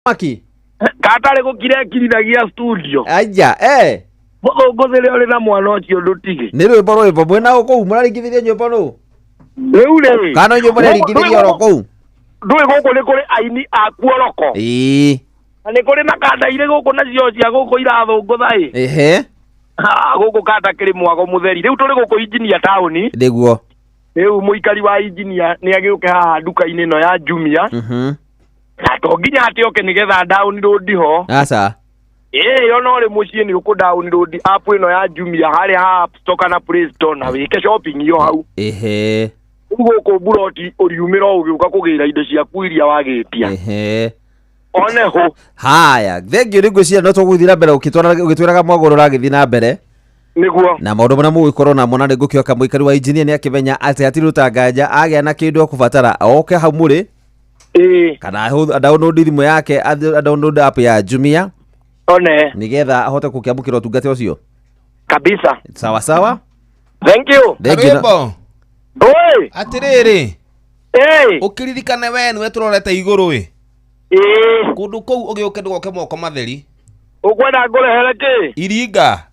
Maki. Katare gukire kirithagia studio. Aja, Ngothire uri na mwana ucio ndutige. Ni rwimbo rwimbo mwena uko muraringithirie nyumba no. Riu Kana nyumba ringithirie oroko. Ndui guku ni kuri aini aku oroko. Ni kuri na kanda ire guku na cio cia guku irathungutha guku kanda kiri mwago mutheri. Riu turi guku injinia tauni. Ndiguo. Riu muikari wa injinia ni agiuke haha nduka-ini no ya Jumia. Na to nginya atioke nigetha down road ho. Asa. Yo no ri mucie ni uku down road app ino ya Jumia hari ha App Store kana Play Store na wike shopping yo hau. Ugo buroti uriumira ugiuka kugira indo cia kuiria wagitia. One ho. Haya, thengio ringo cia no tuguthira mbere ukitwaraga mwagoro ragithii na mbere. Niguo. Na maundu mana mugikorwo na mona ningukioka muikari wa engineer ni akimenya ati atiruta nganja agia na kindu akubatara oke hau muri. Kana download thimu yake download app ya Jumia. One. Nigetha ahote kukiamukira utungate ucio. Kabisa. Sawa sawa. Thank you. Rwimbo. Oi. Atiriri. Ukiririkane we niwe turorete iguru wi. Kundu kou ugiuke ndugoke moko matheri. Ukwenda ngurehere ki? Iringa.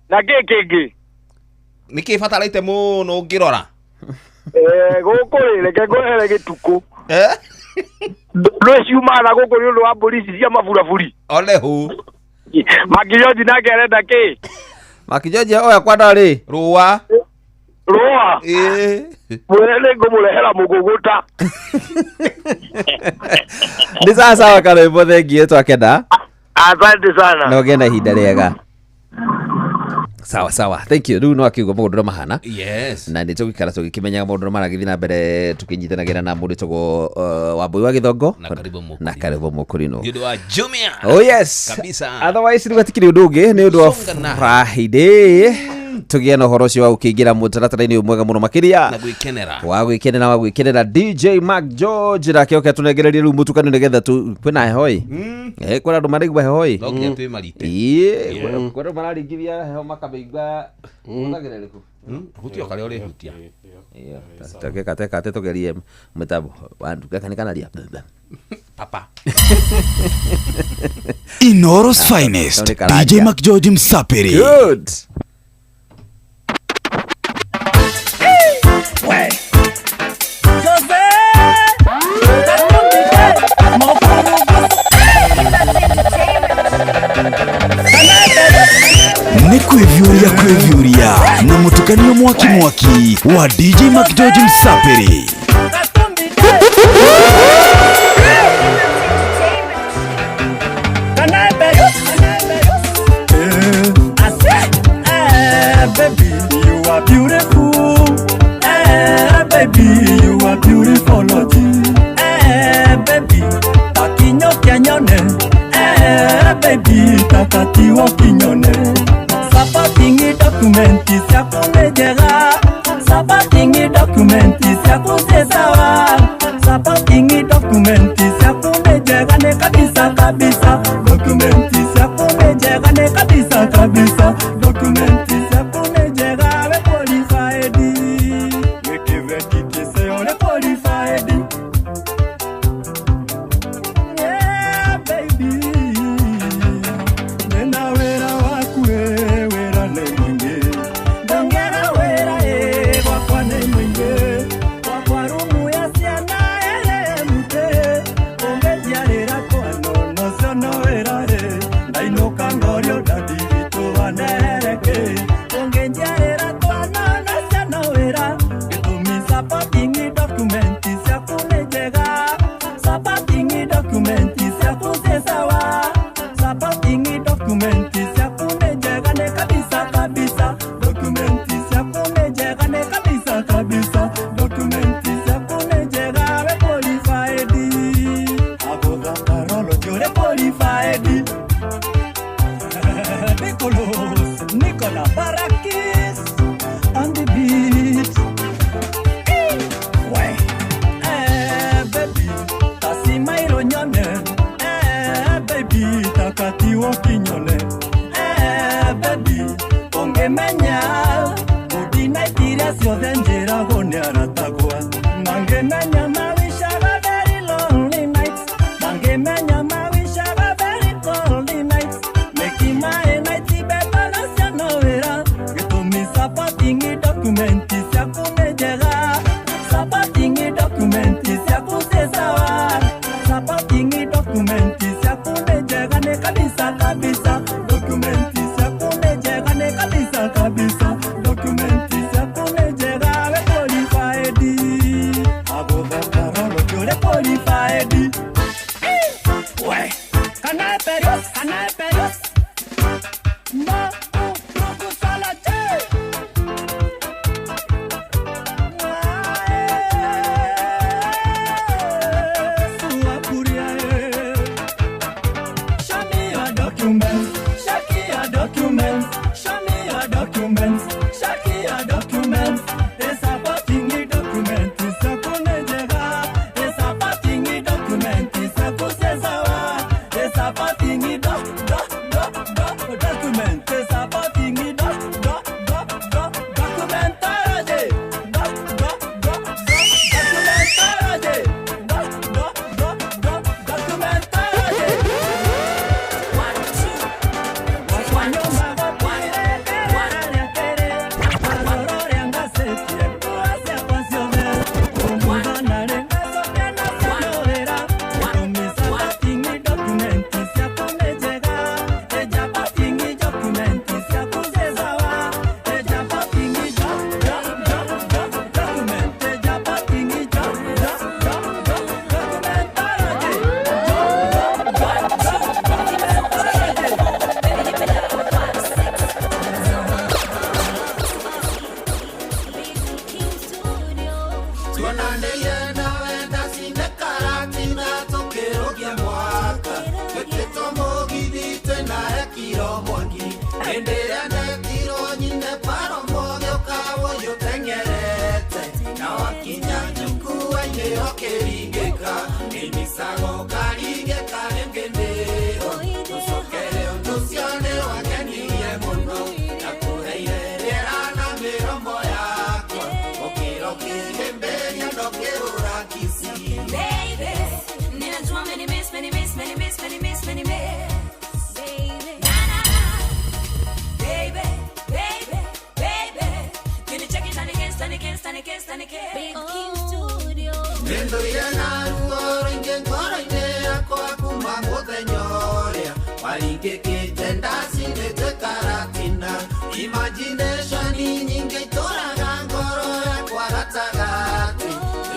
Na kingi. Niki fatalaite muno ngirora. Guku reke ngurehere gituku. Ndwe ciumana guku ni undu wa polisi cia maburaburi. Ole hu. Makijoji nake arenda ki? Makijoji oya kwanda ri. Ruwa. Ruwa. Mwene ngumurehera muguguta. Ni sawa kana ibo thengio twakenda. Asante sana. No gena ihinda riega. Sawa. Thank you. Riu no akiuga maundu mahana. Yes. Na ni tugikara tugikimenyaga maundu maragithi na mbere tukinyitanagira na mundu togo Wambui wa Githongo na karibu mukurino. Ndio wa Jumia. Oh yes. Kabisa. Otherwise rugatikiri undu ungi ni undu wa Friday. Tugia no horo cio wa ukingira mutaratara-ini umwega muno makiria na gwikenera DJ Mac George na kioke tunegererie ru mutukano nigetha tu kwina hehoi kwina andu marigwa hehoi lokia twi marite kwina mararingithia heho makabeigwa munagerere ku hutio kale uri hutia teke tugerie metabu wandu kana ria papa Inoros finest DJ Mac George Msapiri. Good. Ni kwevyuria na mutukanio mwaki wa DJ Mac George Msapiri. Baby, you are beautiful. Baby, you are beautiful. Baby, takinyo kianyone. Baby, takatiwa kinyone. Sapatingi dokumenti siakunejega. Sapatingi dokumenti siakunezawa. Sapatingi dokumenti siakunejega ne kabisa. Dokumenti siakunejega ne kabisa. Dokumenti siakunejega we qualified. We give it say on qualified. Yeah, baby. Nena wera wakue wera ne mwingi. Dongera wera wakwa ne mwingi. Wakwa rumu ya siana mute. Ongejiarira kwa no sono wera re. Daino kangorio dadi vitu wanereke. Ongejiarira kwa no sono wera. Getumi sapatingi dokumenti siakunejega. Sapatingi dokumenti siakunezawa. Sapatingi dokumenti siakunejega ne kabisa. Dokumenti siakunejega ne kabisa. Dokumenti siakunejega we qualified. Aboga parolo jure qualified. Nicola Barakis on the beat. Baby, tasimairo nyone. Baby, takatiwo kinyone. Baby, ongemenya udina itira ciothe njira hone aratagwa. Mangemenya mawishaga very lonely nights. Mangemenya mawisha supporting it, document, supporting it, Imagination nyingi toraga ngoro yakwa gatagati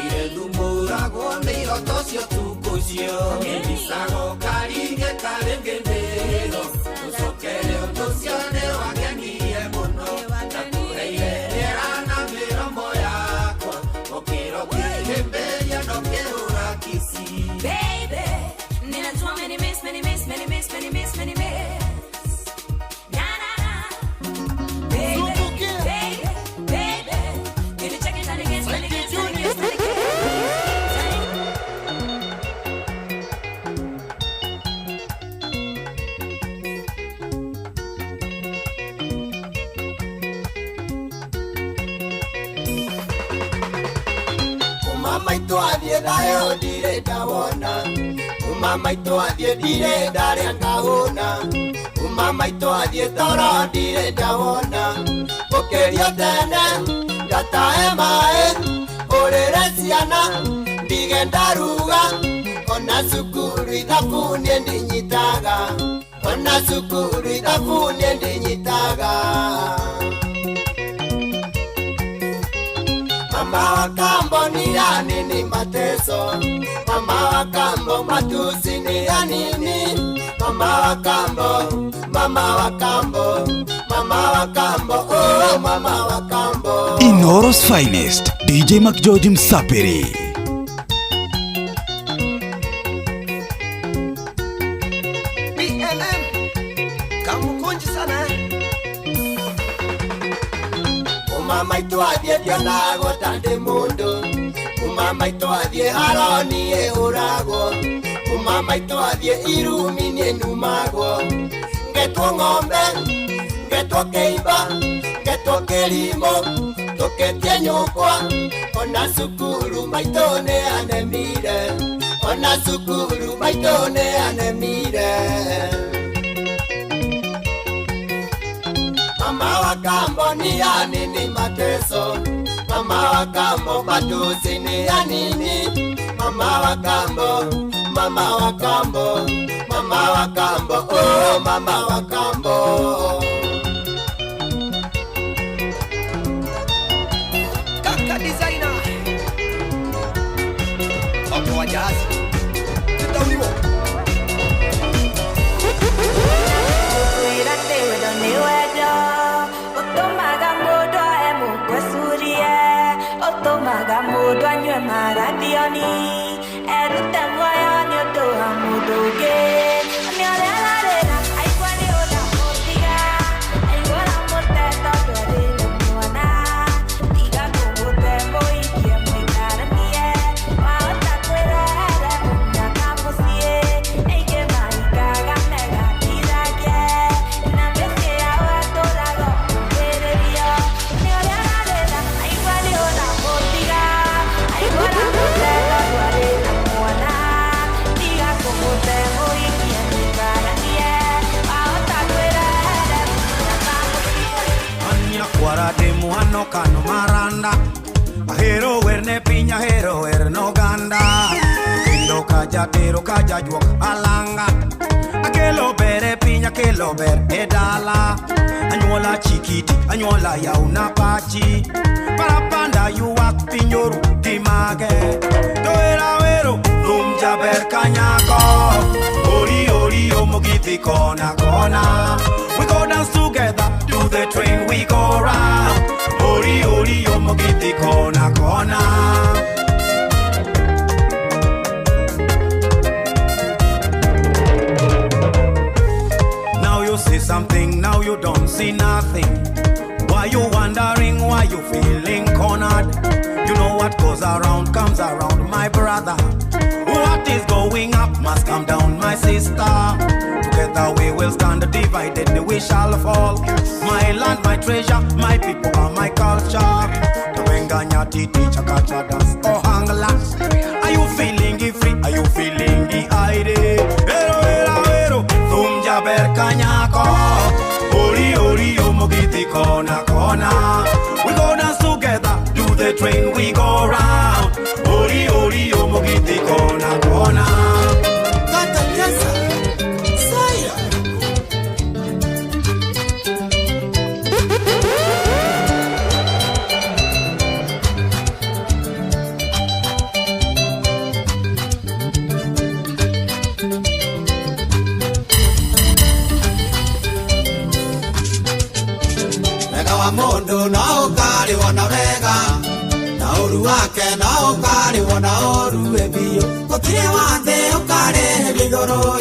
ire dumura gomiro tocio tukucio ibisago karinge karengendero usokere otocione wagenie muno nakureire erana miromo yakwa okiro kihemberia ndokerura kisi baby ninajua many miss maito adie dayo dire dawona maito adie dire dare ngahona maito adie toro dire dawona pokeria tene gata emae oreresiana digendaruga ona sukuru itakunie ndinyitaga ona sukuru itakunie ndinyitaga Mama wa kambo ni ya nini mateso Mama wa kambo matusi ni ya nini Mama wa kambo Mama wa kambo Mama wa kambo Oh mama wa kambo Inoros finest DJ Mac George Msapiri BLM Kamukunji sana Mama ito adie dianago tande mundo Mama ito adie haroni e urago Mama ito adie irumini e numago Ngeto ngombe, ngeto keiba, ngeto kelimo Toketie nyukwa, ona sukuru maitone anemire Ona sukuru maitone anemire Mama wa kambo ni ya nini mateso Mama wa kambo matusi ni ya nini Mama wa kambo Mama wa kambo Mama wa kambo Oh mama wa kambo Kaka designer Opo wa jazz Tutaulimo Mudo anywe maradioni Erute moyo nyoto amudoge Anyore alarera Aikwani oda motiga Aiwara moteto Dore mwana Tiga kumute Moikie mwikaranie Waota kwere Ere Muna kamusie Eike maika Nyuola de muano kano maranda Ahero werne pinya hero no ganda Kendo kaja tero kaja juok alanga Akelo bere pinya kelo ber edala Anyuola chikiti anyuola yauna pachi Parapanda yuak pinyoru timage Toera wero lumja ber kanyako Ori ori omogiti kona kona We go dance together to the train we go round Ori ori omogiti kona kona Now you see something, now you don't see nothing Why you wondering, why you feeling cornered You know what goes around comes around my brother What is going up must come down my sister Together we will stand divided we shall fall My land, my treasure, my people and my culture Tawenganya titi chakacha dance oh hangla Are you feeling free? Are you feeling the idea? Ero ero ero Thumja berkanyako Ori ori omogiti kona kona We go dance together Do the train we go round Ori ori omogiti kona kona Kata jasa Saya Mondo na ukari wana wega na oru wake na ukari wana oru ebio Kotire wande ukari hebigoro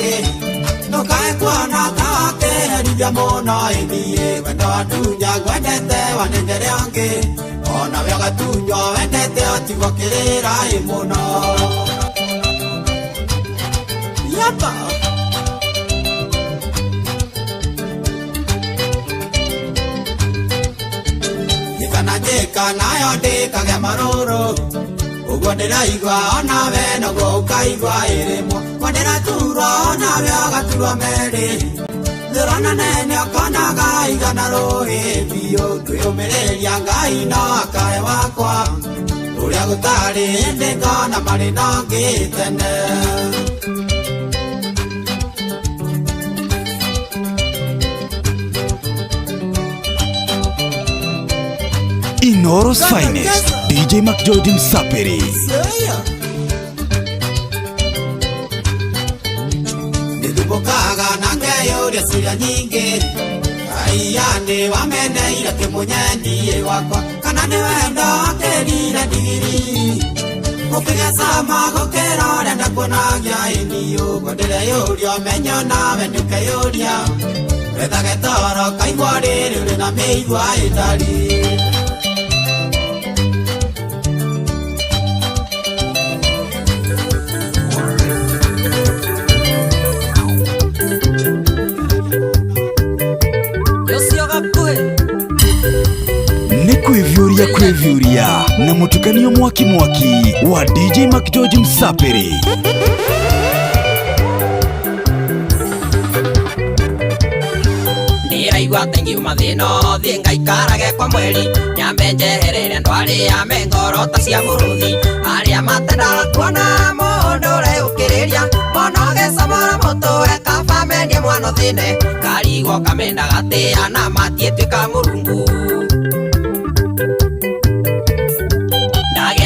no kae kwana kake heribia mona ebie Wenda watunya gwendete wanendere ange Ona wega tunya wendete otigo kirira imono Yapa Jeka na yo deka ge maroro Ugondera igwa ona we no go kaigwa iremo Wandera turo ona we agaturo mere Zerana nene akona ga igana rohe bio Tuyomereria ngai na akae wakwa Uria gutari ndeka na mari na gitene Inoros Finest, DJ McJoy Msapiri. Nidubokaga nangeyo resiria nyingi Aiyane wamene ira kimunyendie wakwa Kana ni wendo akerire digiri Ukiga sama gukera renda kuonagia iniyo Kwendere yurio menyo nawe nduke yuria Wethage toro kaigwa riri uri na meigwa idari Kwevyuria na mutukanio mwaki mwaki wa DJ McJoy Msapiri. Niraigua tengi mathino thie ngaikarage kwa mweri nyambe njeherere ndwari ya mengorota cia muruthi aria matendaga kuona mundu reukiriria monoge samara mutwe kabamendie mwana thine karigwo kamenda gatia na matietwika murungu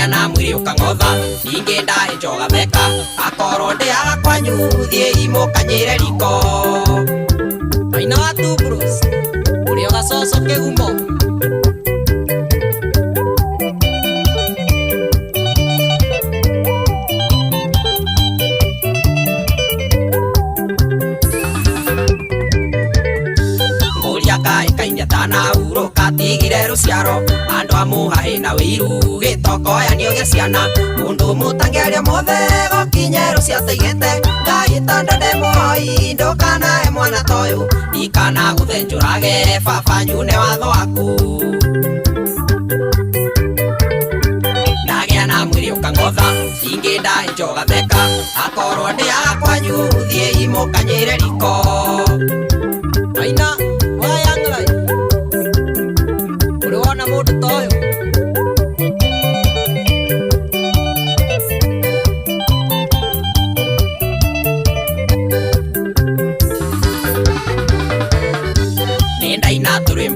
na mwiri ukang'otha ningi ndahe njoga theka akorwo ndiaga kwanyu thie imukanyire riko Aina watu bros urio gacoco kigumo Kainya tana uro katigire ruciaro andu amuhahe na wiru gitokoyanio gia ciana mundu mutangeria mothe gokinye rucia teigete ngai tondu ndimuhoi ndukanahe mwana toyu ikana guthenjurage baba nyune watho waku nagia na mwiri ukang'otha ingi ndahe njoga theka akorwo ndiaga kwanyu thie imukanyire riko Aina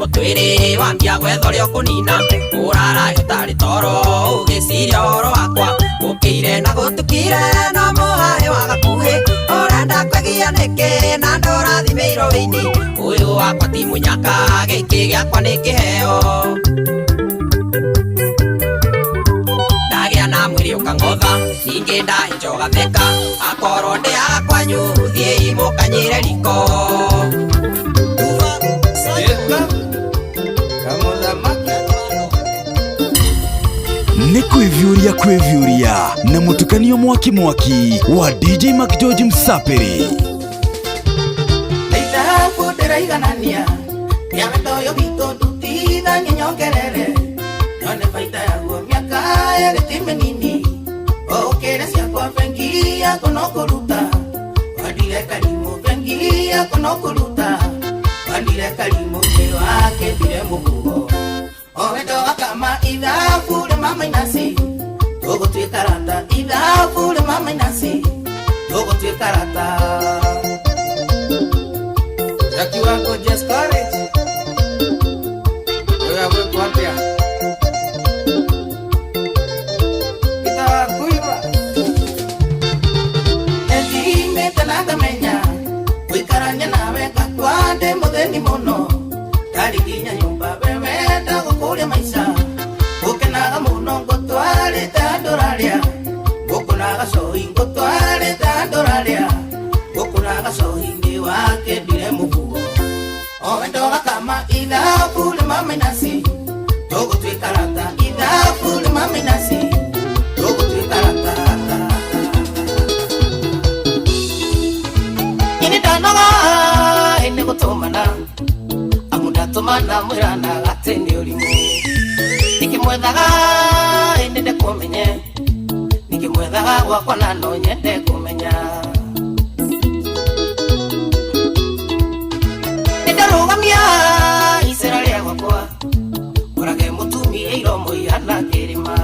mutwiri wambia gwethorio kunina urara utari toro ugiciria horo wakwa ukire na gutukire no muhae wa gakuhi urenda kwegia niki na ndorathimeirwo wini uyu wakwa ti munyaka giki giakwa ni kiheo ndagia na mwiri ukangotha ningi ndahinjoga theka akorwo ndiaga kwanyu thiei mukanyire riko Ni kwivyuria na mutukanio mwaki wa DJ Mac George Msapiri. Leita kudera iganania ya metoyo vito tutida nyongerere yone faita yangu miaka ya getime nini o kere sia kwa vengia konokoruta wadile kalimo vengia konokoruta wadile kalimo kewa ke bile mugo o meto kama ida fule mama inasi togo tuikarata ida fule mama inasi togo tuikarata Jackie wako just courage wewe kwa pia kita kuiba Ndime tanaga menya wikaranya nawe kakwande modeni mono kali kinya nyumba bebe tago kule maisha ukenaga muno ngotwale tandoralia ukonaga sohi ngotwale tandoralia ukonaga sohi wake bile mukugo owendoga kama ida fule mama inasi togo tuikarata ida fule mama inasi togo tuikarata ini danoga ene kutomana amuda tomana mwirana gatende olimu nikimwethaga ene ndekumenye nikimwethaga gwakwa nano nyende kumenya Rugamia Israeli wakwa Orage mutumi eiro moyana kirima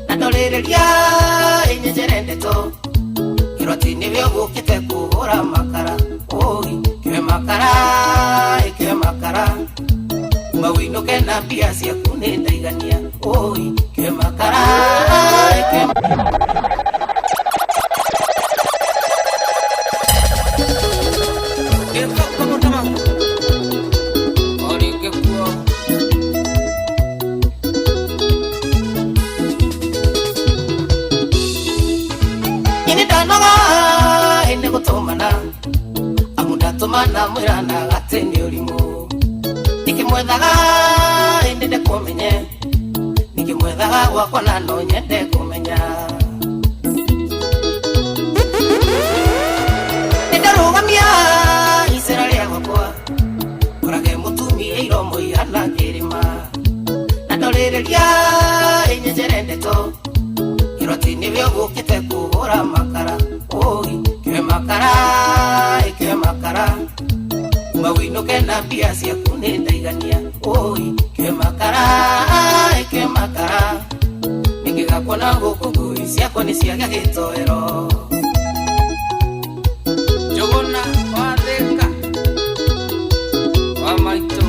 Nadolereria enyejerende to Iroti nibyo gukite kuhora makara Oi kiwe makara Mawino kena pia sia kunenda igania Oi kiwe makara Mana mwirana gatende olimu nikimwethaga ende kumenye nikimwethaga gwakwa nano nyende kumenya Ndarugamia Israeli wakwa orage mutumi eiro moyana kirima Nadolereria enyejerende to iroti nibyo gukite kuhora makara Oi kiwe makara Mawino kena pia sia kunenda igania Oi kiwe makara Ningiga kona gukugui siako ni siaga gitoero Jogona wadeka Wamaito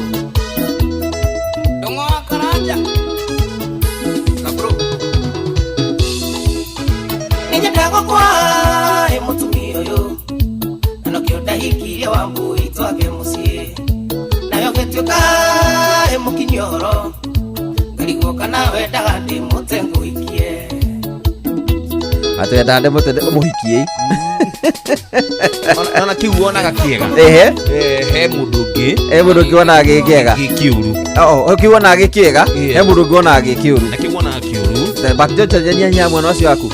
Dongo akaraja Kabro Ninjadago kwa mutumi yoyo Anokionda hiki ya wambu itwage musie Nayo getyoka mukinyoro Galigoka nawe dagandi mutengu ikie Ate dagandi mutengu muhikie Ona kiuona gakiega he mudungi wona gikiega gikiuru kiuona gikiega he mudungi wona gikiuru na kiuona gikiuru bakjoja nyanya mwana wacio waku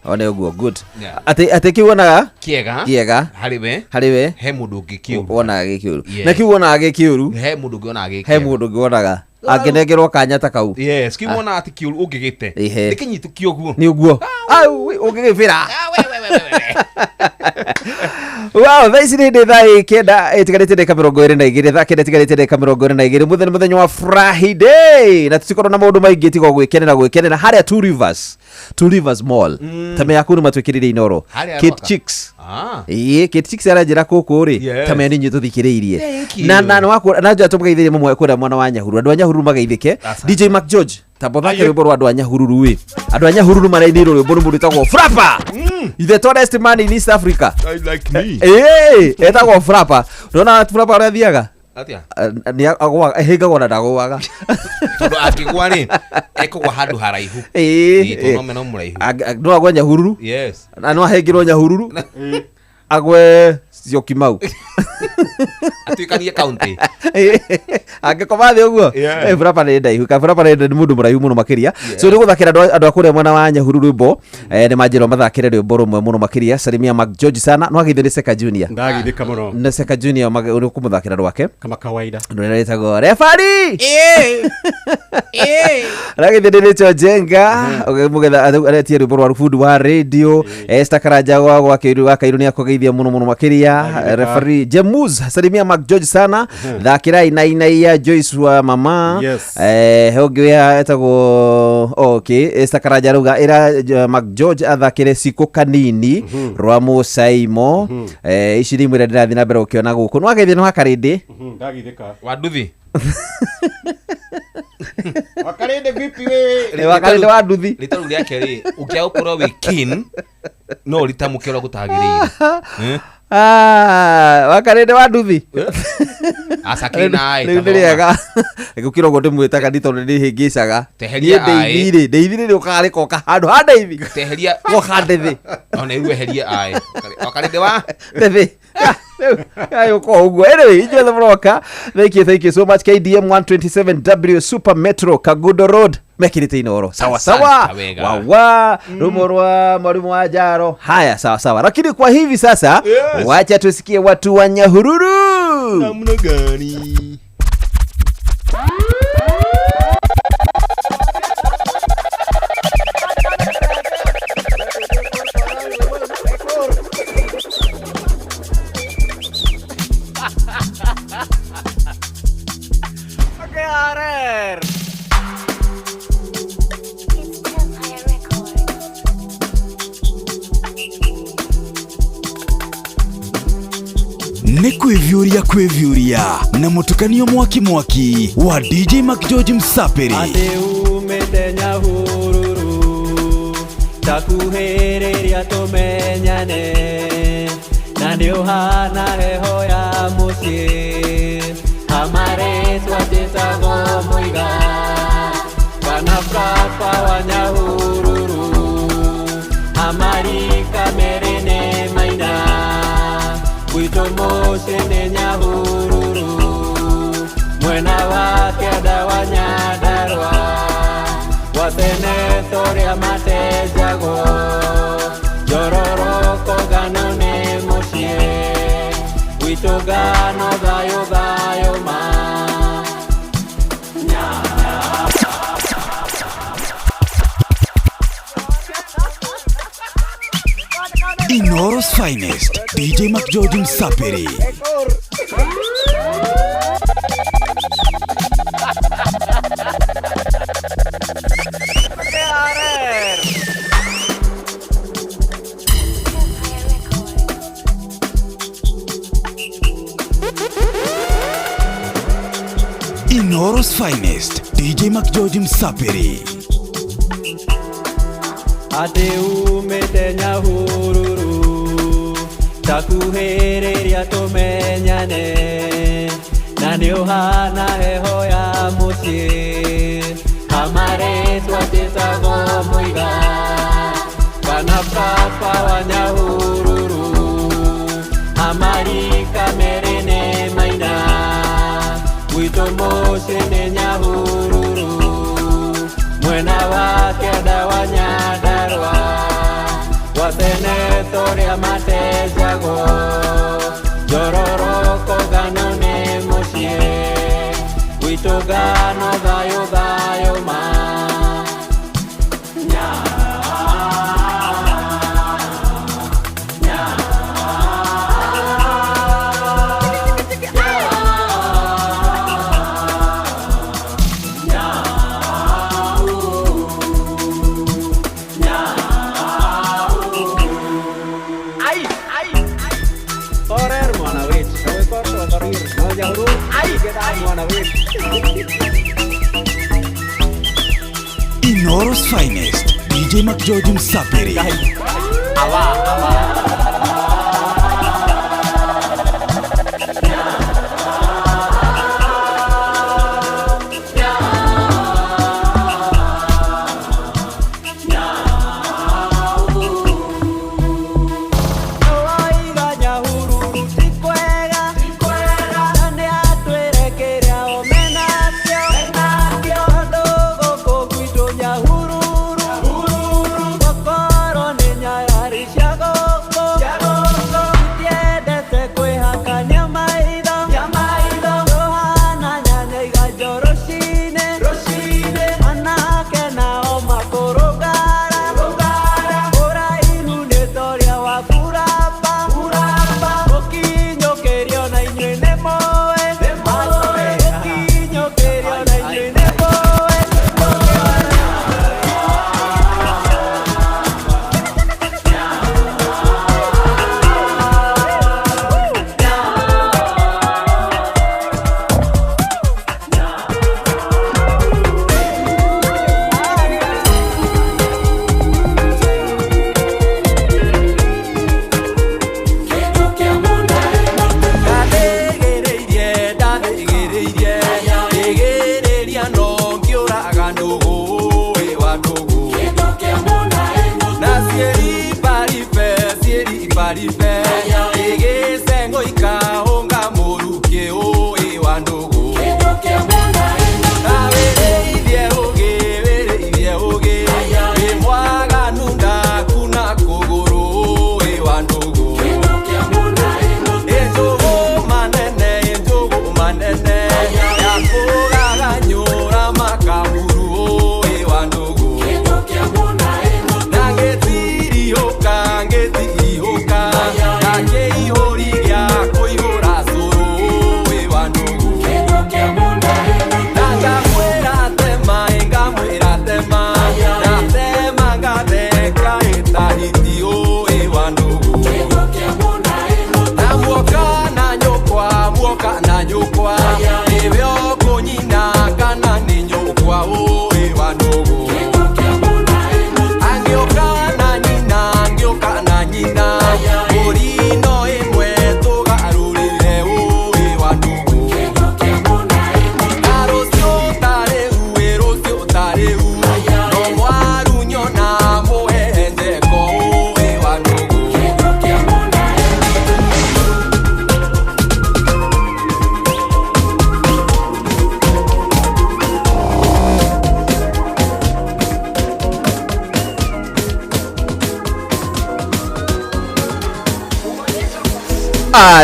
one uguo good ate kiuonaga kiega hariwe he mundu ngikiuru wonaga gikiuru na kiuonaga gikiuru he mundu ngionaga gikiuru he mundu ngionaga angenegerwo kanya ta kau yes kiuona ati kiuru ungigite nikinyitu kioguo ni uguo au ungigifira wow thaisi ni ndithai kenda itigarite ndeka 22 tha kenda itigarite ndeka 22 muthenya wa Friday na tutikoro na maundu maingi tigo gwikenera haria Two Rivers Mall tame yaku ni matwikirire inoro Kid Chicks K6 aranjira kukuri tameni nyu tuthikiriirie na wakura na nja tumugeithirie mumwe kura mwana wa Nyahururu andu a Nyahururu magaithike DJ Mac George tabothake rwimbo rwa andu a Nyahururu wi andu a Nyahururu marainiro rwimbo rwitagwo Frapper the tallest man in East Africa like me etagwo Frapper ndona Frapper arathiaga atia ni agwa hingagwo na ndagwaga tondu akigwa ni ekogwa handu haraihu to no muraihu no agwa Nyahururu yes na no ahingirwo Nyahururu agwe Syokimau atuikanie county angekoma thi uguo Frapper ni ndaihu ka Frapper ni mundu muraihu muno makiria so ni guthakira andu akuria mwana wa Nyahururu rwimbo ni manjiro mathakire rwimbo rumwe muno makiria Salimia Mac George sana no agithire Seka Junior ndagithika muno na Seka Junior uri kumuthakira rwake kama kawaida ndo retagwo refari ragithire ni Chojenga mugetha aretie rwimbo rwa Rufundu wa radio Esther Karanja gwa Kairu ni akogeithia muno makiria refari Jemuz Salimia Mac George sana thakira ina ya Joyce wa mama hogwea etagwo Esther Karanja ruga ira Mac George athakire Siko Kanini rwa Musaimo iciri mwire ndirathi na mbere ukiona guku no ageithia no hakarindi ndagithika wanduthi wakarinde vipi wewe wakarinde wa nduthi ritaru riake ri ukia ukorwo wi kin no ritamukira gutagiriire wakarinde wa nduthi asakina ai ndiriega gukira ngo ndimwitaga ndito ndihingicaga teheria ai ndeithire ukare koka handu ha ndeithi teheria koka ndethi ona iwe heria ai wakarinde wa ndethi ayo ko ugo anyway enjoy the broka thank you so much KDM 127W Super Metro Kagudo Road mekirite inoro sawa wawa rumorwa mwalimu wa Jaro haya sawa lakini kwa hivi sasa wacha tusikie watu wa Nyahururu namna gani Ni kwivyuria na mutukanio mwaki wa DJ Mac George Msapiri ate umete Nyahururu takuhereria tumenyane na ndio hana heho ya mucie amare twatetago muiga kana Frapper wa Nyahururu amari kamerene maina wito mosene Nyahururu mwena wake dawa Nyandarua wasenetoria matejago jororoko ganone mosie wito gano gayo ma Inoro's finest DJ Mac George Msapiri Inoro's finest DJ Mac George Msapiri ate umete Nyahururu takuhereria tumenyane na ndio hana heho ya mucie amare twatetago muiga kana Frapper wa Nyahururu amari kamerene maina wito mosene Nyahururu mwena wake dawa Nyandarua wasenetoria matejago jororoko ganone mosie wito gano gayo ma Inoros finest DJ McGeorge Msapiri.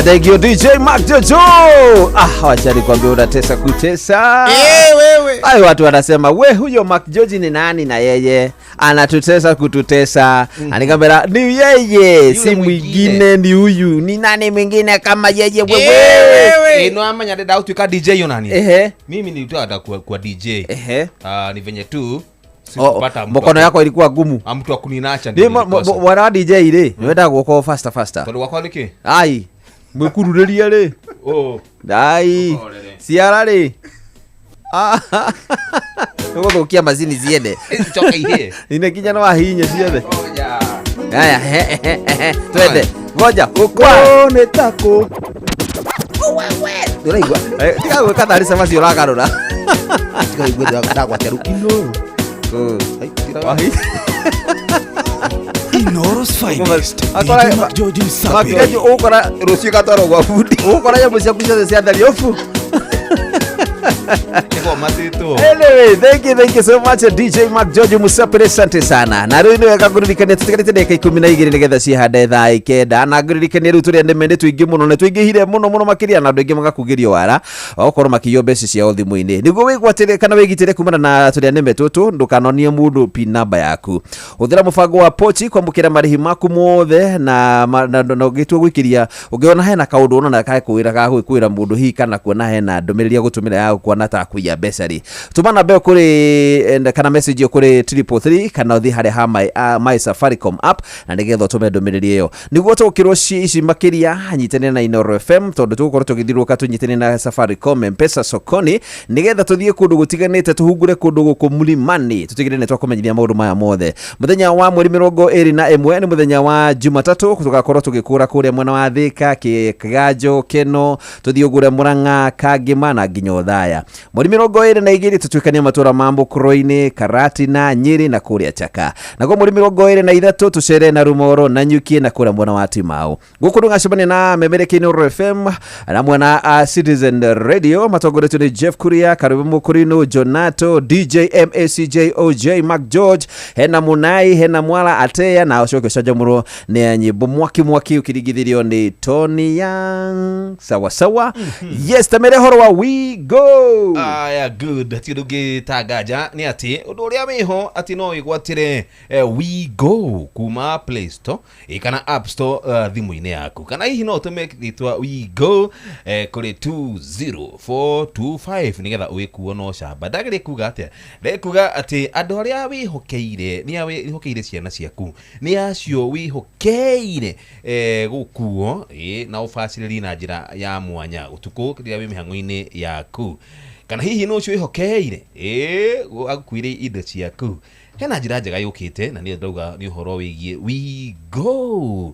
Thank you DJ McGeorge. Wacha nikwambie unatesa kutesa. Wewe. Hayo watu wanasema we huyo McGeorge ni nani na yeye anatutesa kututesa. Anikamera ni yeye si mwingine ni huyu. Ni nani mwingine kama yeye wewe? Ino amanya dada utuika DJ yonani. Mimi nilitoa kwa DJ. Ni venye tu mkono yako ilikuwa gumu. Mtu akuninacha ndio. Wana DJ ile. Niwenda kuokoa faster. Tolo wako niki? Ai. Mwekurureria le. Dai. Siara le. Nuko kia mazini ziende. Choka ihe. Ine kijana wa hinya ziende. Haya twende. Ngoja ukone tako. Ndoraigwa. Tika gweka thari sama cio ragarura. Tika igwe ndagwa teru kino. Inoros finest DJ McGeorge Msapiri. Makiaji ukora rucio gatoro gwa fundi. Ukora ya mucia kucia cia ndari ofu. Anyway, thank you so much DJ McGeorge Msapiri, asante sana. Na rĩu nĩ wega ngũririkania tũtigarĩte ndagĩka 12 nĩgetha cihande thaa 9 na ngũririkania rĩu tũrĩa ndemende tũingĩ mũno na tũingĩhire mũno makĩria na andũ aingĩ magakugĩrio wara okorwo makĩiywo mbeca ciao thimũ-inĩ. Nĩguo wĩgwatĩre kana wĩgitĩre kumana na tũrĩa nĩme tũtũ ndũkanonie mũndũ pin number yaku. Hũthĩra mũbango wa pochi kwamũkĩra marĩhi maku mothe na ũgĩtua gwĩkĩria ũngĩona hena kaũndũ ona kae kwĩra mũndũ hihi kana kuona hena ndũmĩrĩri ya gũtũmĩra ya kuona kana ta kuya besari tumana be kuri kana message kuri 333 kana uthi hare ha my Safaricom app na nigetho tume ndomiriri iyo niguo tukirwo ici makiria nyitene na Inoro FM tondu tugukorwo tugithirwo tunyitene na Safaricom M-Pesa sokoni nigetha tuthie kundu gutiganite tuhungure kundu guku mulimani tutigire ne twakomenyithia maundu maya mothe muthenya wa mweri 21 ni muthenya wa Jumatatu tugakorwo tugikura kuria mwena wa Thika Kiganjo Keno tuthie ugure Murang'a Kagima na nginya Othaya mweri 22 tutwikania matura mambo Kroini Karatina Nyeri na kuria Chaka nago mweri 23 tucere na Rumoro na Nyuki na kuria mwena wa Timau guku ngacemania na memereki Inoro FM na mwena Citizen Radio matogoretu ni Jeff Kuria Karibu Mukurino Jonato DJ MACJ OJ Mac George hena Munai hena Mwala Ateya na Oshoke Shajamuro ni nyimbo mwaki ukirigithirio ni Tony Young sawa yes tamere horo wa We Go good atirugi tagaja ni ati undu uria miho ati no igwatire We Go kuma Play Store kana App Store thimu-ini yaku kana hihi no tume ritwa We Go kuri 20425 nigetha wikuo no shamba ndagire kuga atia ndekuga ati andu aria wihokeire ni wihokeire ciana ciaku ni acio wihokeire gukuo na ufaciriri na njira ya mwanya utuku kiria wi mihango-ini yaku kana hihi no cio wihokeire agukwire indo ciaku hena njira njega yukite na ni ndauga ni uhoro wigie We Go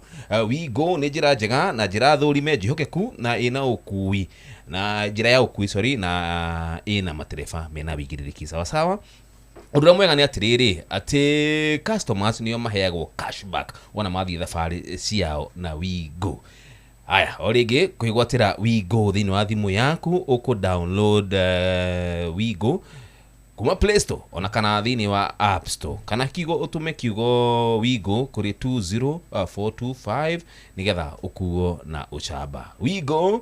We Go ni njira njega na njira thurime njihokeku na ina ukui na njira ya ukui na ina matereba mena wigiriki sawa Udura mwega ni atiriri ati customers niyo maheagwo cashback wana mathi thabari ciao na We Go. Aya origi kuigwatira We Go thini wa thimu yaku uko download We Go kuma Play Store ona kana thini wa App Store kana kigo utume kigo We Go kuri 20425 nigetha ukuo na uchaba. We Go,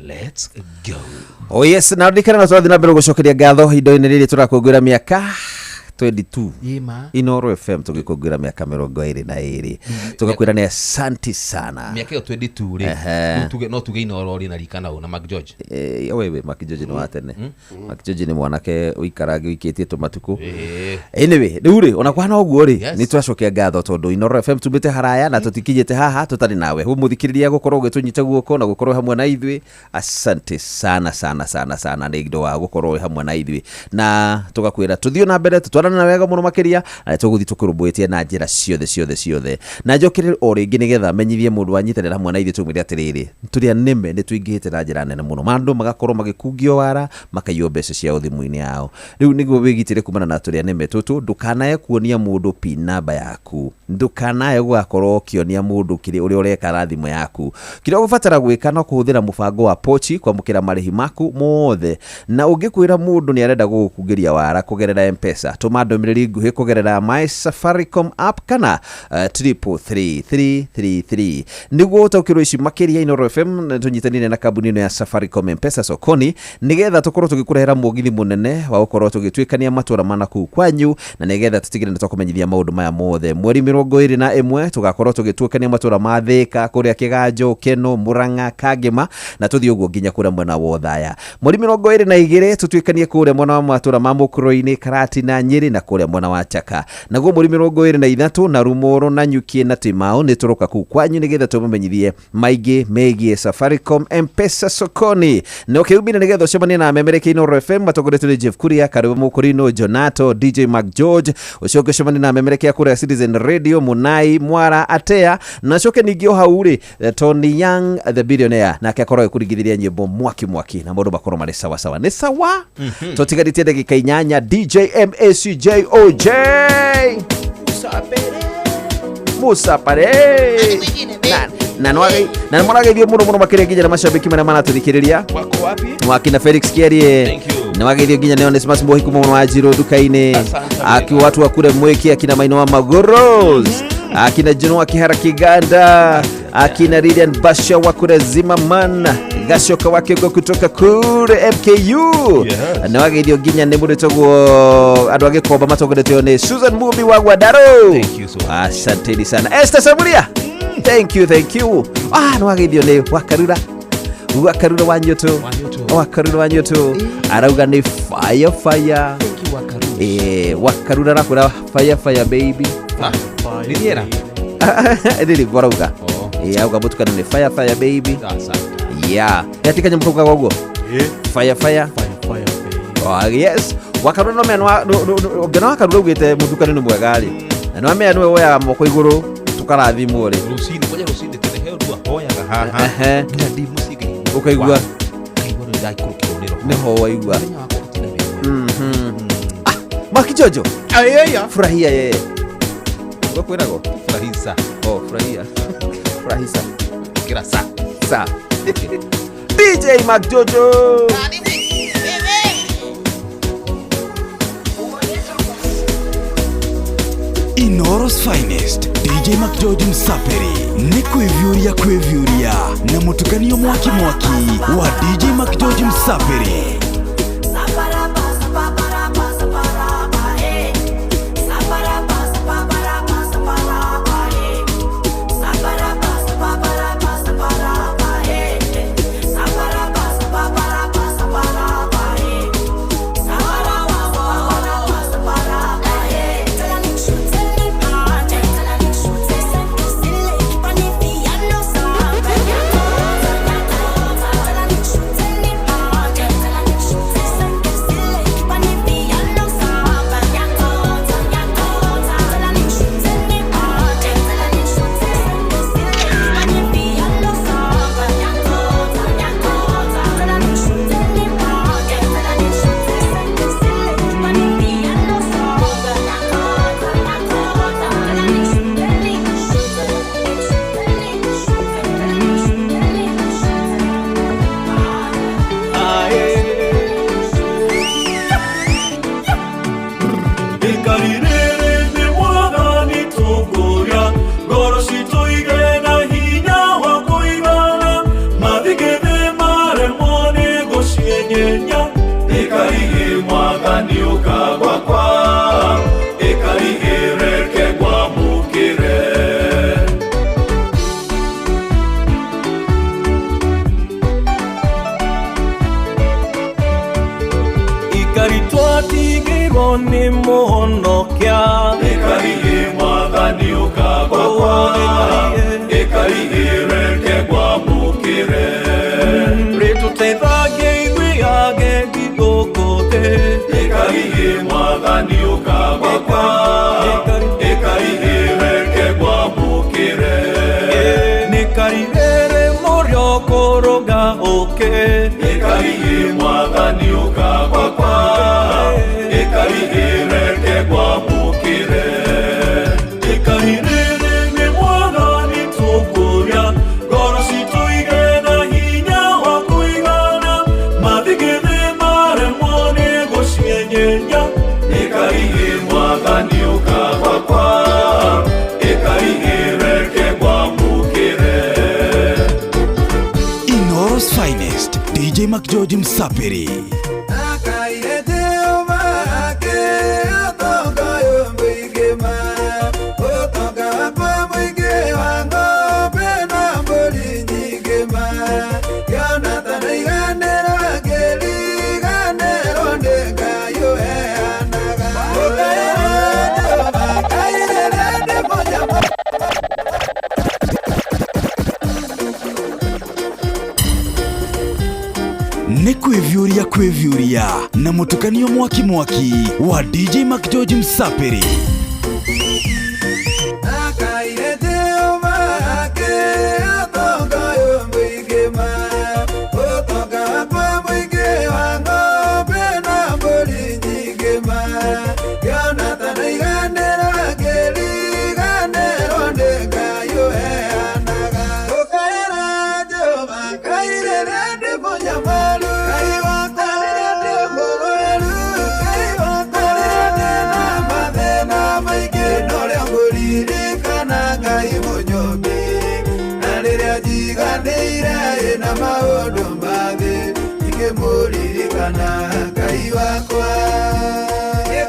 let's go. Oh yes, na ndikana na twathi na mbere gucokeria ngatho indo-ini riri turakungwira miaka 22 Inoro FM tugikungwira miaka 22 tugakwira ni asante sana miaka 22 ri no tuge Inoro ri na rikana na Mac George wewe Mac George ni watene Mac George ni mwanake uikarage uiketie tumatuku anyway riuri ona kwana oguo ri ni twacokia ngatho tondu Inoro FM tubite haraya na tutikijite haha tutari nawe hu muthikiriria gukorwo gitunyita guoko na gukorwo hamwe na ithui asante sana ni ndo wa gukorwo hamwe na ithui na tugakwira tuthio na mbere na wega muno makiria na tuguthi tukurumbuitie na njira ciothe na njokire o ringi nigetha menyithie mundu anyitanira hamwe na ithuĩ tumwire atiriri turia nime ni tuingihite na njira nene muno mandu magakorwo magikungio wara makaiyo mbeca cia uthimu-ini yao riu niguo wigitire kumana na turia nime tutu ndukanaye kuonia mundu pin number yaku ndukanaye gwakorwo kionia mundu kiri uria ureka rathimu yaku kira gubatara gwika no kuhuthira mubango wa pochi kwa mukira marihi maku mothe na ungikwira mundu ni arenda gukungiria wara kugerera M-Pesa ndomiriri nguhi kugerera My Safaricom app kana 3333 niguo utakirwo ici makiria Inoro FM tunyitanire na kambuni ino ya Safaricom M-Pesa sokoni nigetha tukorwo tugikurehera mugithi munene wa gukorwo tugitwikania matura mana ku kwanyu na nigetha tutigire nitwakumenyithia maundu maya mothe mweri 21 tugakorwo tugitwikania matura ma Thika kuria Kiganjo Keno Murang'a Kagima na tuthi uguo nginya kuria mwena wa Othaya mweri 22 tutwikanie kuria mwena wa matura ma Mukroini Karatina Nyeri na kuria mwena wa Chaka naguo mweri 23 na Rumoro na Nyuki na Timau ni turuka ku kwanyu nigetha tumumenyithie maigi megie Safaricom M-Pesa sokoni no kiubina nigetha cemania na memereki Inoro FM matogoretu ni Jeff Kuria Karibu Mukurino Jonato DJ Mac George ucoke cemania na memereki akuria Citizen Radio Munai Mwara Atea na coke ningio hauri Tony Young the Billionaire na akorwo kurigithiria nyimbo mwaki na maundu makorwo mari sawa ni sawa tutigarite ndagika 8 DJ MACJ OJ Musa Pare na mwarageithio muno makiria nginya na mashabiki maria manatuthikiriria wako wapi wakina Felix Kierie na wageithio nginya Neon Smash Boy kuma mwa Jiro dukaini aki watu wa kule Mweki akina Maino wa Magoros akina Juno wa Kihara Kiganda akina Radiant Basha wa kule Zimmerman Gashoka wake kutoka kule MKU na wageithio nginya ne muri togo andu agikomba matogoretio ni Susan Mubi wa Gwadaro asante sana Esther Samuria thank you na wageithio ni Wakarura wa Nyoto Wakarura Wanyoto arauga ni fire Wakarura nakura fire baby niliera ndiri borauga auga mutukana ni fire baby yatikanya mutuka gogo fire yes Wakarura no menwa ngena Wakarura ugite mutukana ni mwegari no menwa niwe woya moko iguru tukarathimwo ri rusini turehe ndua hoyaga haha ngira ndi musiki ukaigua ndaikurukirwo niho waigua Maki Jojo furahia yeye kwirago furahisa kira sa DJ Mac Jojo Inoros finest DJ Mac Jojo Msaperi ni kwevyuria na mutukanio mwaki wa DJ Mac Jojo Msaperi. Ni mohonokia ekarihe mwathani ukagwakwa ekarihe reke gwamukire rituteithagie ithuiage ngigukuthe ekarihe mwathani ukagwakwa ekarihe reke gwamukire nikarigere murio kuruga uke ekarihe mwathani ukagwakwa ekarihireke gwamukire ekarihirere ni mwathani tukuria ngoro citu igena hinya wa kuigana mathigithe maremwo ni gucienyenya ekarihe mwathani ukagwakwa ekarihireke gwamukire Inoros finest DJ Mac Jojo Msaperi. Ni kwevyuria na mutukanio mwaki wa DJ Mac Jojo Msaperi. Ngai wakwa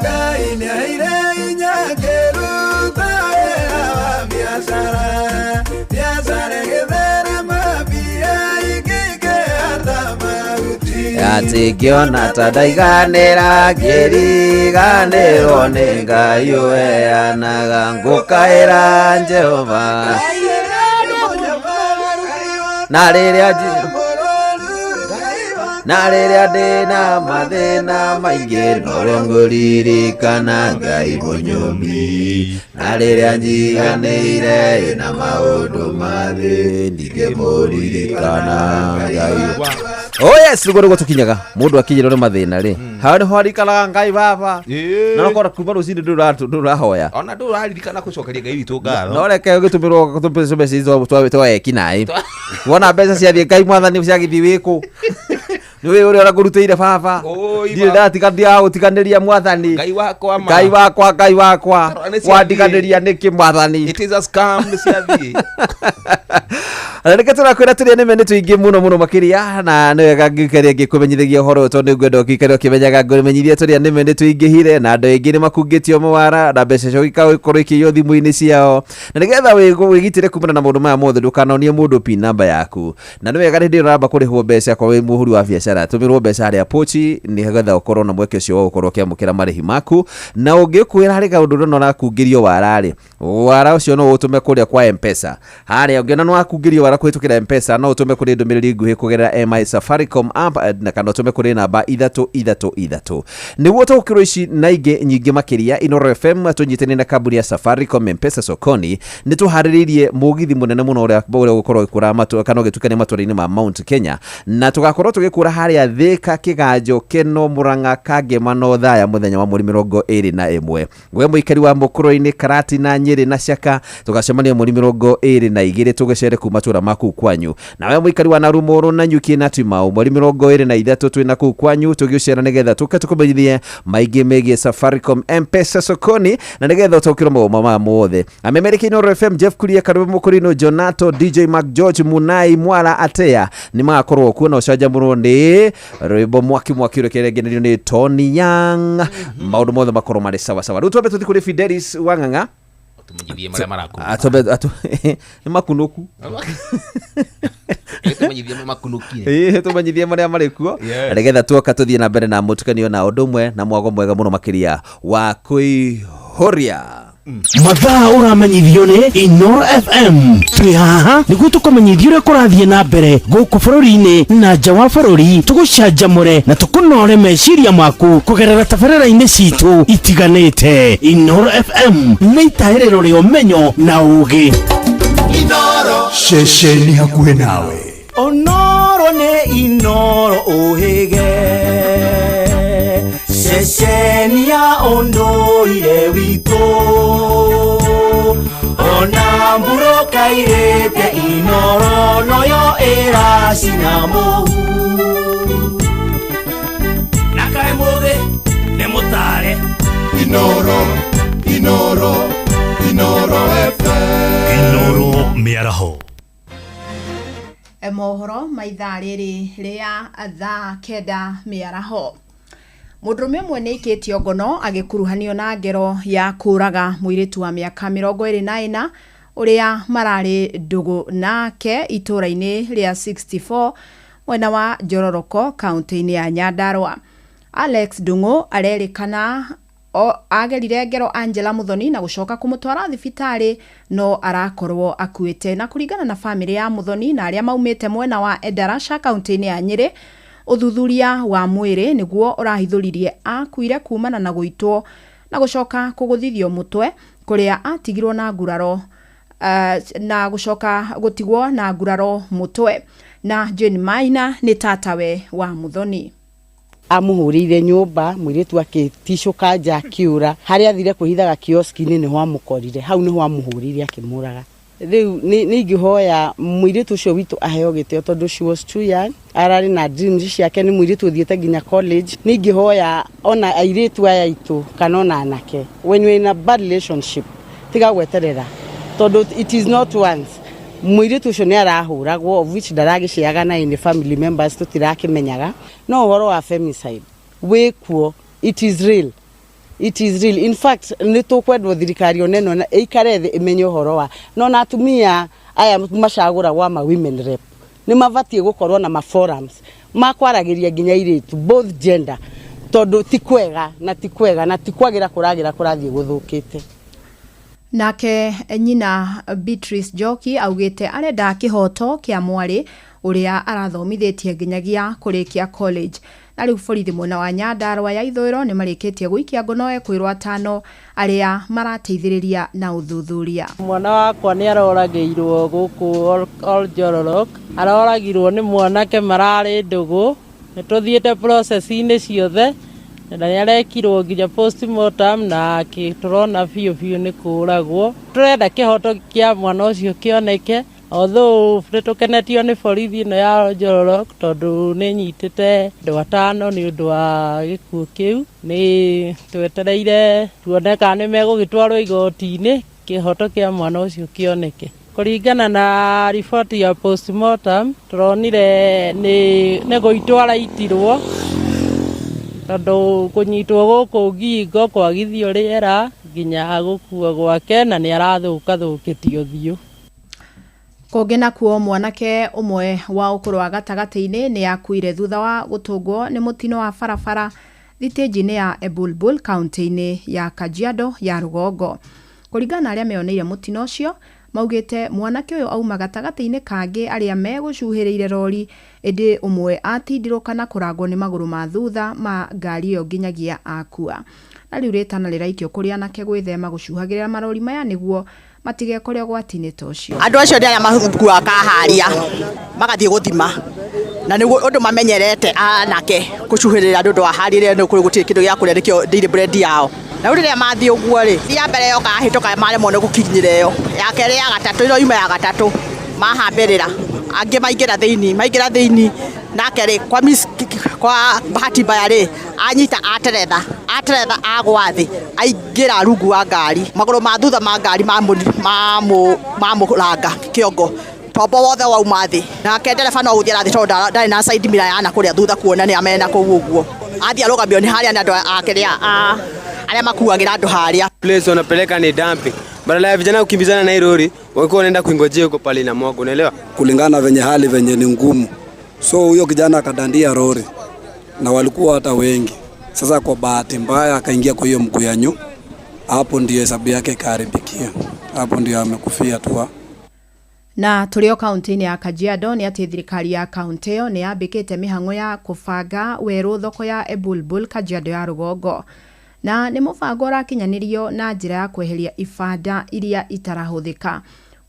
Ngai ni aire inyageru taera wa biashara githere mabia ikike hata mauti Atikiona tadaiganira kiriganiro ningayue anagangukaira Jehova na rĩrĩa ndĩna mathĩna maingĩ norongũririkana Ngai mũnyũmbi na rĩrĩa njiganĩire na maũndũ mathĩ ndingĩmũririkana Ngai. Oh yes, rĩu nĩguo tũkinyaga mũndũ akinyĩrwo nĩ mathĩna rĩ haha nĩho arikaraga Ngai baba na nokora kuma rũcinĩ ndũrahoya ona ndũraririkana gũcokeria Ngai witũ ngatho no reke gĩtũmĩrwo mbeca twa ekinaĩ wona mbeca ciathiĩ Ngai mwathani ciagĩthiĩ wĩkũ nĩwe ũrĩa ũrakũrutĩire baba ndirĩ ndatiganĩria gũtiganĩria mwathani Ngai wakwa wandiganĩria nĩkĩ mwathani it is a scam ciathiĩ reke tũrakwĩra tũrĩa nĩme nĩ tũingĩ mũno makĩria na nĩ wega ngĩkaria ngĩkũmenyithagia ũhoro tondũ nĩngwenda ũgĩikaria ũkĩmenyaga ngũmenyithia tũrĩa nĩme nĩ tũingĩhire na andũ aingĩ nĩ makungĩtio mũwara na mbeca cio ikorwo ikĩiywo thimũ-inĩ ciao na nĩgetha wĩgitĩre kumana na maũndũ maya mothe ndũkanonie mũndũ pin number yaku na nĩ wega hĩndĩ ĩrĩa ũramba kũrĩhwo mbeca kwa wĩ mũhũri wa biacara tũmĩrwo mbeca harĩa pochi nĩgetha ũkorwo na mweke ũcio wa gũkorwo ũkĩamũkĩra marĩhi maku na ũngĩkwĩra harĩ kaũndũ ũrĩa ũrakungĩrio wara ũcio no ũtũme kũrĩa kwa M-Pesa harĩa ũngĩona nĩ wakungĩrio wara kũhĩtũkĩra M-Pesa no ũtũme kũrĩ ndũmĩrĩri nguhĩ kũgerera MI Safaricom app na kana ũtũme kũrĩ namba 333 nĩguo tũgũkĩrwo ici na ingĩ nyingĩ makĩria Inooro FM tũnyitane na kambuni ya Safaricom M-Pesa sokoni nĩ tũharĩrĩirie mũgithi mũnene mũno ũrĩa gũkorwo ũkũra kana ũgĩtukania matũra-inĩ ma Mount Kenya na tũgakorwo tũgĩkũra harĩa Thika Kĩganjo Keno Murang'a Kangema no Thaya mũthenya wa 21 we mũikari wa Mũkũrũ-inĩ Karati na Nyĩrĩ na Ciaka tũgacemania 22 tũgĩcere kuma matũra maku kwanyu na we mũikari wa Narumoro na Nyuki na Timau 23 twĩna kuu kwanyu tũgĩcera nĩgetha tũkatukumenyithie maingĩ megie Safaricom M-Pesa sokoni na nĩgetha ũtaũkĩrwo maũndũ mothe amemeriki Inooro FM Jeff Kuria Karũbe Mũkũrĩno Jonato DJ Mac George Munai Mwala Atea nĩ magakorwo kuo na ũcanjamũrwo nĩ rwĩmbo mwaki ũrekeregenĩrio nĩ Tony Young maũndũ mothe makorwo marĩ sawa rĩu twambe tũthi kũrĩ Fidelis Wang'ang'a tũmenyithie marĩa maraku nĩ makunũku tũmenyithie marĩa marĩ kuo nĩgetha tuoka tũthiĩ na mbere na mũtukanio na ũndũ ũmwe na mwago mwega mũno makĩria wa kwĩhoria mathaa ũramenyithio nĩ Inooro FM twĩ haha nĩguo tũkũmenyithia ũrĩa kũrathiĩ na mbere gũkũ bũrũri-inĩ na nja wa bũrũri tũgũcanjamũre na tũkũnore meciria maku kũgerera tabarĩra-inĩ citũ itiganĩte Inooro FM nĩ itaĩrĩro rĩa ũmenyo na ũũgĩ Inooro ceceni hakuhĩ nawe Onoro nĩ Inooro ũhĩge ceceni ya ũndũire witũ ona mburũka irĩte Inooro noyo ĩracina mũhu na kaĩ mũthĩ nĩ mũtare Inooro FM Inooro mĩaraho mohoro maithaa rĩrĩ rĩa thaa kenda mĩaraho mũndũrũme ũmwe nĩ aikĩtio ngono agĩkuruhanio na ngero ya kũraga mũirĩtu wa mĩaka 24 ũrĩa mararĩ ndũgũ nake itũra-inĩ rĩa 64 mwena wa Njororoko kaunti-inĩ ya Nyandarua. Alex Ndung'u arerĩkana agerire ngero Angela Muthoni na gũcoka kũmũtwara thibitarĩ no arakorwo akuĩte na kũringana na famĩlĩ ya Muthoni na arĩa maumĩte mwena wa Endarasha kaunti-inĩ ya Nyĩrĩ ũthuthuria wa mwĩrĩ nĩguo ũrahithũririe akuire kumana na gũitwo na gũcoka kũgũthithio mũtwe kũrĩa atigirwo na nguraro na gũcoka gũtigwo na nguraro mũtwe na Jane Maina nĩ tatawe wa Muthoni amuhurire nyumba mwiritu akitishuka nja akiura haria athire kuhithaga kioski-inĩ niho amukorire hau niho amuhurire akimuraga riu ni ngihoya mwiritu ucio witu aheo gitio tondu she was too young arari na dreams ciake ni mwiritu thiete nginya college ni ngihoya ona airitu aya itu kana ona anake when you in a bad relationship tiga gweterera tondu it is not once mwiritu ucio ni arahuragwo of which daragiciaga na in family members tutirakimenyaga no uhoro wa femicide wekuo it is real in fact nitukwendwo thirikari oneno ikare thi imenye uhoro wa no na atumia aya macagura wa ma women rep nĩ mabatie gũkorwo na forums makwaragĩria nginya iritu both gender tondu ti kwega na ti kwagira kurathie guthukite. Nake nyina Beatrice Njoki augite arenda kihoto kia mwari uria arathomithitie nginyagia kurikia college. Na riu borithi mwena wa Nyandarua ya ithũĩro nĩ marĩkĩtie gũikia ngono ekwĩrwo 5 arĩa marateithĩrĩria na uthuthuria. Mwana wakwa nĩ aroragĩirwo gũkũ Oljororok, aroragirwo nĩ mwanake mararĩ ndũgũ, nĩ tũthiĩte process-inĩ ciothe na nĩ arekirwo nginya postmortem na turona biũ nĩ kũragwo. Tũrenda kĩhoto kĩa mwana ũcio kĩoneke, although nĩtũkenetio nĩ borithi ĩno ya Oljororok tondũ nĩ nyitĩte andũ 5 nĩ ũndũ wa gĩkuũ kĩu. Nĩ twetereire tuone kana nĩ megũgĩtwarwo igoti-inĩ kĩhoto kĩa mwana ũcio kĩoneke. Kũringana na riboti ya postmortem tũronire nĩ gũitwara itirwo tondũ kũnyitwo gũkũ ngingo kwagithio rĩera nginya gũkua gwake na nĩ arathũkithio thiũ. Kũngĩ nakuo mwanake ũmwe wa ũkũrũ wa gatagatĩ-inĩ nĩ akuire thutha wa gũtũngwo nĩ mũtino wa barabara thitĩnji-inĩ ya Ebulbul kaunti-inĩ ya Kajiado ya Rũgongo. Kũringana na arĩa meyoneire mũtino ũcio maugĩte mwanake ũyũ auma gatagatĩ-inĩ kangĩ arĩa megũcuhĩrĩire rori ĩndĩ ũmwe atindirũka na kũrangwo nĩ magũrũ ma thutha ma ngari ĩyo nginyagia akua. Na rĩu rĩtana rĩraikio kũrĩ anake gwĩthema gũcuhagĩrĩra marori maya nĩguo matigekore gwati-inĩ ta ũcio. Andũ acio nĩ arĩa makuaga kaharia magathiĩ gũthima na nĩguo ũndũ mamenyerete anake gũcuhĩrĩra andũ aharire nĩ kũrĩ gũtirĩ kĩndũ gĩa kũrĩa nĩkĩo daily bread yao. Na rĩrĩa mathiĩ ũguo rĩ ya mbere yoka hĩtũka maremwo nĩ gũkinyĩra ĩyo ya kerĩ ya gatatũ ĩno yuma ya gatatũ mahambĩrĩra angĩ maingĩra thĩinĩ nake rĩ kwa bahati mbaya rĩ anyita ateretha agwa thĩ aingĩra rungu wa ngari magũrũ ma thutha ma ngari mamũranga kĩongo tombo wothe wauma thĩ nake ndereba no gũthiĩ arathi tondũ ndarĩ na side mirror ya na kũrĩa thutha kuona nĩ amena kũu ũguo athiĩ arũgamio nĩ harĩa andũ arĩa makuagĩra andũ harĩa. Place wanapeleka ni dumping. Badala ya vijana kukimbizana na lori, wako wanaenda kuingojea huko pale na mwago, unaelewa? Kulingana venye hali venye ni ngumu. So huyo kijana akadandia lori na walikuwa hata wengi. Sasa kwa bahati mbaya akaingia kwa hiyo mkuyanyu. Hapo ndio hesabu yake ikaharibikia. Hapo ndio amekufia tu. Na tulio kaunti-inĩ ya Kajiado nĩ atĩ thirikari ya kaunti ĩyo nĩ yambĩkĩte mĩhang'o ya kũbanga werũ thoko ya Ebulbul Kajiado ya Rũgongo. Na nĩ mũbango ũrakinyanĩrio na njĩra ya kweheria ibanda iria itarahũthĩka.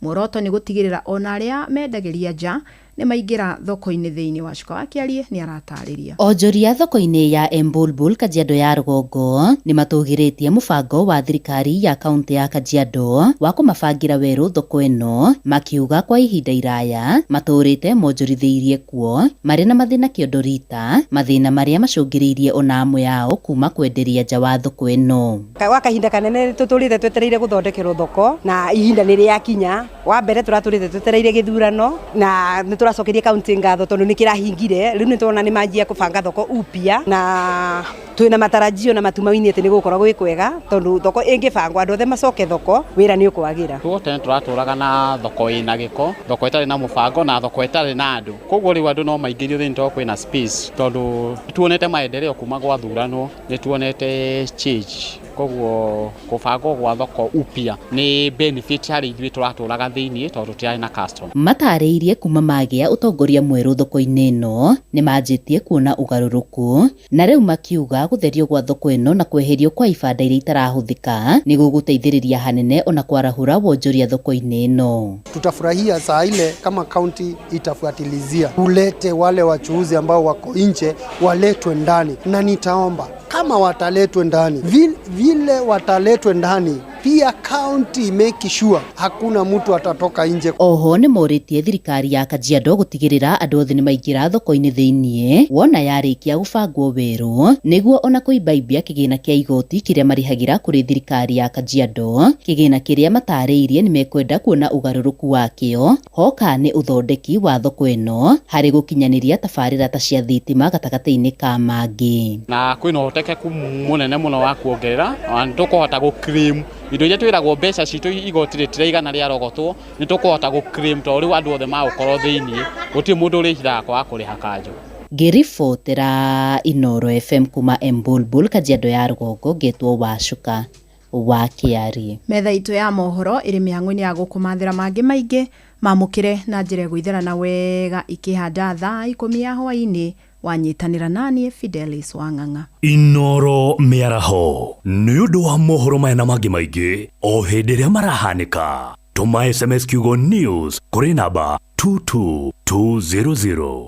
Muoroto nĩ gũtigĩrĩra ona arĩa mendagĩria nja nĩ maingĩra thoko-inĩ thĩinĩ wa Cuka wa Kĩarie nĩ aratarĩria. Onjoria thoko-inĩ ya Ebulbul Kajiado ya Rũgongo nĩ matũgĩrĩtie mũbango wa thirikari ya kaunti ya Kajiado wa kũmabangira werũ thoko ĩno makiuga kwa ihinda iraya matũrĩte monjorithĩirie kuo marĩ na mathĩna kĩondo rita mathĩna marĩa macũngĩrĩirie ona amwe yao kuma kwenderia nja wa thoko ĩno. Kwa kahinda kanene tũtũrĩte twetereire gũthondekerwo thoko na ihinda nĩ rĩakinya. Wa mbere tũratũrĩte twetereire gĩthurano na turacokeria kaunti ngatho tondu nikirahingire riu nitwona ni manjia kubanga thoko upia na twina matarajio na matumaini ati ni gukora gwikwega tondu thoko ingibangwa andu othe macoke thoko wira ni ukwagira tene turaturaga na thoko ina giko thoko itari na mubango na thoko itari na andu koguo riu andu no maingirio thini to kwina space tondu tuonete maendeleo kuma gwa thurano ni tuonete change koguo kubango gwa thoko upia ni benefit hari ithuĩ turaturaga thini tondu tiari na customer matarĩirie kuma magĩa utongoria mwerũ thoko-inĩ ĩno nĩ manjĩtie kuona ũgarũrũku na rĩu makiuga gũtherio gwa thoko ĩno na kweherio kwa ibanda iria itarahũthĩka nĩ gũgũteithĩrĩria hanene ona kwarahũra wonjoria thoko-inĩ ĩno. Tutafurahia saa ile kama kaunti itafuatilizia ulete wale wachuuzi ambao wako nje waletwe ndani, na nitaomba kama wataletwe ndani vile wataletwe ndani pia county make sure hakuna mtu atatoka nje. Oho nĩ morĩtie thirikari ya Kajiado gũtigĩrĩra andũ othe nĩ maingĩra thoko-inĩ thĩinĩ wona yarĩkia gũbangwo werũ nĩguo ona kũimbaimbia kĩgĩna kĩa igoti kĩrĩa marĩhagĩra kũrĩ thirikari ya Kajiado, kĩgĩna kĩrĩa matarĩirie nĩ mekwenda kuona ũgarũrũku wakĩo hoka nĩ ũthondeki wa thoko ĩno harĩ gũkinyanĩria tabarĩra ta cia thitima gatagatĩ-inĩ ka mangĩ. Na kwĩna ũhotekeku mũnene mũno wa kuongerera na tũkũhota gũclaim indo iria twiragwo mbeca citũ igoti rĩtiraigana rĩa rogotwo nĩ tũkũhota gũ-claim tondũ rĩu andũ othe magũkorwo thĩiniĩ gũtirĩ mũndũ ũrĩhithaga kwaga kũrĩha kanjũ. Ngĩribotera Inoro FM kuma Embulbul Kajiado ya Rũgongo ngetwo Wacuka wa Kĩari. Metha itũ ya mohoro ĩrĩ mĩhang'o-inĩ ya gũkũmathĩra mangĩ maingĩ mamũkĩre na njĩra ĩgũitherana wega ikĩhanda thaa 10 ya hwaĩ-inĩ wanyitanĩra naniĩ Fidelis Wang'ang'a. Inoro mĩaraho nĩ ũndũ wa mohoro maya na mangĩ maingĩ o hĩndĩ ĩrĩa marahanĩka. Tũma SMS kiugo news kũrĩ namba 22200.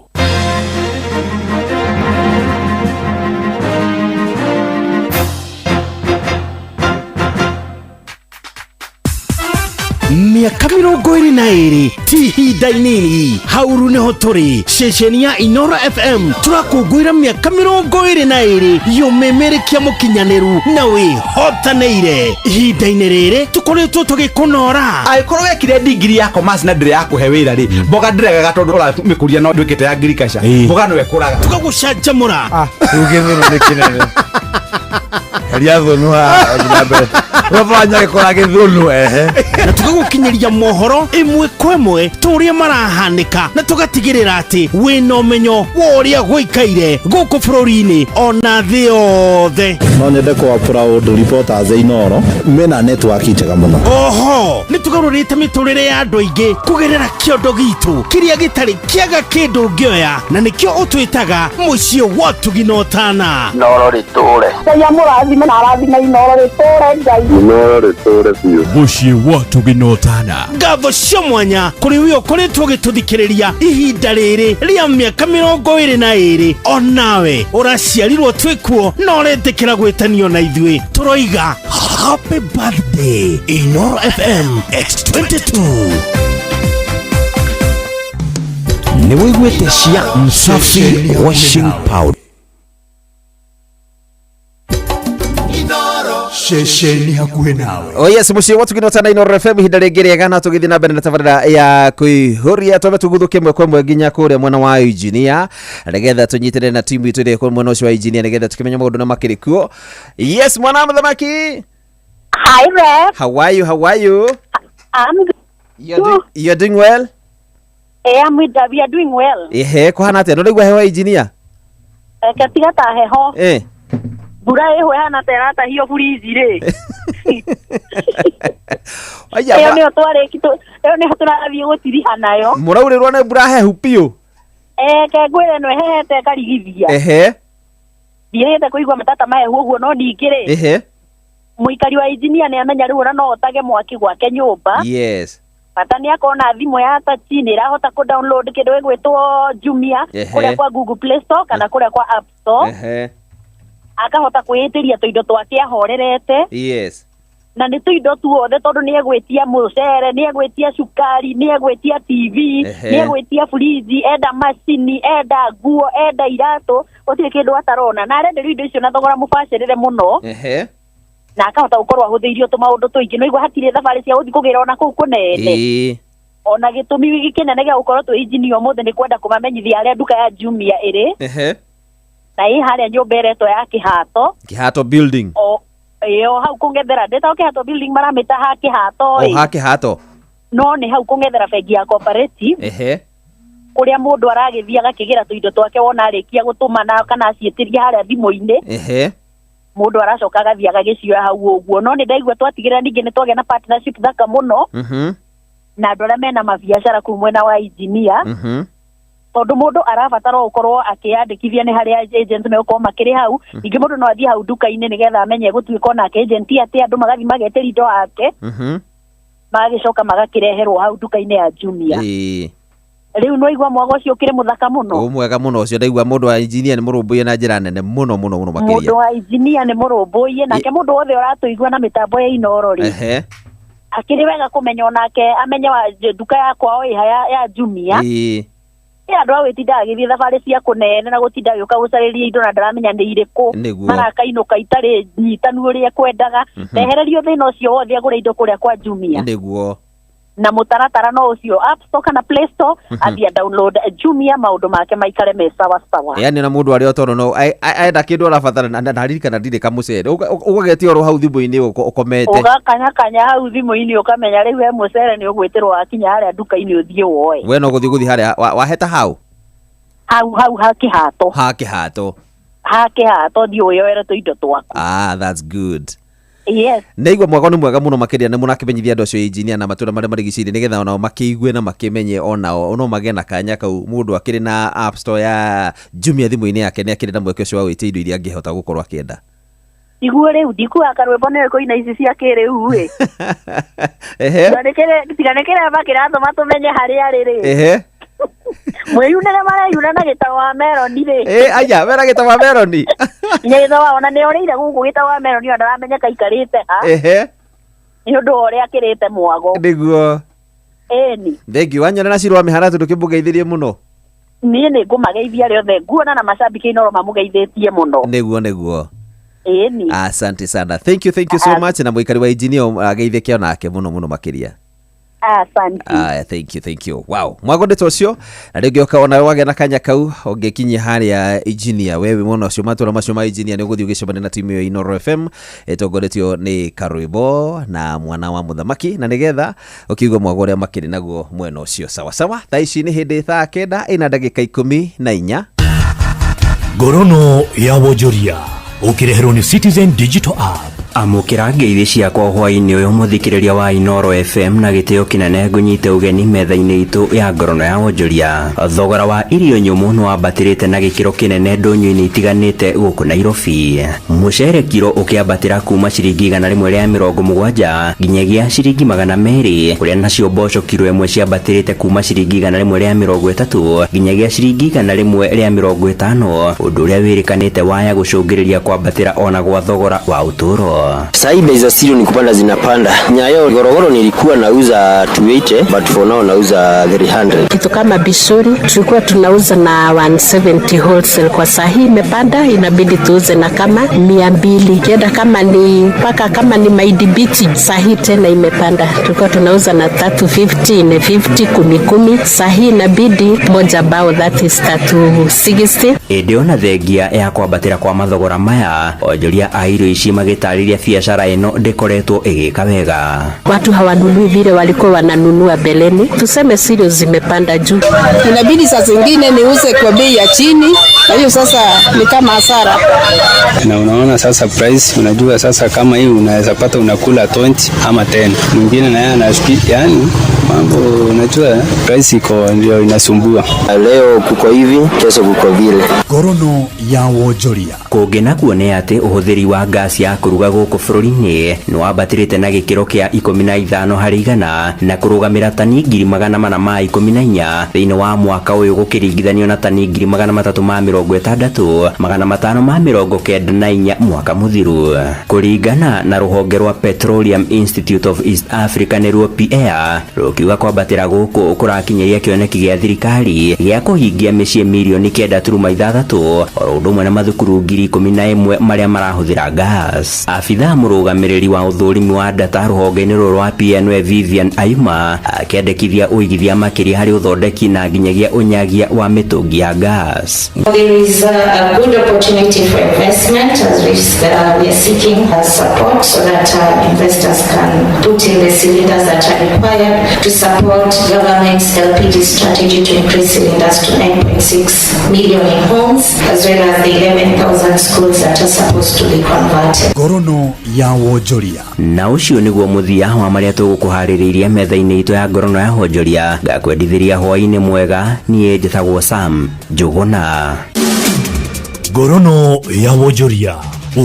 Miaka 22 ti ihinda inini hauru niho turi ceceni ya Inoro FM turakũngũĩra miaka 22 y'ũmemerekia mũkinyanĩru na wĩhotanĩire. Ihinda-inĩ rĩrĩ tũkoretwo tũgĩkũnora angĩkorwo wekire digiri ya commerce na ndĩrĩ yakũhe wĩra rĩ mboga ndĩregaga tondũ ũramĩkũria no ndwĩkĩte ya agriculture mboga no ekũraga tũgagũcanjamũra rugĩthũrũ nĩ kĩnene heria thũnũ na mbere wafanya gĩkora gĩthũnũ na tũgagũkinyĩria mohoro ĩmwe kwa ĩmwe tũrĩa marahanĩka na tũgatigĩrĩra atĩ wĩna ũmenyo wa ũrĩa gũikaire gũkũ bũrũri-inĩ ona thĩ yothe. No nyende kwa proud reporters Inoro mena network njega mũno. Oho nĩ tũgarũrĩte mĩtũrĩre ya andũ aingĩ kũgerera kĩondo gitũ kĩrĩa gĩtarĩ kĩaga kĩndũ ũngĩoya na nĩkĩo ũtwĩtaga mũciĩ wa Tuginotana. Inoro rĩtũre Ngai amũrathime na arathime Inoro rĩtũre Ngai. Inoro rĩtũre biũ mũciĩ wa Tuginotana. Ngatho cia mwanya kũrĩ wĩ ũkoretwo ũgĩtũthikĩrĩria ihinda rĩrĩ rĩa mĩaka 22 onawe ũraciarirwo twĩkuo na ũretĩkĩra gwĩtanio na ithuĩ tũroiga happy birthday Inoro FM X22. nĩ wĩiguĩte cia Msafi washing powder. Ceceni hakuhĩ nawe. Oh yes, mũciĩ wa Tuginotana Inoro FM ihinda rĩngĩ rĩega na tũgĩthiĩ na mbere na tabarĩra ya kwĩhũria twambe tũguthũke mwe kwa mwe nginya kũrĩa mwena wa engineer nĩgetha tũnyitĩrĩre na timu itũ ĩrĩa ĩkũrĩ mwena ũcio wa engineer nĩgetha tũkĩmenya maũndũ na makĩrĩ kuo. Yes, mwana mũthamaki. Hi there. How are you? How are you? I'm good. You're doing well? I'm with we are doing well. Ehe, kũhana atĩa? Nũrĩgua heho engineer? Katiga ta heho. Mbura ĩho hana terata hiyo furizi rĩ. Aya. Nĩ tũrathiĩ gũtiriha nayo. Mũraurĩrwo nĩ mbura hehu piũ? Kengwĩre no hehete karigithia. Ehe. Ndiĩrĩte kũigua matata mahehu ũguo no ndingĩrĩ. Ehe. Mũikari wa engineer nĩ amenya rĩu no otage mwaki gwake nyũmba. Yes. Bata nĩ akona thimũ ya touch nĩ ĩrahota ku download kĩndũ gĩgwĩtwo Jumia kũrĩa kwa Google Play Store kana kũrĩa kwa App Store. Ehe. Akahota kwĩĩtĩria tũindo twake ahorerete. Yes. Na nĩ tũindo tuothe tondũ nĩ egwĩtia mũcere, nĩ egwĩtia cukari, nĩ egwĩtia TV, nĩ egwĩtia fridge, enda macini, enda nguo, enda iratũ, gũtirĩ kĩndũ atarona. Na arenderio indo icio na thogora mũbacĩrĩre mũno. Ehe. Na akahota gũkorwo ahũthĩirio tũmaũndũ tũingĩ no igua hatirĩ thabarĩ cia gũthiĩ kũgĩra ona kũu kũnene. Ona gĩtũmi kĩnene gĩa gũkorwo twĩ engineer ũmũthĩ nĩ kwenda kũmamenyithia arĩa nduka ya Jumia ĩrĩ. Ehe. Na ĩ harĩa nyũmba ĩretwo ya Kĩhato. Kĩhato building. Yo hau kũngethera ndeta Kĩhato building maramĩta ha Kĩhato. Ha Kĩhato. No nĩ hau kũngethera bengi ya cooperative. Ehe. Kũrĩa mũndũ aragĩthiĩ agakĩgĩra tũindo twake wona arĩkia gũtũmana kana aciĩtĩria harĩa thimũ-inĩ. Ehe. Mũndũ aracoka agathiĩ agagĩcioya hau ũguo. No nĩ ndaigua twatigĩrĩra ningĩ nĩ twagĩa na partnership thaka mũno. Na andũ arĩa mena mabiacara kũu mwena wa engineer. Tondũ mũndũ arabatara gũkorwo akĩyandĩkithia nĩ harĩa agent megũkorwo makĩrĩ hau. Ningĩ mũndũ no athiĩ hau nduka-inĩ nĩgetha amenye gũtuĩka onake agent atĩ andũ magathiĩ magetĩra indo wake. Magagĩcoka magakĩreherwo hau nduka-inĩ ya Jumia. Rĩu no igua mwago ũcio ũkĩrĩ mũthaka mũno. Mwega mũno ũcio ndaigua mũndũ wa engineer nĩ mũrũmbũiye na njĩra nene mũno makĩria. Mũndũ wa engineer nĩ mũrũmbũiye nake mũndũ wothe ũratũigua na mĩtambo ya Inoro rĩ. Akĩrĩ wega kũmenya onake amenye wa nduka ya kwao ya Jumia. Andũ awĩtinda agĩthiĩ thabarĩ cia kũnene na gũtinda agĩũka gũcarĩria indo na ndaramenya nĩ irĩkũ. Marakainũka itarĩ nyitanu ũrĩa ekwendaga. Ehererio thĩna ũcio wothe agũre indo kũrĩa kwa Jumia. Nĩguo. na mutaratara no ucio App Store kana Play Store athia download Jumia maundu make maikare me sawa sawa. Yani na mundu ari otono no aenda kindu arabatara na ririkana ndire kamucere ugagetia oro hau thimu-ini ukomete ugakanya hau thimu-ini ukamenya riu he mucere ni ugwitirwo akinya haria nduka-ini uthie woe we no guthi haria waheta hau hakihato ndioyoere tuindo twaku. That's good. Yes. Neigwa mwako ni mwega muno makiria nemu nakimenyithia andu acio engineer na matura maria marigiciri nigetha onao makiigue na makimenye onao no mage na kanya kau mundu akiri na App Store ya Jumia thimu-ini yake ni akiri na mweke ucio wa gwite indo iria angihota gukorwo akienda. Iguo riu ndikuga karwimbo ne ko ina ici cia kiriu we. Tiganekere bakira matumenye haria riri. Mweyunere marayuna na gitawa meloni ri. Aya mera gitawa meloni. Nyithawa ona ni orire guku gitawa meloni ona ramenya kaikarite ha. Ni undu ore akirite mwago. Niguo. Eni. Thengi wanyona na cirwa mihara tundu kibugeithirie muno. Ni ngumageithia riothe nguona na mashabiki inoro mamugeithĩtie muno. Niguo. Eni. Asante sana. Thank you so much na muikari wa engineer ageithike onake muno makiria. Asante. Thank you. Wow. Mwagondete ucio na rĩngĩ ũkaona wage na kanya kau ũngĩkinyia harĩa engineer wewe mwana ucio matura macio ma engineer nĩ ũgũthiĩ ũgĩcemania na timu ya Inoro FM ĩtongoretio nĩ Karwĩbo na mwana wa mũthamaki na nĩgetha ũkiigua mwago ũrĩa makĩrĩ naguo mwena ũcio sawa. Thaa ici nĩ hĩndĩ thaa 9 ina ndagĩka 14. Ngorono ya wonjoria ũkĩreherwo nĩ Citizen Digital App. Amukira ngeithi ciakwa hwaini uyu muthikiriria wa Inoro FM na gitio kinene ngunyite ugeni metha-ini itu ya ngorono ya wonjoria. Thogora wa irio nyumu no ambatirite na gikiro kinene ndonyo-ini itiganite guku Nairobi. Mucere kiro ukiambatira kuma ciringi 170 nginyagia ciringi 200 kuria nacio mboco kiro imwe ciambatirite kuma ciringi 130 nginyagia ciringi 150 undu uria wirikanite waya gucungiriria kwambatira ona gwa thogora wa uturo. Sai bei za siri ni kupanda zinapanda. Nyayo Gorogoro nilikuwa nauza 280 but for now nauza 300. Kitu kama bisuri tulikuwa tunauza na 170 wholesale, kwa sahi imepanda inabidi tuuze na kama 200. Kienda kama ni mpaka kama ni maidibiti sahi tena imepanda. Tulikuwa tunauza na 350 na 50 10 sahi inabidi moja bao that is 360. Ediona thegia ya kwambatira kwa mathogora maya onjoria a irio ici magitariria biashara ino ndikoretwo igika wega. Watu hawanunui vile walikuwa wananunua beleni. Tuseme cereals zimepanda juu. Inabidi saa zingine niuze kwa bei ya chini, na hiyo sasa ni kama hasara. Na unaona sasa price, unajua sasa kama hii unaweza pata unakula 20 ama 10. Mwingine na yeye anasikia yani mambo unajua price iko ndio inasumbua. Leo kuko hivi, kesho kuko vile. Ngorono ya wonjoria. Kungena kuone ati uhuthiri wa gas ya kuruga guku bururi-ini ni wambatirite na gikiro kia 15 harĩ igana na kurugamira tani 414 thiini wa mwaka uyu gukiringithanio na tani 360 594 mwaka muthiru. Kuringana na ruhonge rwa Petroleum Institute of East Africa niruo PEA rukiuga kwambatira guku kurakinyeria kioneki gia thirikari gia kuhingia mĩciĩ milioni 9.6 oro ũndũ ũmwe na mathukuru 11,000 maria marahuthira gas. Afitha murugamiriri wa uthurimi wa data ruhonge-ini rwa PNW Vivian Aima akiendekithia uigithia makiri hari uthondeki na nginyagia unyagia wa mitungi ya gas. There is a good opportunity for investment as we are seeking support so that investors can put in the cylinders that are required to support government's LPG strategy to increase cylinders to 9.6 million in homes as well as the 11,000 schools that are supposed to be converted. Ngorono ya wonjoria. Na ucio niguo muthia wa maria tugukuhaririria metha-ini itu ya ngorono ya wonjoria. Ngakwendithiria hwaini mwega nie njitagwo Sam Njuguna. Ngorono ya wonjoria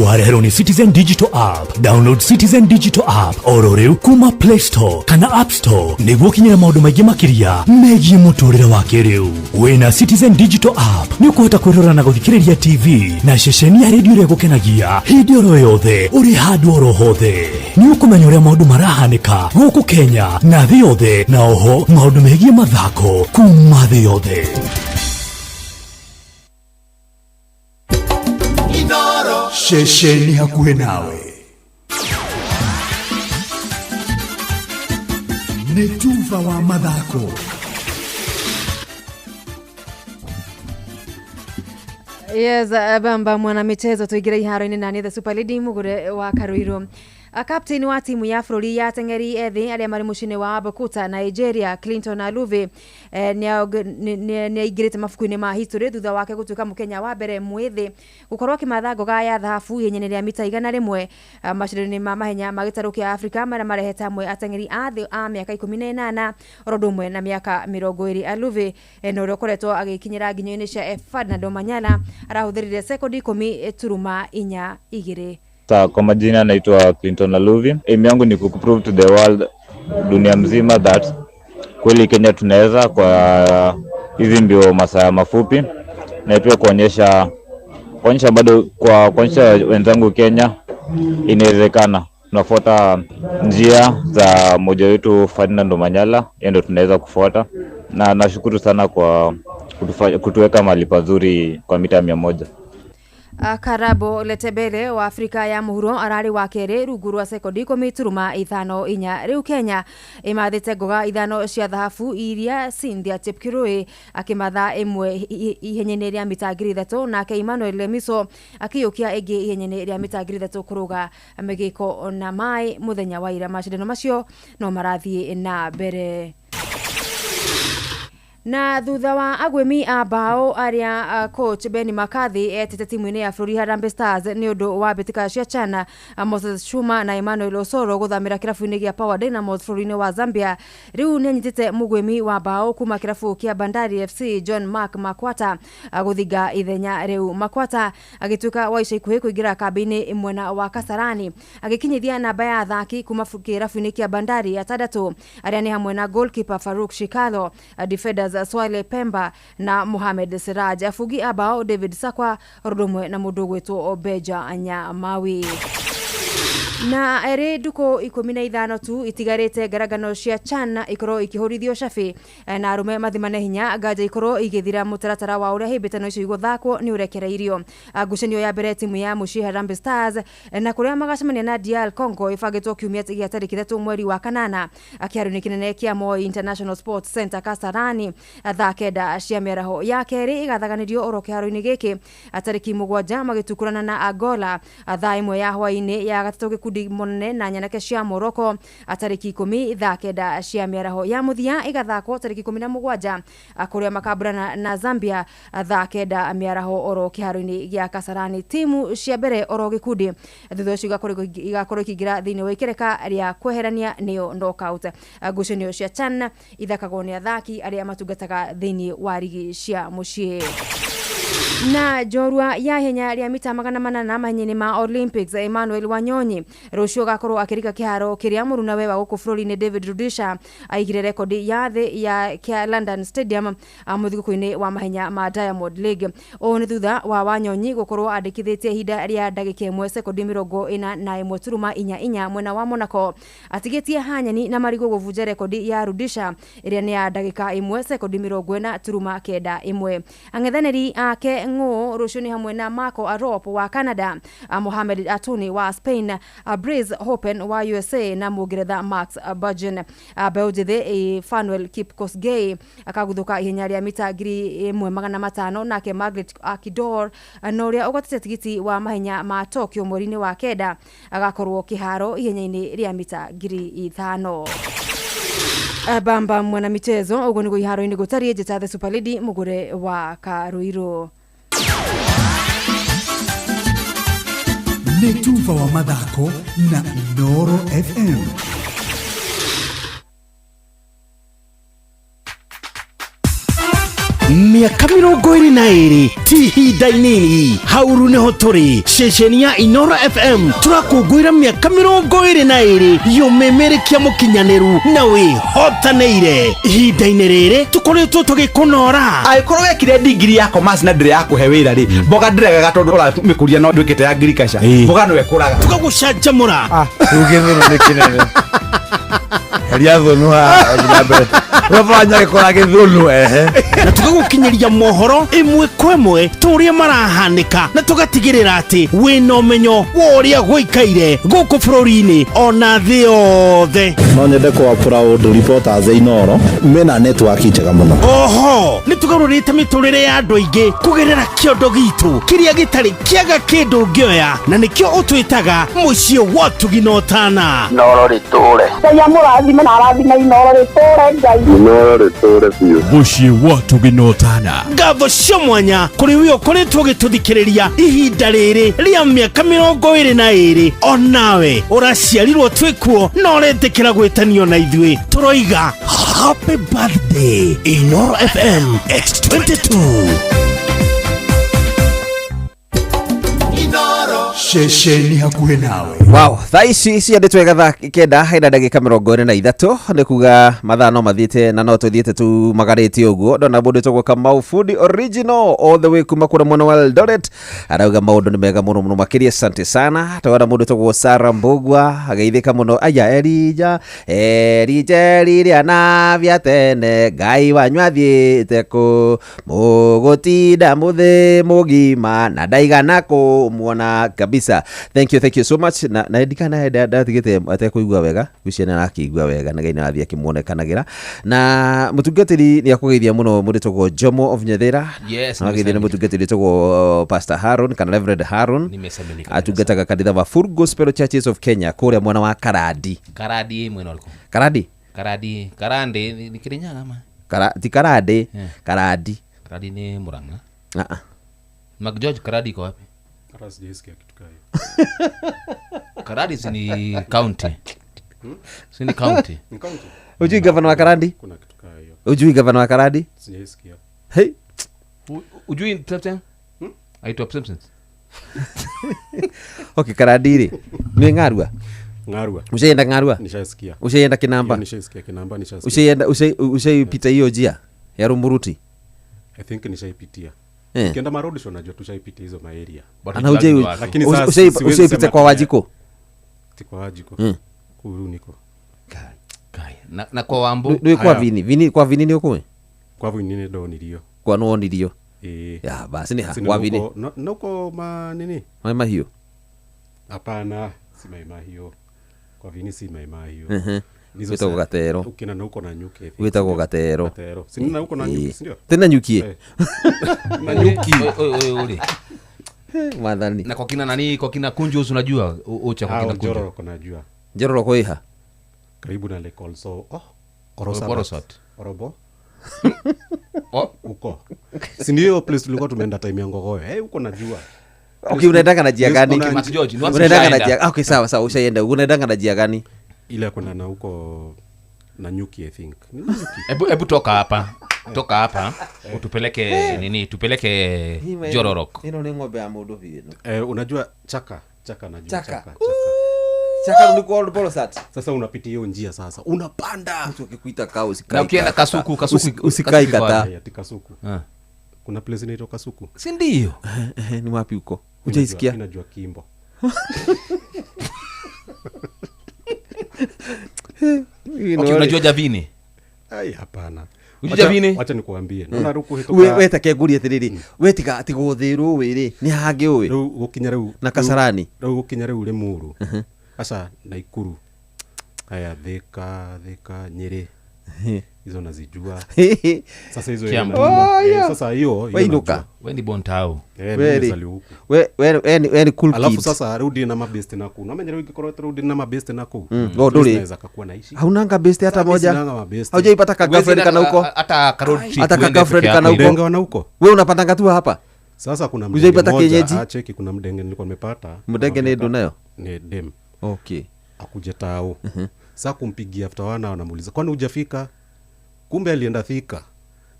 wareherwo ni Citizen Digital App. Download Citizen Digital App oro riu kuma Play Store kana App Store niguo kinyira maundu maingi makiria megie muturire wa kiriu. Wina Citizen Digital App ni ukuhota kwirora na guthikiriria TV na ceceni ya radio ria gukenagia hindi oro yothe uri handu oro hothe. Ni ukumenya uria maundu marahanika guku Kenya na thi yothe, na oho maundu megie mathako kuma thi yothe. Shesheni hakuhe nawe. nĩ Tuva wa mathako. Yes, bamba mwana michezo tuigire iharo-inĩ na the Super Lady Mugure wa Karuiro. Captain wa timu ya bũrũri ya teng'eri ethĩ arĩa marĩ mũciĩ-inĩ wa Abeokuta, Nigeria, Clinton Aluve nĩaingĩrĩte mabuku-inĩ ma history thutha wake gũtuĩka mũkenya wa mbere mwĩthĩ gũkorwo akĩmatha ngoga ya thahabu ihenya-inĩ rĩa mita 100 macindano-inĩ ma mahenya ma gĩtarũ kĩa Afrika marĩa marehete hamwe ateng'eri a thĩ a mĩaka 18 oro ũndũ ũmwe na mĩaka 20. Aluve na ũrĩa ũkoretwo agĩkinyĩra nginyo-inĩ cia Ferdinand Omanyala arahũthĩrire sekondi 10.42. Kwa majina naitwa Clinton Aluve. Aim yangu ni kuprove to the world, dunia mzima, that kweli Kenya tunaweza kwa hizi mbio masaa mafupi, na pia kuonyesha bado kuonyesha wenzangu Kenya inawezekana. Tunafuata njia za mmoja wetu Ferdinand Omanyala, ndio tunaweza kufuata, na nashukuru sana kwa kutuweka mahali pazuri kwa mita 100. Karabo Letebele wa Afrika ya Muhuro arari wa kere rungu rwa sekondi 10.54. Riu Kenya imathite ngoga ithano cia thahabu iria Cynthia Chepkirui akimatha imwe ihenya-inĩ rĩa mita 3 nake Emmanuel Lemiso akiyukia ĩngĩ ihenya-inĩ rĩa mita 3 kuruga mĩgĩko na mai muthenya wa ira. Macindano macio no marathie na mbere. Na thutha wa agwemi a bao aria coach Benny McCarthy etete timu-inĩ ya bũrũri Harambee Stars nĩ ũndũ wa mbĩtĩka cia Chana, Moses Shuma na Emmanuel Osoro gũthamĩra kĩrabu-inĩ gĩa Power Dynamos bũrũri-inĩ wa Zambia. Rĩu nĩ anyitĩte mũgwemi wa bao kuma kĩrabu kĩa Bandari FC John Mark Makwata gũthinga ithenya rĩu. Makwata agĩtuĩka wa ica ikuhĩ kũingĩra kambĩ-inĩ mwena wa Kasarani agĩkinyithia namba ya athaki kuma kĩrabu-inĩ kĩa Bandari 6 arĩa nĩ hamwe na goalkeeper Farouk Shikalo, defenders Swale Pemba na Mohamed Siraj, afugi abao David Sakwa rodomwe na mũndũ gwĩtwo Obeja Nyamawi. Na ere duko 15 tu itigarite garagano cia Chana ikoro ikihorithio Shafi na arume mathimane hinya gaja ikoro igithira mutaratara wa uria hibitano icio igũthakwo ni urekereirio. Ngucanio ya mbere timu ya Mushi Harambee Stars na kuria magacemania na DR Congo ifagĩtwo kiumia gĩa tarĩki 3 mweri wa kanana akiaruni kinene kia Moi International Sports Center Kasarani thaa 9 cia mĩaraho ya kerĩ igathaganirio oro kĩharo-inĩ gĩkĩ tarĩki 7 magĩtukurana na Angola thaa 1 ya hwaĩ-inĩ ya gatatũ gĩkundi monene na nyanake cia Morocco tarĩki 10 thaa 9 cia mĩaraho ya mũthia igathakwo tarĩki 17 kũrĩa makaburana na Zambia thaa 9 mĩaraho oro kĩharo-inĩ gĩa Kasarani. Timu cia mbere oro gĩkundi thutha ũcio igakorwo ikĩingĩra thĩinĩ wa ikereka rĩa kweherania nĩyo knockout. Ngucanio cia Chan ithakagwo nĩ athaki arĩa matungataga thĩinĩ wa rigi cia mũciĩ. Na jorua ya henya rĩa mita 800 mahenya-inĩ ma Olympics Emmanuel Wanyonyi rũcio gakorwo akĩrika kĩharo kĩrĩa mũruna we wa gũkũ bũrũri-inĩ David Rudisha aigire rekodi ya thĩ ya kia London Stadium mũthigũkũ-inĩ wa mahenya ma Diamond League. O nĩ thutha wa Wanyonyi gũkorwo andĩkithĩtie ihinda rĩa ndagĩka 1 sekondi 41.44 mwena wa Monaco, atigĩtie hanyani na marigũ gũbunja rekodi ya Rudisha ĩrĩa nĩ ya ndagĩka 1 sekondi 40.91. Ang'ethanĩri ake ng'ũ rũcio nĩ hamwe na Marco Arop wa Canada, Mohamed Atuni wa Spain, Breeze Hopen wa USA na Mũngeretha Max Burgen. Mbeũ njĩthĩ Fanuel Kipkosgei akagũthũka ihenya rĩa mita 1500 nake Margaret Akidor na ũrĩa ũgwatĩte tigiti wa mahenya ma Tokyo mweri-inĩ wa 9 agakorwo kĩharo ihenya-inĩ rĩa mita 5000. Bamba mwana michezo ugo niko iharo-inĩ gũtariĩ njĩta the Super Lady Mugure wa Karuiro. Nĩ Tuva wa mathako na Noro FM. Miaka 22 ti ihinda inini hauru neho turi ceceni ya Inoro FM turakũngũĩra miaka 22 y'ũmemerekia mũkinyanĩru na wĩhotanĩire. Ihinda-inĩ rĩrĩ tũkoretwo tũgĩkũnora angĩkorwo wekire degree ya commerce na ndĩrĩ ya kũhe wĩra rĩ mboga ndĩregaga tondũ ũramĩkũria no ndwĩkĩte ya agriculture mboga no ekũraga tũgagũcanjamũra rugĩthũno nĩ kĩnene heria thũnu ha mbere wafanya gĩkora gĩthũnu ehe na tugagukinyiria mohoro imwe kwemwe turia marahanika na tugatigirira ati wina umenyo woria gwikaire guku bururi-ini ona thi yothe. No nyende kwa proud reporters Inoro mena network njega muno. Oho ni tugarurite miturire ya andu aingi kugerera kiondo gitu kiria gitari kiaga kindu ngioya na nikio utwitaga muciĩ wa Tuginotana. Inoro riture Ngai amurathime na arathime Inoro riture Ngai. Inoro riture biũ. Muciĩ wa Tuginotana. Ngatho cia mwanya kuri wi ukoretwo gituthikiriria ihinda riri ria miaka 22 onawe uraciarirwo twikuo no rendekera gwitanio na ithui turoiga happy birthday Inoro FM X22. Shesheni hakuhe nawe. Wow, thaici ciandĩtwo igathaa kenda haina ndagĩka 23 nĩ kuga mathaa no mathiĩte na no tũthiĩte tumagarĩte ũguo. Ndona mũndũ tũgwo Kamau Food Original all the way kuma kũrĩa mwena wa Eldoret arauga maũndũ nĩ mega mũno mũno makĩria. Asante sana. Twana mũndũ tũgwo Sarah Mbugwa ageithĩka mũno. Aya Elija rĩrĩa na vya tene Ngai wanyu athiĩte kũ mũgũtinda mũthĩ mũgima na ndaigana kũmuona kabisa. Thank you so much. Na ndikana ndatigite atekũigua wega gwiciana na akĩigua wega na Ngai nĩ akĩmuonekanagira na mutungatĩri nĩ akũgeithia mũno mũndũ tũgwo Jomo of Nyethera. Yes, na geithia mutungatĩri tũgwo Pastor Haron kana Reverend Haron atungataga kanitha wa Full Gospel Churches of Kenya kũrĩa mwena wa Karadi. Karadi mwena ũrĩkũ? Karandi ni Kirinyaga ama? Ti Karadi. Karadi ni Murang'a. Mac George, Karadi iko wapi? Sijasikia kitu kayo. Karadi ni county. Si ni county. Ni county. Ujui gavana wa Karadi? Kuna kitu kayo. Ujui gavana wa Karadi? Sijasikia. Hey. Ujui Psemsen? Aitwa Psemsen. Okay, Karadi ri. Ni Ngarua. Ushaenda Ngarua? Nishasikia. Ushaenda Kinamba? Nishasikia Kinamba, nishasikia. Ushaipita hiyo njia ya Rumuruti? I think nishaipitia. Kienda marodi sio najua tushaipitia hizo maeria. Lakini sasa ushaipita kwa Wajiko? Kwa Wajiko. Kuru niko. Kai. Na kwa Wambo? Ndio kwa Vini kwa Vini ndio kwa? Kwa Vini ndio nilio. Kwa no nilio. Ya basi ni kwa Vini. Nuko ma nini? Maima hiyo. Hapana, si maima hiyo. Kwa Vini si maima hiyo. Witagwo Gatero. Ukina na uko na nyuki. Witagwo Gatero. Si na uko na nyuki, si ndio? Tena nyuki. Na nyuki. Uli. Madhani. Na kwa kina nani, kwa kina Kunjus unajua ucha kwa kina Kunjus. Jororo kunajua. Jororo kwa iha. Karibu na Lake also. Orosot. Orobo. Uko. Si ndio place tulikuwa tumeenda time ya Ngogoyo. Uko najua. Okay, unaendanga na jia gani? Mac George, unaendanga na jia. Okay, sawa, ushaenda. Unaendanga na jia gani? Ile kuna na huko na nyuki I think. Ebu toka hapa. Utupeleke nini? Tupeleke Jororok. Hino ni ng'ombe ya mundu vino. Unajua chaka najua Chaka ni kwa Borosat. Sasa unapitia hiyo njia sasa. Unapanda. Mtu akikuita kaa usikai. Na ukienda Kasuku usikai kata. Kasuku. Kuna place inaitwa Kasuku. Si ndio? Ni wapi huko? Hujaisikia? Ninajua Kimbo. Okay, unajua Javini? Ai hapana. Unajua Javini? Acha nikuambie. Naona ruku hitoka. Wewe takeguria atiriri. We tiga atigothirwo wiri. Ni hange uwe. Rĩu gukinya rĩu na Kasarani. Rĩu gukinya rĩu Limuru. Aca Naikuru. Aya Thika, Nyeri. Hizo nazijua. Sasa hizo sasa hiyo wainuka. Wewe ni Bontao. Wewe ni cool kid. Alafu sasa rudi na mabeste naku. Na menyerewe ikikoro rudi na mabeste naku. Unaweza kuwa naishi. Haunanga beste hata moja. Haujaipata ka girlfriend kana huko? Hata karoti. Hata ka girlfriend kana huko. Mdenge wana huko. Wewe unapatanga tu hapa. Sasa kuna mdenge mmoja. Ujaipata cheki kuna mdenge nilikuwa nimepata. Mdenge ni ndo nayo. Ni dem. Okay. Akuje tao. Sasa kumpigia after wana wanamuuliza kwani hujafika? Kumbe alienda Thika.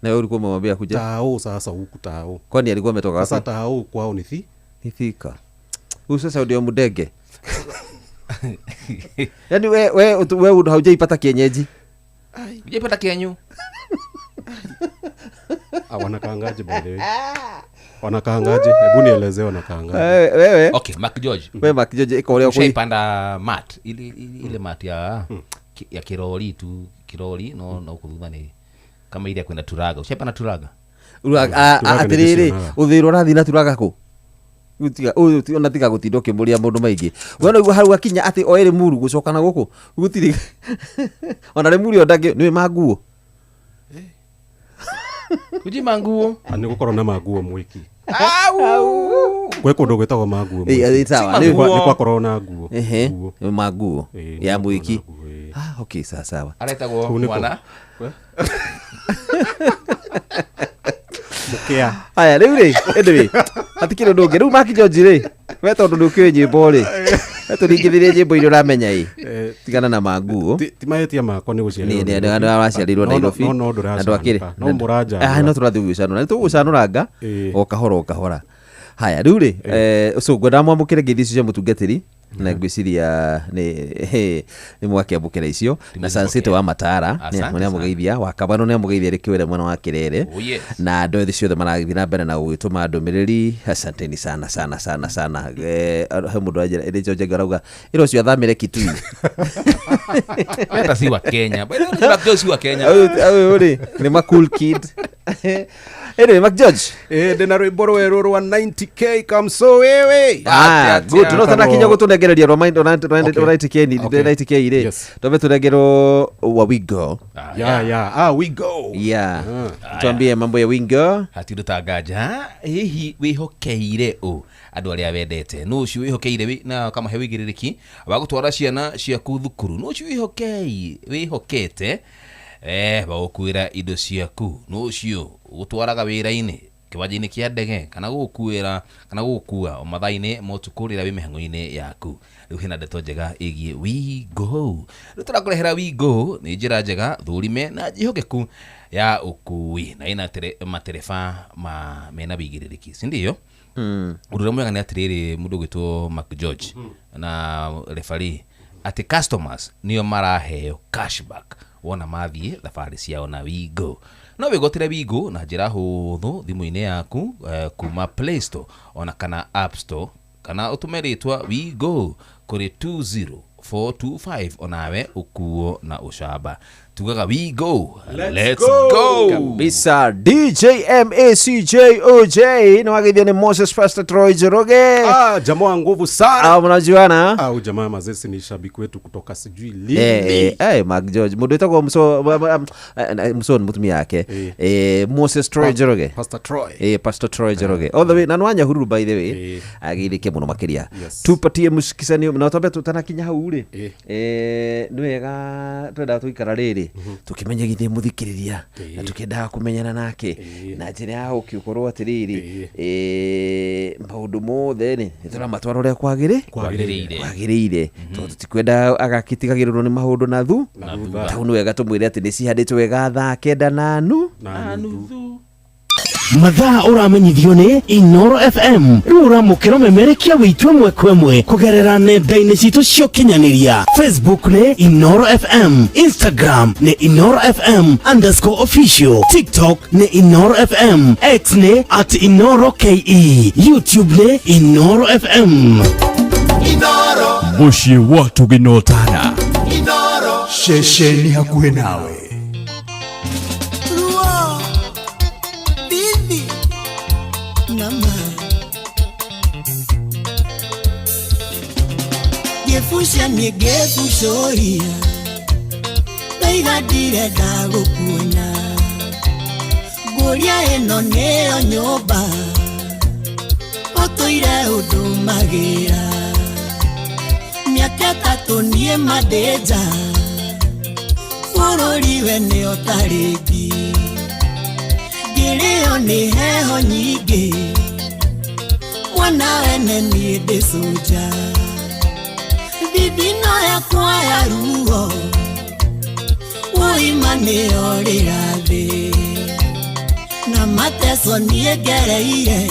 Na wewe ulikuwa umemwambia kuja? Tao sasa huku tao. Kwani alikuwa ametoka wapi? Sasa tao kwao ni Thika. Huyu sasa ndio mdege. Yaani wewe haujaipata kienyeji? Hujaipata kienyu? Wanakaangaje by the way? Wanakaangaje? Hebu nielezee wanakaangaje. Wewe? Okay, Mac George. Wewe Mac George iko leo kwa panda mat. Ile mat ya kiroli tu, kiroli no huko thutha ni kama ile kwenda Turaga. Ushapa na Turaga? Atiriri uthiro rathi na Turaga ku. Ona tiga gutindo kimuria mundu maingi. Wona ugu haru akinya ati oere muru gucoka na guku. Gutiri. Ona le muri ondage ni maguo. Uji manguo. Ani gukorwo na maguo mwiki. Kwe kundu gwetagwo maguo. Sawa. Ni kwa corona nguo. Maguo ya mwiki. Okay, sawa. Aretagwo mwana. Mukia. Aya riu ri hatikire ndungi riu Mark George ri we tondu ndukiwe nyimbo ri turingithirie nyimbo iria uramenya tigana na maguo ti mahetia makwa ni guciarirwo ni araciarirwo Nairobi andu akiri no turathi gucanura ni tugucanuranga o kahora haya riu ri so ngwenda mwamukire ngeithi icio cia mutungatiri na ngwiciria ni mwake ambukira icio na Sansete wa Matara ni amugeithia wa Kabano ni amugeithia rikiwere mwana wa Kirere na andu ethi ciothe maragithi na mbere na gwituma ndumiriri. Asanteni sana he mundu ajira iri George Garauga iro cio athamire Kitui hata si wa Kenya bado si wa Kenya uri ni ma cool kid. Anyway, Mark George. Ndina rwimbo rweru rwa 90k kamso wewe. Good. No tana kinya gutunegereria rwa mind on 90k ni 90k ire. Tobe tunegero wa We Go. We Go. Tuambie mambo ya We Go. Hatirutangaja hihi wihokeire andu aria wendete no ucio wihokeire na kama he wigiririki bagutwara ciana ciaku thukuru no ucio wihokete bagukwira indo ciaku no ucio gutwaraga wira-ini kiwanjini kia ndege kana gukuira kana gukua o mathaini motukurira wi mihango-ini yaku riu hina ndeto njega igie We Go turakurehera We Go ni njira njega thurime na njihokeku ya ukui na ina matereba mena bigiririki sindio urure mwega ni atiriri mundu gwitwo Mark George na referee ati customers nio maraheo cashback wona mathie thabari ciao na We Go no wigotire We Go na njira huthu thimu-ini yaku kuma Play Store ona kana App Store kana utume ritwa We Go kuri 20425 onawe ukuo na ushaba tugaga We Go let's go kabisa. DJ MACJOJ na wagithia ni Moses Pastor Troy Njoroge. Jamaa nguvu sana. Mnajuana? Jamaa mazesi ni shabiki wetu kutoka sijui lini. Mark George mundu etagwo mso mutumia yake Moses Troy Njoroge. Pastor Troy Njoroge all the way na nwanya hururu by the way agirike muno makiria tupatie musikisani na tobe tutanakinya hau ri ni wega twenda tuikara riri tukimenyagithia muthikiriria na tukiendaga kumenyana nake na njira ya ukiukorwo atiriri maundu mothe ni turamatwara uria kwagiriire tutikwenda agakitigagirwo ni maundu na thu tau ni wega tumwire ati ni cihanditwo wega thaa 9 na nuthu mathaa uramenyithio ni Inoro FM riu uramukira memerekia witwe mwekwemwe kugerera nenda-ini citu cio kinyaniria Facebook ni Inoro FM, Instagram ni Inoro FM_official, TikTok ni Inoro FM, X ni @InoroKE, YouTube ni Inoro FM. Inoro mushi watu ginotana Inoro shesheni hakuhe nawe Gefusha gefushoria Daiga direda gukuona Guria eno neo nyoba Otoire udumagira Miaka tatu nie madeja Furori wene otaregi Gireo ni heho nyige Mwana wene ni desoja Bibino ya kwaya ruo Uimane orirathi Na mateso niegereire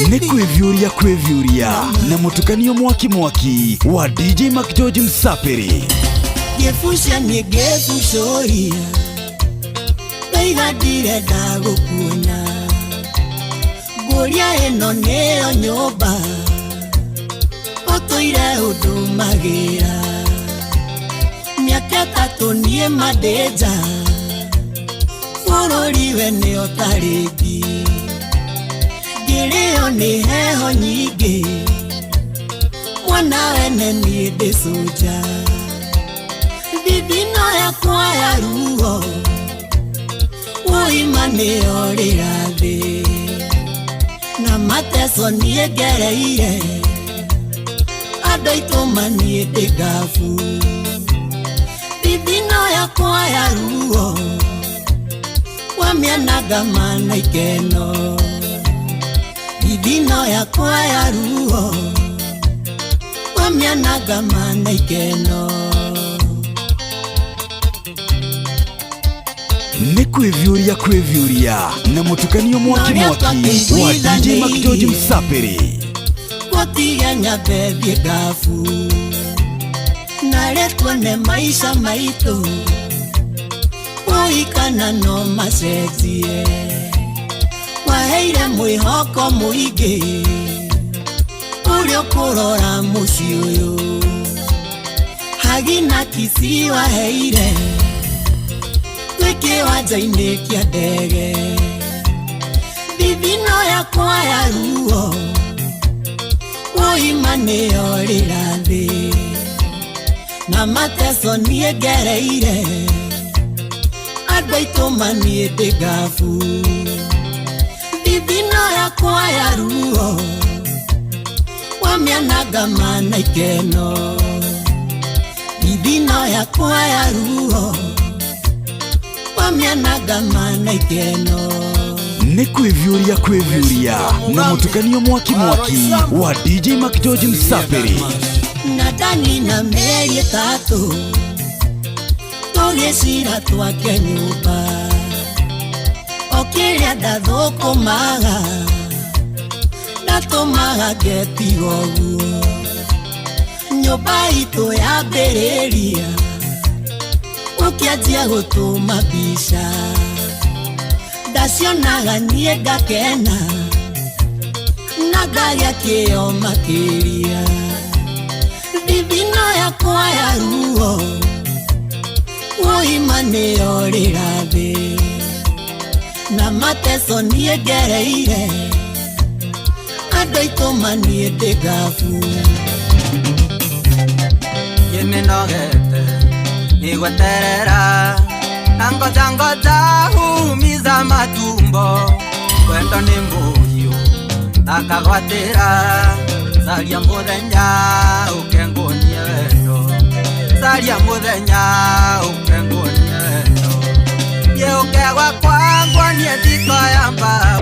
Ni kwevyuria na mutukanio mwaki wa DJ Mark George Msapiri. Gefusha gefushoria Daiga direda gukuona Guria eno neo nyoba Otoire udumagira reke tatunie madeja bũrũri we nĩ ũtarĩngi ngĩrĩo nĩ heho nyingĩ mwana wene niĩ ndĩ soja thithino yakwa ya ruo woima nĩyorĩra thĩ na mateso niĩ ngereire andũ aitũ maniĩ ndĩ ngabu thithino yakwa ya ruo wamĩanaga mana ikeno thithino yakwa ya ruo wamĩanaga mana ikeno Nĩ kwĩvyũria na mũtukanio mwaki wa DJ Macgeorge Msaperi gũtiganya mbethie ngabu na rĩtuone maisha maitũ ũikana no macenjie waheire mwĩhoko mũingĩ ũrĩa ũkũrora mũciĩ ũyũ hagina kisi waheire twĩ kĩwanja-inĩ kĩa ndege thithino yakwa ya ruo woima nĩyorĩra thĩ na mateso niĩ ngereire andũ aitũ maniĩ ndĩ ngabu thithino yakwa ya ruo wamĩanaga mana ikeno thithino yakwa ya ruo wamĩanaga mana ikeno Nĩ kwĩvyũria na mũtukanio mwaki wa DJ Macgeorge Msaperi na Dani na Mary tatu tũgĩcira twake nyũmba o kĩrĩa ndathũkũmaga ndatũmaga ngetiga ũguo nyũmba itũ yambĩrĩria ũkĩanjia gũtũma mbica ndacionaga niĩ ngakena na ngagĩa kĩo makĩria thithino yakwa ya ruo woima nĩyorĩra thĩ na mateso niĩ ngereire andũ aitũ maniĩ ndĩ ngabu nĩnogete nĩgweterera na ngoja humiza matumbo kwendo nĩ mũhiũ akagwatĩra caria mũthenya ũkenguonie wendo caria mũthenya ũkenguonie wendo gĩũke gwakwa nguonie thiko ya mbaũ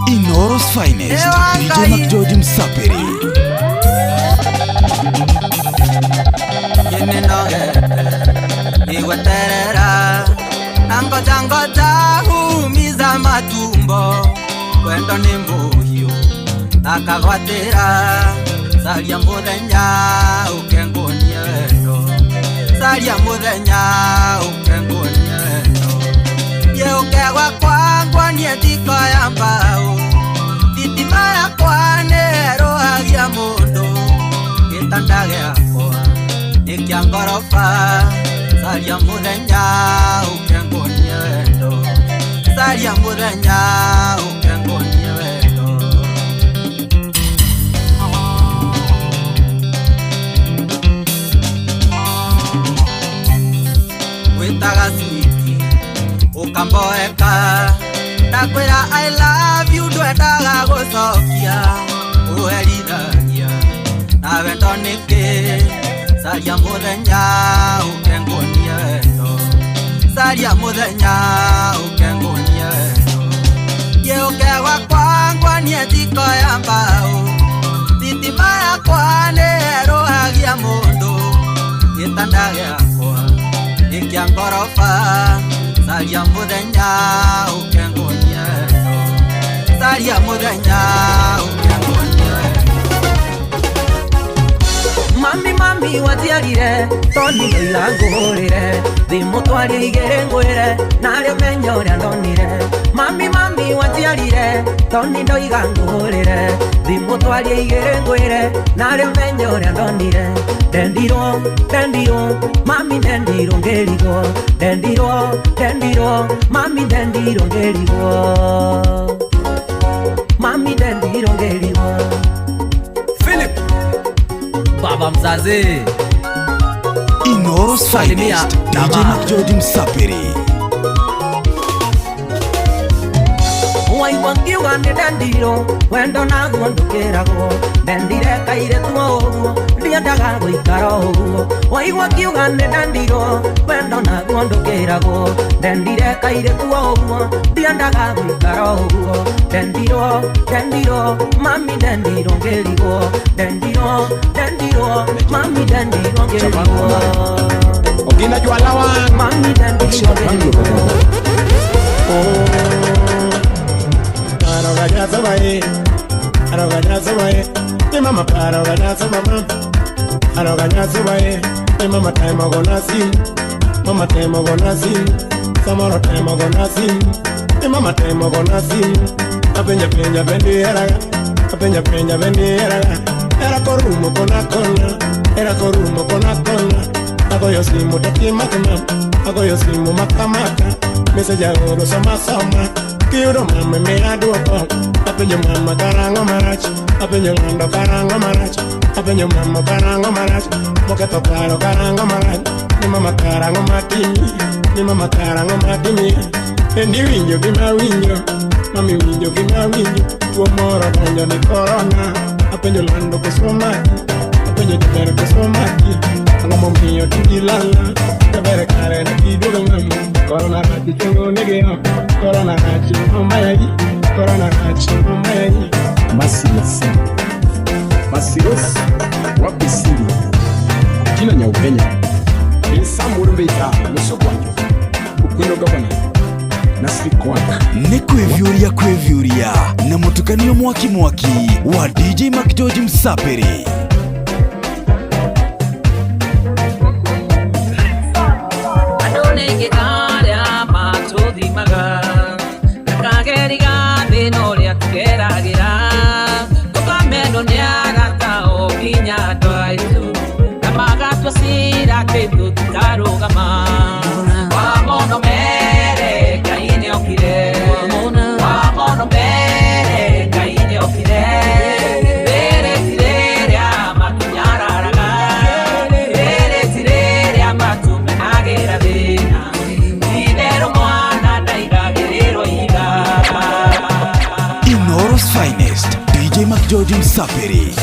Inoros Finest DJ Macgeorge Msaperi nĩgweterera na ngoja humiza matumbo kwendo nĩ mũhiũ akagwatĩra caria mũthenya ũkenguonie wendo caria mũthenya ũkenguonie wendo gĩũke gwakwa nguonie thiko ya mbaũ thitima yakwa nĩerũhagia mũndũ gĩtanda gĩakwa nĩ kĩa ngoroba caria mũthenya ũkenguonie wendo caria mũthenya ũkenguonie wendo wĩtaga switi ũkamboeka ndakwĩra I love you ndwendaga gũcokia ũherithagia na wendo nĩkĩ caria mũthenya ũkenguonie wendo caria mũthenya ũkenguonie wendo gĩũke gwakwa nguonie thiko ya mbaũ thitima yakwa nĩerũhagia mũndũ gĩtanda gĩakwa nĩ kĩa ngoroba caria mũthenya ũkenguonie wendo caria mũthenya ũkenguonie wendo mami mami watiarire toni ndoirangũrĩre thimũtwarie igĩrĩ ngwĩre narĩo menye ũrĩa ndonire mami watiarire toni ndoigangũrĩre thimũtwarie igĩrĩ ngwĩre narĩo menye ũrĩa ndonire ndendirwo mami ndendirwo ngĩrigwo ndendirwo mami ndendirwo ngĩrigwo mami ndendirwo ngĩrigwo Philip baba mzazi Inoros Finest DJ McGeorge Msapiri waigua nĩ ndendiro wendo naguo ndũkĩragwo ndendire kairĩtu o ũguo ndiendaga gũikara ũguo waigua kiuga nĩ ndendiro wendo naguo ndũkĩragwo ndendire kairĩtu o ũguo ndiendaga gũikara ũguo ndendirwo mami ndendirwo ngĩrigwo ndendirwo mami ndendirwo ngĩrigwo Ogina Jualawa mami ndendirwo ngĩrigwo Aroganyazabaye, ni mama paroganyaza mama. Aroganyazabaye, ni mama time agonazin, mama time agonazin, samaro time agonazin, ni mama time agonazin. Apenya bendiera, apenya bendiera. Era korumo kona, agoyo simu takimakama, agoyo simu makamaka. Message agoro sama. Kiudo mama me aduoko apenyo mama karango marach apenyo ngando karango marach apenyo mama karango marach moketo paro karango marach ni mama karango matimi endi winjo gima winjo mami winjo gima winjo tuo moro donjo ni corona apenyo lando kosomaki apenyo jibere kosomaki ango momiyo tigilala jabere kare na kiduogo ngamo corona rati tengo negeo Corona hachi omayi Masiros wapi siri Kina nyaupenya Insamuru mbita Musokwanyo Ukwino gabana Nasri kwaka Nekwevyuria na mutukanio mwaki wa DJ McGeorge Msapiri Inoros Finest DJ McGeorge Msapiri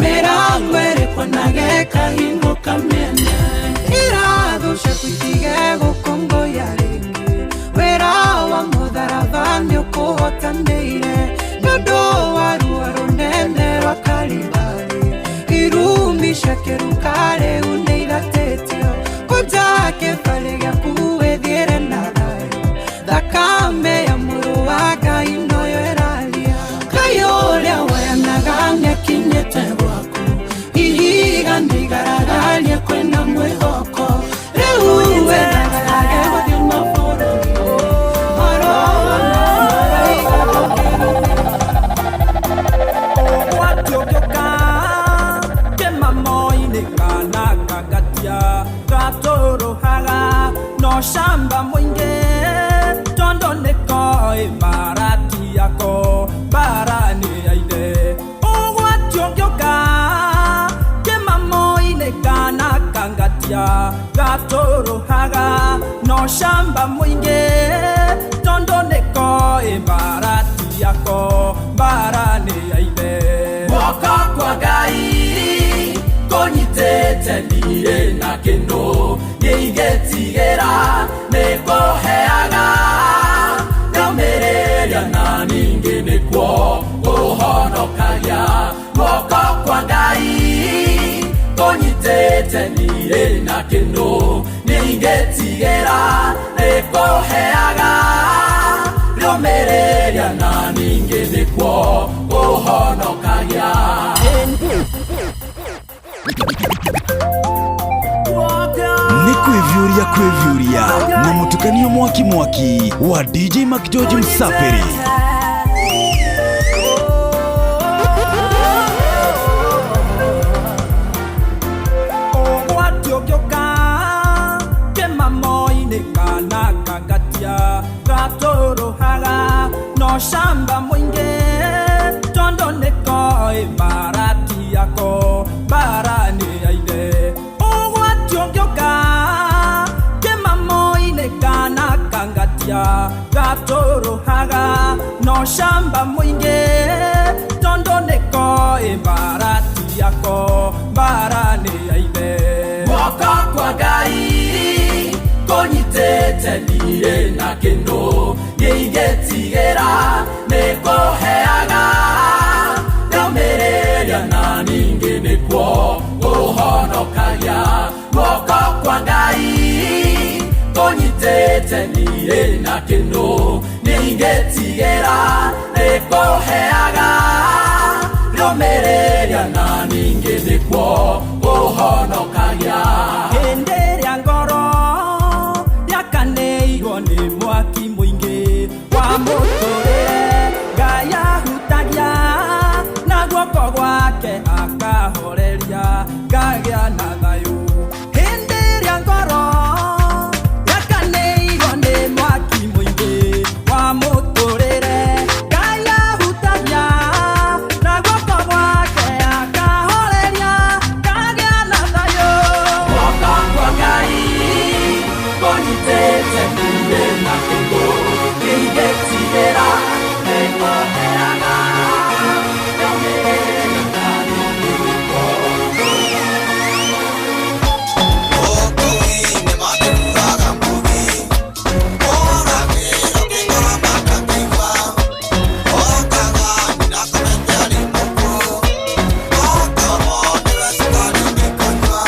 Mera ngwere kwa nage kahingo kamene gatũrũhaga no shamba mũingĩ tondũ nĩkoĩ marati yako barani ya ithe ũgwati ũngĩũka kĩmamo-inĩ kana kangatia gatũrũhaga no shamba mũingĩ tondũ nĩkoĩ marati yako barani ya ithe guoko kwa Ngai kũnyitĩte niĩ na kĩndũ gĩigĩtigĩra nĩkũheaga ngaumĩrĩria na ningĩ nĩkuo kũhonokagia guoko kwa Ngai kũnyitĩte niĩ na kĩndũ gĩigĩtigĩra nĩkũheaga ngaumĩrĩria na ningĩ nĩkuo kũhonokagia Ni kwevyuria na mutukanio mwaki wa DJ Mac George Msaperi. no shamba mwingi tondo nĩkoĩ marati yako barani ya ithe ũgwati ũngĩũka kĩmamo-inĩ kana kangatia gatũrũhaga no shamba mwingi tondo nĩkoĩ marati yako barani ya ithe guoko kwa Ngai kũnyitĩte niĩ na kĩndũ gĩigĩtigĩra nĩkũheaga ngaumĩrĩria na ningĩ nĩkuo kũhonokagia guoko kwa Ngai kũnyitĩte niĩ na kĩndũ gĩigĩtigĩra nĩkũheaga ngaumĩrĩria na ningĩ nĩkuo kũhonokagia hĩndĩ ĩrĩa ngoro yakanĩirwo nĩ mwaki mũingĩ wa mũtũrĩre Ngai ahutagia na guoko gwake akahoreria ngagĩa na thayũ hĩndĩ ĩrĩa ngoro yakanĩirwo nĩ mwaki mũingĩ wa mũtũrĩre Ngai ahutagia na guoko gwake akahoreria ngagĩa na thayũ guoko kwa Ngai kũnyitĩte niĩ na kĩndũ gĩigĩtigĩra nĩkũheaga ngaumĩrĩria na ningĩ nĩkuo ũkui-inĩ makĩrugaga mbugi ũragĩrwo kĩng'ora makakĩigua okaga ndinakomete arĩ mũkuũ okorwo nĩwe cukari ngĩkonyua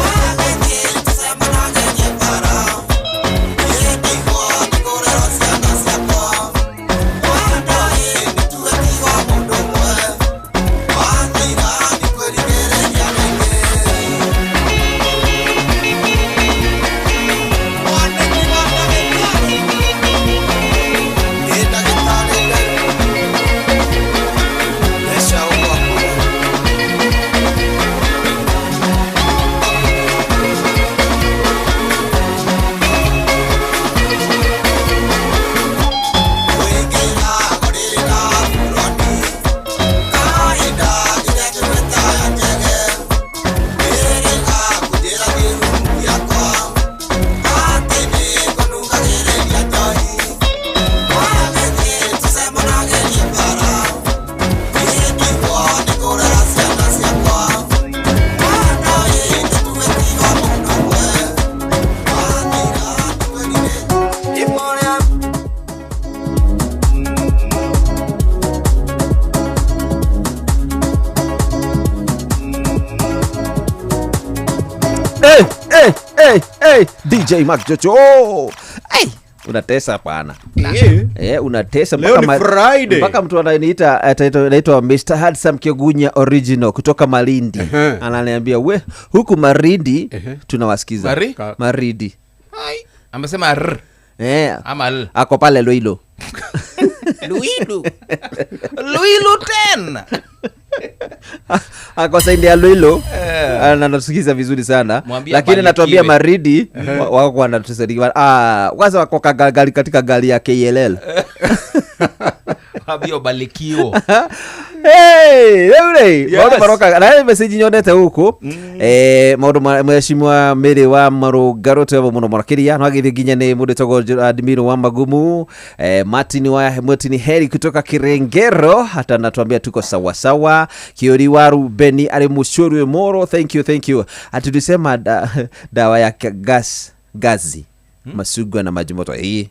wagĩthiĩ tũcemanagĩrie bara ĩndigwo nĩkũrerwo ciana ciakwa wandoĩ nĩtuĩtigwo mũndũ ũmwe wathiga nĩkwĩrigĩrĩria rĩngĩ Hey, DJ Mac George. Oh, hey, unatesa bwana. Unatesa mpaka mtu anaitwa Mr. Handsome Kigunya original kutoka Malindi. Ananiambia we huku Marindi tunawasikiza. Marindi. Hai, amesema r. Ama l. Ako pale Luilo. Luilu tena. Akosa India Lilo anatusikiza vizuri sana. Lakini natuambia Maridi wako wanatusaidia. Kwanza wako gari katika gari ya KLL. Habio balikio. Hey, Maudu Maroka na message nyonete huko. Maudu mheshimiwa Mary wa Marugaro twevo muno murakiria no agithio ginya ni mundu togo Admiro wa Magumu, Martin wa Motini Heri kutoka Kirengero hata natuambia tuko sawa sawa. Kiori wa Rubeni ali mushuru moro, thank you. Atulisema dawa ya gazi masugwa na majimoto hii.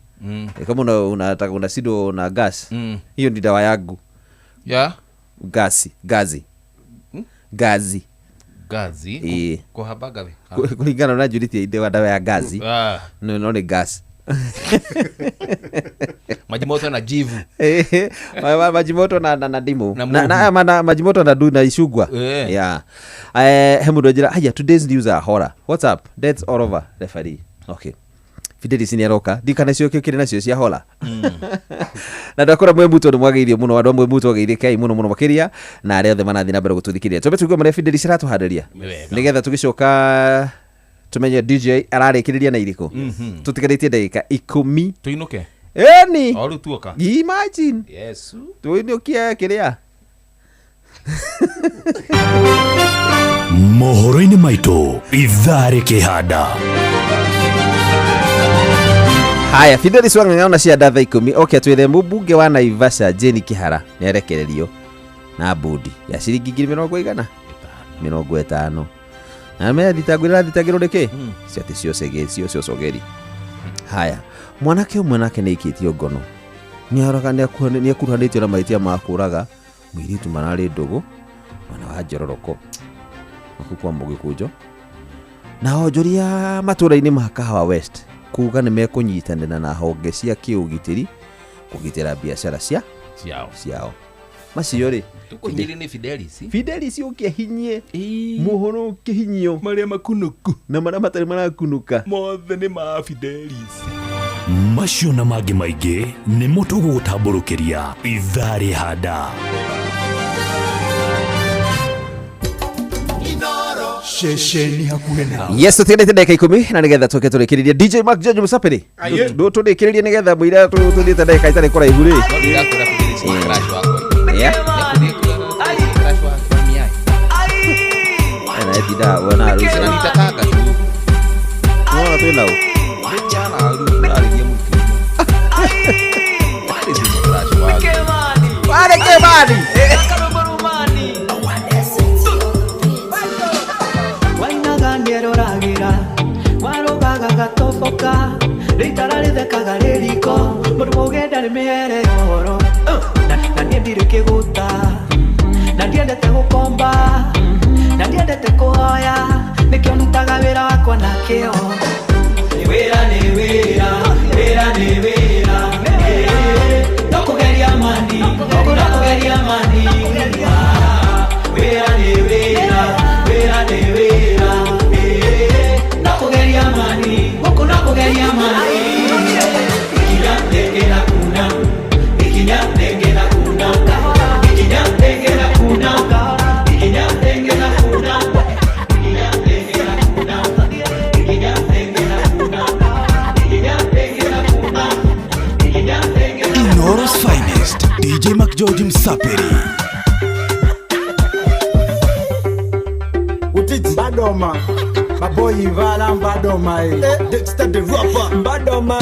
Kama unataka unasido na gas, hiyo ni dawa yangu. Gazi. Kwa habaga we. Kulingana na Judith idewa dawa ya gazi. No ni gas. Majimoto na jivu. Majimoto na dimu. Na majimoto na du na ishugwa. Hemudo jira haya today's news are horror. What's up? That's all over referee. Okay. Fideli siniaroka dikana cio kikire nacio cia hola na ndakora mwemuto ndo mwageirie muno andũ mwemuto wageirie kai muno makiria na arĩa othe manathi na mbere gũtũthikĩria twambe tugue mare Fideli ciratuharĩria nigetha tugicoka tumenye DJ ararĩkĩrĩria na irĩkũ tutigarĩtie ndagĩka 10 tuinuke ni oru tuoka imagine yes tuinukia kiria mohoro-inĩ maitũ ithaa rĩkĩhanda. Haya, Fideli swanga na cia datha 10. Okay, twethe mbunge wa Naivasha Jane Kihara ni arekererio na bodi ya ciringi 50. Na me thitagiro deke. Ciati cio sogeri. Haya, mwanake nĩ ikitio ngono. Ni akuruhanĩtio na mahĩtia ma kũraga mũirĩtu Manarĩ Ndũgũ mwana wa Njororoko. Makukwa Mũgĩkũnjo. Na onjoria matũra-inĩ ma Kahawa West kuga nĩ mekunyitanĩra na honge cia kĩũgitĩri kũgitĩra biacara ciao. Macio rĩ tukunyiri ni Fidelis ũkĩhinyie mohoro ũkĩhinyio marĩa makunuku na marĩa matarĩ marakunuka mothe nĩ ma Fidelis. Macio na mangĩ maingĩ nĩ mũtũgũtambũrũkĩria ithaa rĩhanda. Shesheni hakuhe nao. Yes, tutigĩte ndagĩka 10 na nigetha tũke tũrĩkĩrĩrie DJ Mark George Musaperi. Ndu tũrĩkĩrĩrie nigetha mũira tũthĩte ndagĩka itarĩ kũraihu rĩ. Ana etida wana harusi. Nitataka tu. Wana tu nao. Jana aliye mtu. Wale kebani. Gatofoka ritara rithekaga ririko mũndũ ũgenda nĩ mĩhere yoro na ndiendire kĩgũta na ndiendete gũkomba na ndiendete kũhoya nĩkĩo ndutaga wĩra wakwa na kĩo nĩ wĩra no kũgeria mani wĩra nĩ wĩra Inoros Finest, DJ Mark George Musaperi. Badoma, baboyi vala mbadoma Dexter the rapper mbadoma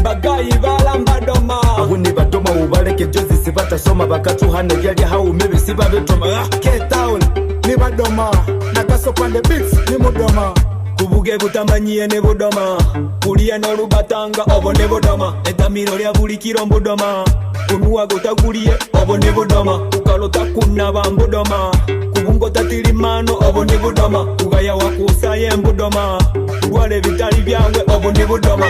bagayi vala mbadoma abuni badoma ubaleke jozi sibata soma bakatuhana yali hau mebe siba betoma Cape Town ni badoma nakaso pande beats ni mudoma kubuge butamanyie ne budoma kulia no rubatanga obo ne budoma etamiro lya buli kirombo doma kunua gotagulie obo ne budoma ukalota kunaba mbudoma kubungo tatirimano obo ni budoma ugaya wakusaye mbudoma wale vitali byangwe obo ni budoma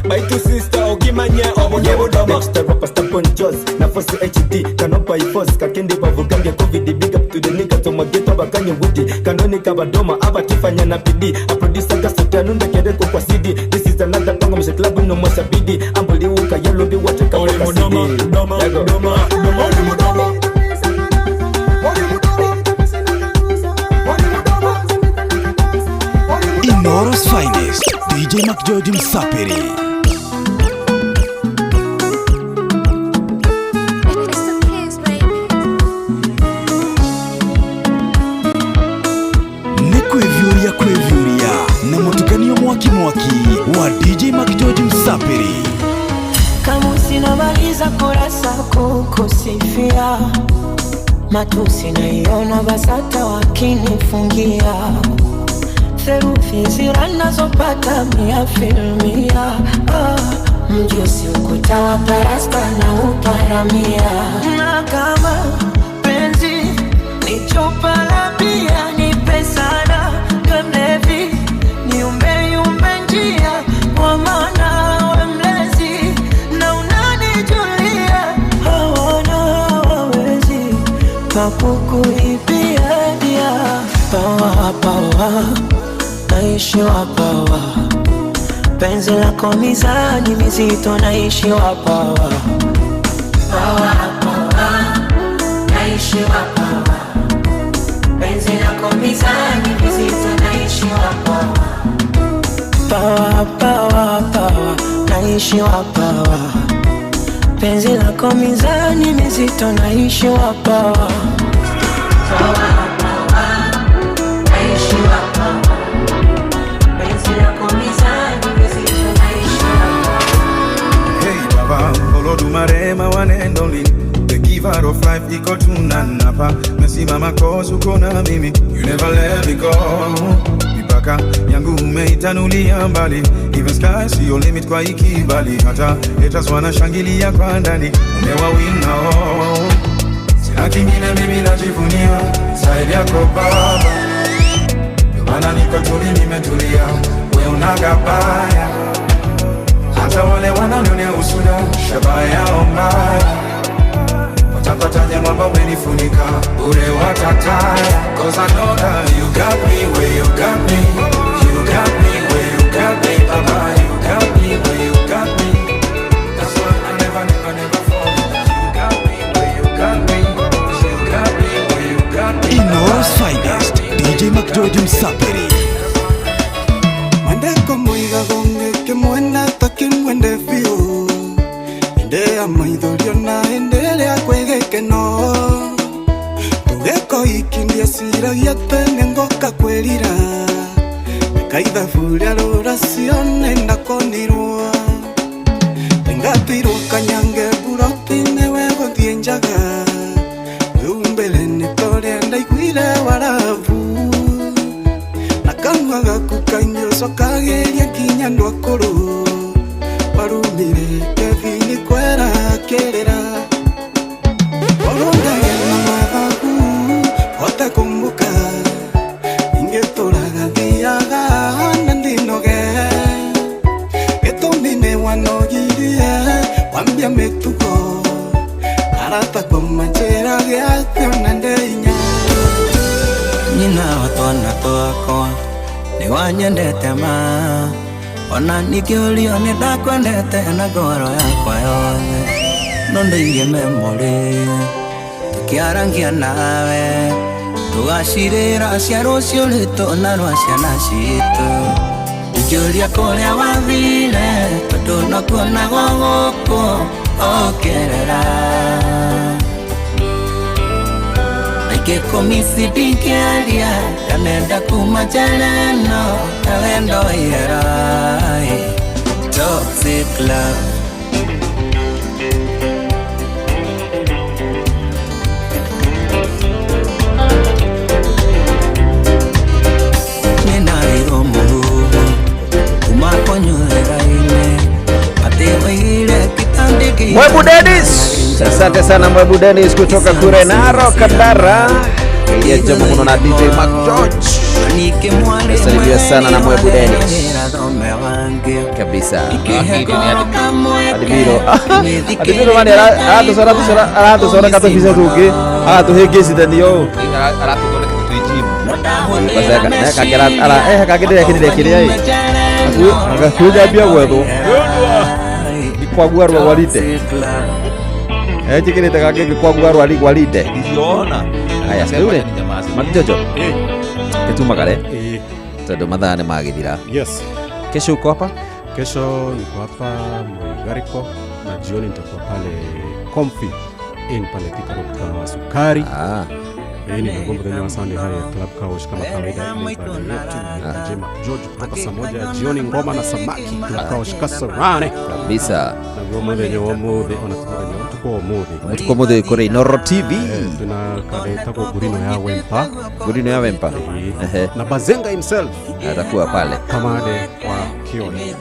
baitu sister ogimanye obo ni budoma Dexter rapper step on jaws na force HD kanopa ifos kakende bavugange covid big up to the niggas to mageto bakanye wudi kanoni kabadoma abatifanya na PD a producer gasota nunda kede kwa CD this is another tongo music club no more sabidi ambuli kayelo bi wate kama kasidi. Inoros Finest, DJ McGeorge Msapiri. Kwevyuria na mutukanio mwaki wa DJ McGeorge Msapiri. Kama sinamaliza kurasa kukusifia, matusi naiona basata wakinifungia, theruthi ziranazopata mia filmia, mjusi ukuta wa parasta na uparamia. Na kama penzi ni chupa la bia, nipe sana mlevi, niumbe njia, kwa maana we mlezi na unanijulia. Hawana hawawezi pakukuibia dia. Pawa naishi wa pawa, penzi lako mizani mizito, naishi wa pawa. Pawa naishi wa pawa, penzi lako mizani mizito, naishi wa pawa. Pawa naishi wa pawa, penzi lako mizani mizito, naishi wa pawa. Naishi wa pawa, penzi lako mizani mizito, naishi wa pawa. Hey Baba, Olodumare my one and only, the giver of life iko tunanapa. Mesimama cause uko na mimi, you never let me go. Mipaka yangu umeitanulia mbali, even sky see your limit kwa ikibali. Hata haters wanashangilia kwa ndani, umewawina oh. Sina kingine mimi najivunia zaidi yako Baba, ndio maana niko tuli nimetulia, we unagabaya. Hata wale wananionea usuda, shabaha yao mbaya, watapataje mwamba umenifunika ure watataya. Cause I know that you got me where you got me, you got me where you got me, Baba, you got me where you got me. That's why I never fall. You got me where you got me, you got me where you got me. Inoros Finest, DJ McGeorge Msapiri. Mande como iga gonge que muenda takin mwende fio, inde amaidolio na endele akwege que no. Tugeko ikindia sira yatene ngoka kwelira, kaida furia oracione ndakonirwa. Tengatiro kanyange burotine wego dienjaga, umbele nitore ndaiguire waravu. Nakanwaga kukanyo sokageria kinya ndwakuru, warumire kevini kwera kerera. Orondage na mathagu hote kumbuka, ingetoraga thiaga na ndinoge. Gĩtũmi wanogirie wambia mĩtugo, arata kwa njĩra gĩathio na ndeinya. Nina watwana twakwa ni wanyendete ma, ona nikiulio ni ndakwendete na ngoro yakwa yothe. No ndĩige memory tukiarangia nawe, tugacirĩra cia rũciũ rwitũ na rwa ciana citũ. Ikĩũria kũrĩa wathire, tondũ no kuonagwo gũkũ okerera. Ngĩkũmisi ndingĩaria, ndanenda kuma njĩra ĩno, na wendo ihera. Toxic love. Ninairo mũhuhu kuma kũnyuĩra-inĩ, atĩ waigire kitandĩki. Mwebu Dennis, asante sana Mwebu Dennis kutoka kule Narok Kandara. Ya jamu mno na DJ McGeorge. Salimia sana na Mwebu Dennis kabisa. Adibiro mani arato sora kata visa tuke. Tuhege sidanio. Pasaka kakera kakede yakini dekiri ai. Aku kuja bia wedo. kwa gwarwa walite chikirite gake kwa gwarwa walite ndiona haya sure Makjojo kituma kale tondu mathaa nĩ magithira. Yes. Kesho uko hapa? Kesho niko hapa Mwigariko na jioni nitakuwa pale Comfy Inn pale Thika Road kama Sukari. Hii ni ngombe kwenye Sunday High Club Couch kama kawaida ile ibada yetu. DJ George kutoka saa 1 jioni ngoma na samaki Club Couch Kasarani kabisa. Na ngoma yenye wamude onatuka Mutuko mode kore Inoro TV. Tuna kale tako Gurino ya Wempa. Gurino ya Wempa. Na Bazenga himself atakuwa pale. Kamade wa Kioni.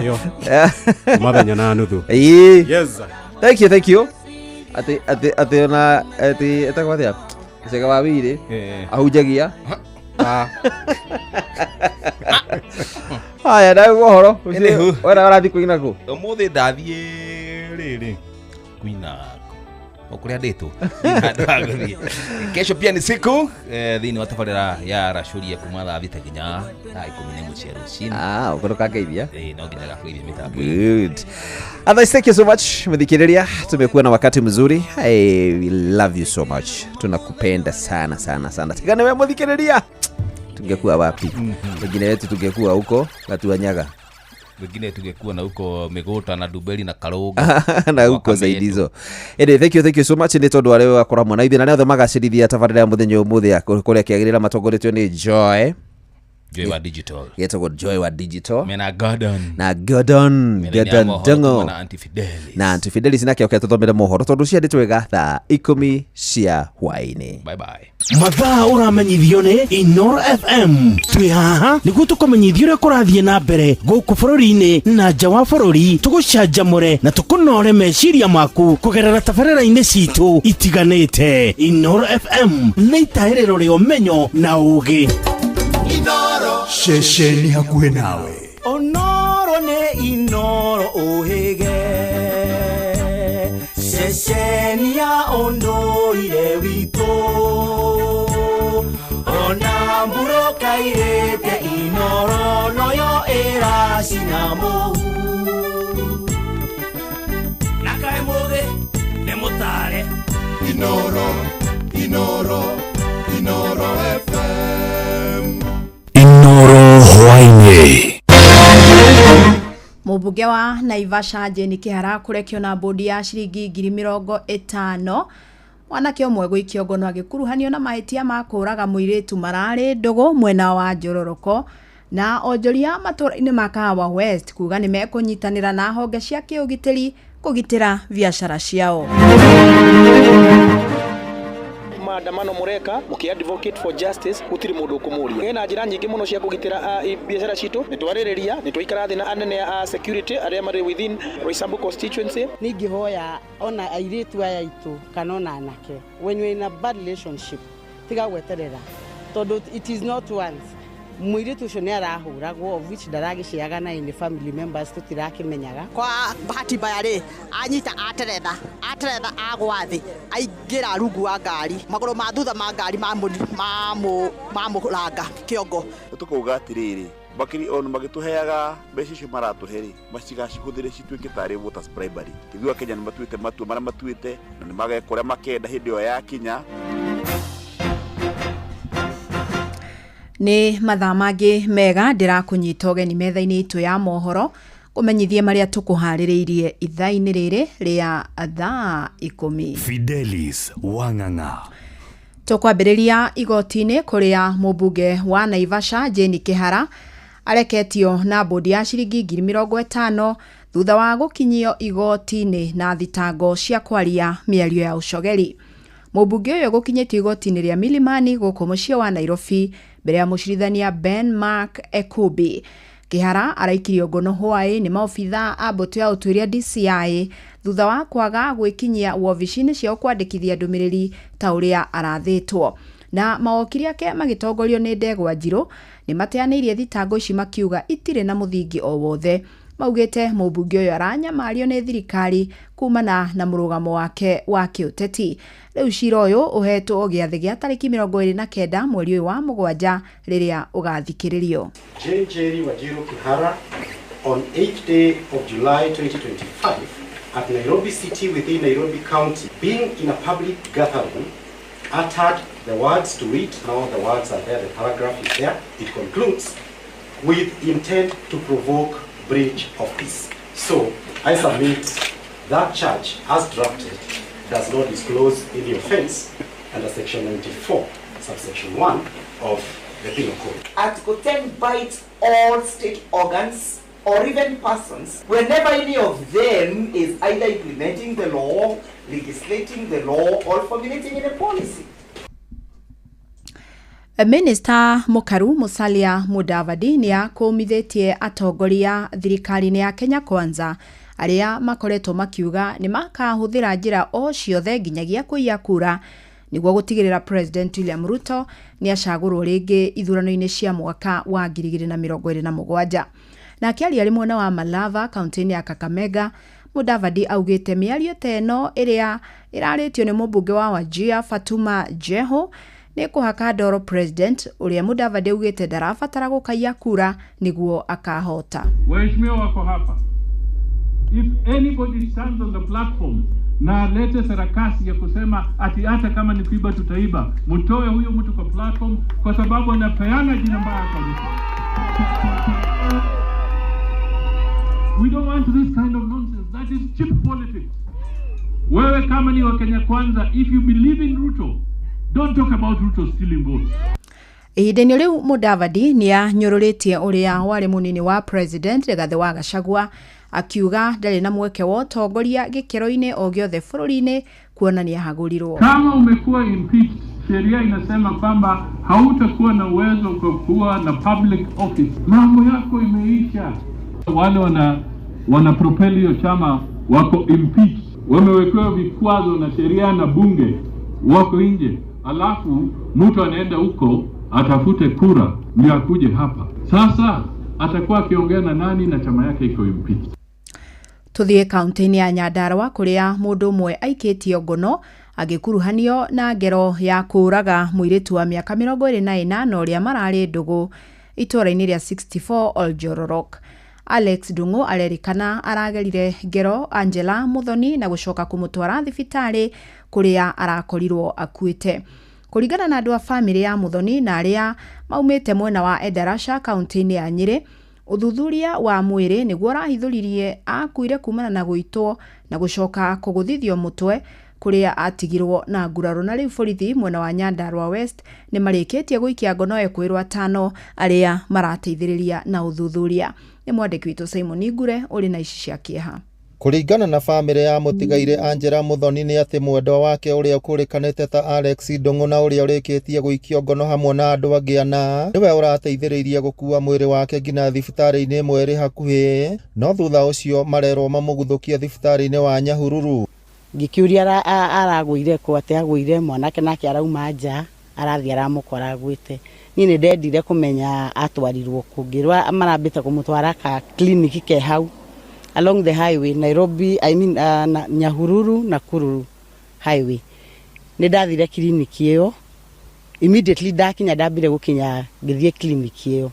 Yo. Mother nyana nuthu. Yes. Thank you. Ate ona etakwathia. Sega wawire. Ahujagia. Haya na uhoro wera warathi kuina ku umuthi ndathie riri kuina okuria nditu kesho pia ni siku thini watabarira ya rashuria kuma thaa 6 nginya thaa 10 mucero chini ukoroka ngeithia no nginya gakuithia mitambo. Good. Others, thank you so much mthikiriria, tumekuwa na wakati mzuri. We love you so much, tunakupenda sana sana sana. Tigane wewe mthikiriria, tungekuwa wapi? Wengine wetu tungekuwa huko Gatuanyaga, wengine tungekuwa na huko Migota na Dubeli na Karunga na huko zaidi hizo. Thank you so much. Ni tondu wale wakora mwana ithi na nayo magacirithia tabarira ya muthenya umuthi ya kuria kiagirira matongoretio ni Joy wa Digital. Yetagwo Joy wa Digital. Mena Gordon. Na Gordon Dongo. Na Antifidelis. Na Antifidelis nake oke tuthomere mohoro tondu cianditwe gatha 10 cia hwaini. Bye bye. Mathaa uramenyithio ni Inoro FM. Twi haha niguo tukumenyithio uria kurathie na mbere guku bururi-ini na nja wa bururi, tugucanjamure na tukunore meciria maku kugerera tabarira-ini citu itiganite. Inoro FM ni itairiro ria umenyo na ugi. Inoro Shesheni hakuhe nawe. Onoro ne Inoro ohege Shesheni ya ondoire wito Onamburo kairete Inoro noyo era sinamu Nakai moge nemotare Inoro FM Inoro hwaini. Mũmbunge wa Naivasha Jane Kihara kurekio na bodi ya ciringi 50,000 mwanake ũmwe gũikio ngono agĩkuruhanio na mahĩtia ma kũraga mũirĩtu mararĩ Ndũgũ mwena wa Njororoko, na onjoria matũra-inĩ ma Kahawa West kuga nĩ mekũnyitanĩra na honge cia kĩũgitĩri kũgitĩra biacara ciao. Maandamano mureka muki advocate for justice gutiri mundu kumuria ena njira nyingi muno cia kugitira biacara citu nitwaririria nitwaikara thina anene a security aria mari within Roysambu constituency. Ningihoya ona airitu aya itu kana ona anake when we in a bad relationship tiga gweterera tondu it is not once mwiritu ucio ni arahuragwo of which daragiciaga na in family members tutirakimenyaga kwa bahati mbaya ri anyita ateretha agwathi aingira rungu wa ngari maguru ma thutha ma ngari mamuranga kiongo tukuga atiriri bakiri on magituheaga mbeca icio maratuheri macigacihũthĩre cituĩke tarĩ voters primary. Ithuĩ Kenya nĩ matuĩte matua marĩa matuĩte na nĩ mageka ũrĩa makenda hĩndĩ ĩyo ya kinya. Ni mathaa mangĩ mega ndĩrakũnyita ũgeni metha-inĩ itũ ya mohoro kũmenyithie marĩa tũkũharĩrĩirie ithaa-inĩ rĩrĩ rĩa thaa 10. Fidelis Wang'ang'a. Tũkwambĩrĩria igoti-inĩ kũrĩa mũmbunge wa Naivasha Jane Kihara areketio na bodi ya ciringi 50,000 thutha wa gũkinyio igoti-inĩ na thitango cia kwaria mĩario ya ũcogeri. Mũmbunge ũyũ gũkinyĩtio igoti-inĩ rĩa Milimani gũkũ mũciĩ wa Nairobi mbere ya mũcirithania Ben Mark Ekubi. Kihara araikirio ngono hwaĩ nĩ maobitha a mbũtũ ya ũtuĩria DCI thutha wa kwaga gwĩkinyia wobici-inĩ cia kwandĩkithia ndũmĩrĩri ta ũrĩa arathĩtwo. Na mawakiri ake magĩtongorio nĩ Ndegwa Njirũ nĩ mateanĩirie thitango ici makiuga itirĩ na mũthingi o wothe maugite mũmbunge ũyũ aranyamario nĩ thirikari kumana na mũrũgamo wake wa kĩũteti. Rĩu cira ũyũ ũhetwo gĩathĩ gĩa tarĩki 29 mweri ũyũ wa mũgwanja rĩrĩa ũgathikĩrĩrio. Jerry Wanjiru Kihara on 8th day of July 2025 at Nairobi City within Nairobi County, being in a public gathering, uttered the words to read. Now the words are there, the paragraph is there. It concludes, with intent to provoke breach of peace. So I submit that charge as drafted does not disclose any offence under section 94, subsection 1 of the Penal Code. Article 10 bites all state organs or even persons whenever any of them is either implementing the law, legislating the law, or formulating a policy. Minister Mukaru Musalia Mudavadi ni akumithĩtie atongoria thirikari-inĩ ya Kenya Kwanza arĩa makoretwo makiuga ni makahũthĩra njĩra o ciothe nginyagia kũiya kura nĩguo gũtigĩrĩra President William Ruto ni acagũrwo rĩngĩ ithurano-inĩ cia mwaka wa 2027. Na akiaria arĩ mwena wa Malava kaunti-inĩ ya Kakamega, Mudavadi augĩte mĩario ta ĩno ĩrĩa ĩrarĩtio nĩ mũmbunge wa Wajir Fatuma Jeho ni kuhaka ndoro President uria Mudavadi augĩte ndarabatara gũkaiya kura niguo akahota. Waheshimiwa wako hapa. If anybody stands on the platform na lete sarakasi ya kusema ati hata kama ni kuiba tutaiba, mtoe huyo mtu kwa platform kwa sababu anapeana jina mbaya kwa Ruto. We don't want this kind of nonsense. That is cheap politics. Wewe kama ni wa Kenya Kwanza, if you believe in Ruto, don't talk about Ruto stealing votes. Ihinda-inĩ rĩu Mudavadi ni anyũrũrĩtie ũrĩa warĩ mũnini wa President Rigathi wa Gachagua akiuga ndarĩ na mweke wa ũtongoria gĩkĩro-inĩ o gĩothe bũrũri-inĩ kuonania hagũrirwo. Kama umekuwa impeached, sheria inasema kwamba hautakuwa na uwezo kwa kuwa na public office. Mambo yako imeisha. Wale wana propel hiyo chama wako impeached, wamewekewa vikwazo na sheria na bunge, wako nje. Alafu mtu anaenda huko atafute kura ndio akuje hapa. Sasa atakuwa akiongea na nani na chama yake iko impeached? Tuthie kaunti-inĩ ya Nyandarua kũrĩa mũndũ ũmwe aikĩtio ngono agĩkuruhanio na ngero ya kũraga mũirĩtu wa mĩaka 28 ũrĩa mararĩ ndũgũ itũũra-inĩ rĩa 64 Oljororok. Alex Dungu arerikana aragerire ngero Angela Muthoni na gũcoka kũmũtwara thibitarĩ kũrĩa arakorirwo akuĩte. Kũringana na andũ a famĩlĩ ya Muthoni na arĩa maumĩte mwena wa Endarasha kaunti-inĩ ya Nyĩrĩ, uthuthuria wa mwĩrĩ nĩguo rahithũririe akuire kumana na gũitwo na gũcoka kũgũthithio mũtwe kũrĩa atigirwo na nguraro. Na rĩu borithi mwena wa Nyandarua West nĩ marĩkĩtie gũikia ngono ekwĩrwo 5 arĩa marateithĩrĩria na uthuthuria. Nĩ mwandĩki witũ Simon Ngure ũrĩ na ici cia kĩeha. Kuringana na family ya mũtigaire Angela Muthoni nĩ atĩ mwendwa wake ũrĩa ũkũrĩkanĩte ta Alex Ndung'u na ũrĩa ũrĩkĩtie gũikio ngono hamwe na andũ angĩ ana nĩwe ũrateithĩrĩirie gũkua mwĩrĩ wake nginya thibitarĩ-inĩ ĩmwe ĩrĩ hakuhĩ, no thutha ũcio marerwo mamũguthũkie thibitarĩ-inĩ wa Nyahururu. Ngĩkĩũria aragũire kũ atĩ agũire mwanake nake arauma nja arathiĩ aramũkora agwĩte. Niĩ nĩ ndendire kũmenya atwarirwo kũngĩrwa marambĩte kũmũtwara ka clinic ke hau along the highway Nairobi, Nyahururu na Kururu highway. Nĩ ndathire clinic ĩyo immediately ndakinya ndambire gũkinya ngĩthiĩ clinic ĩyo.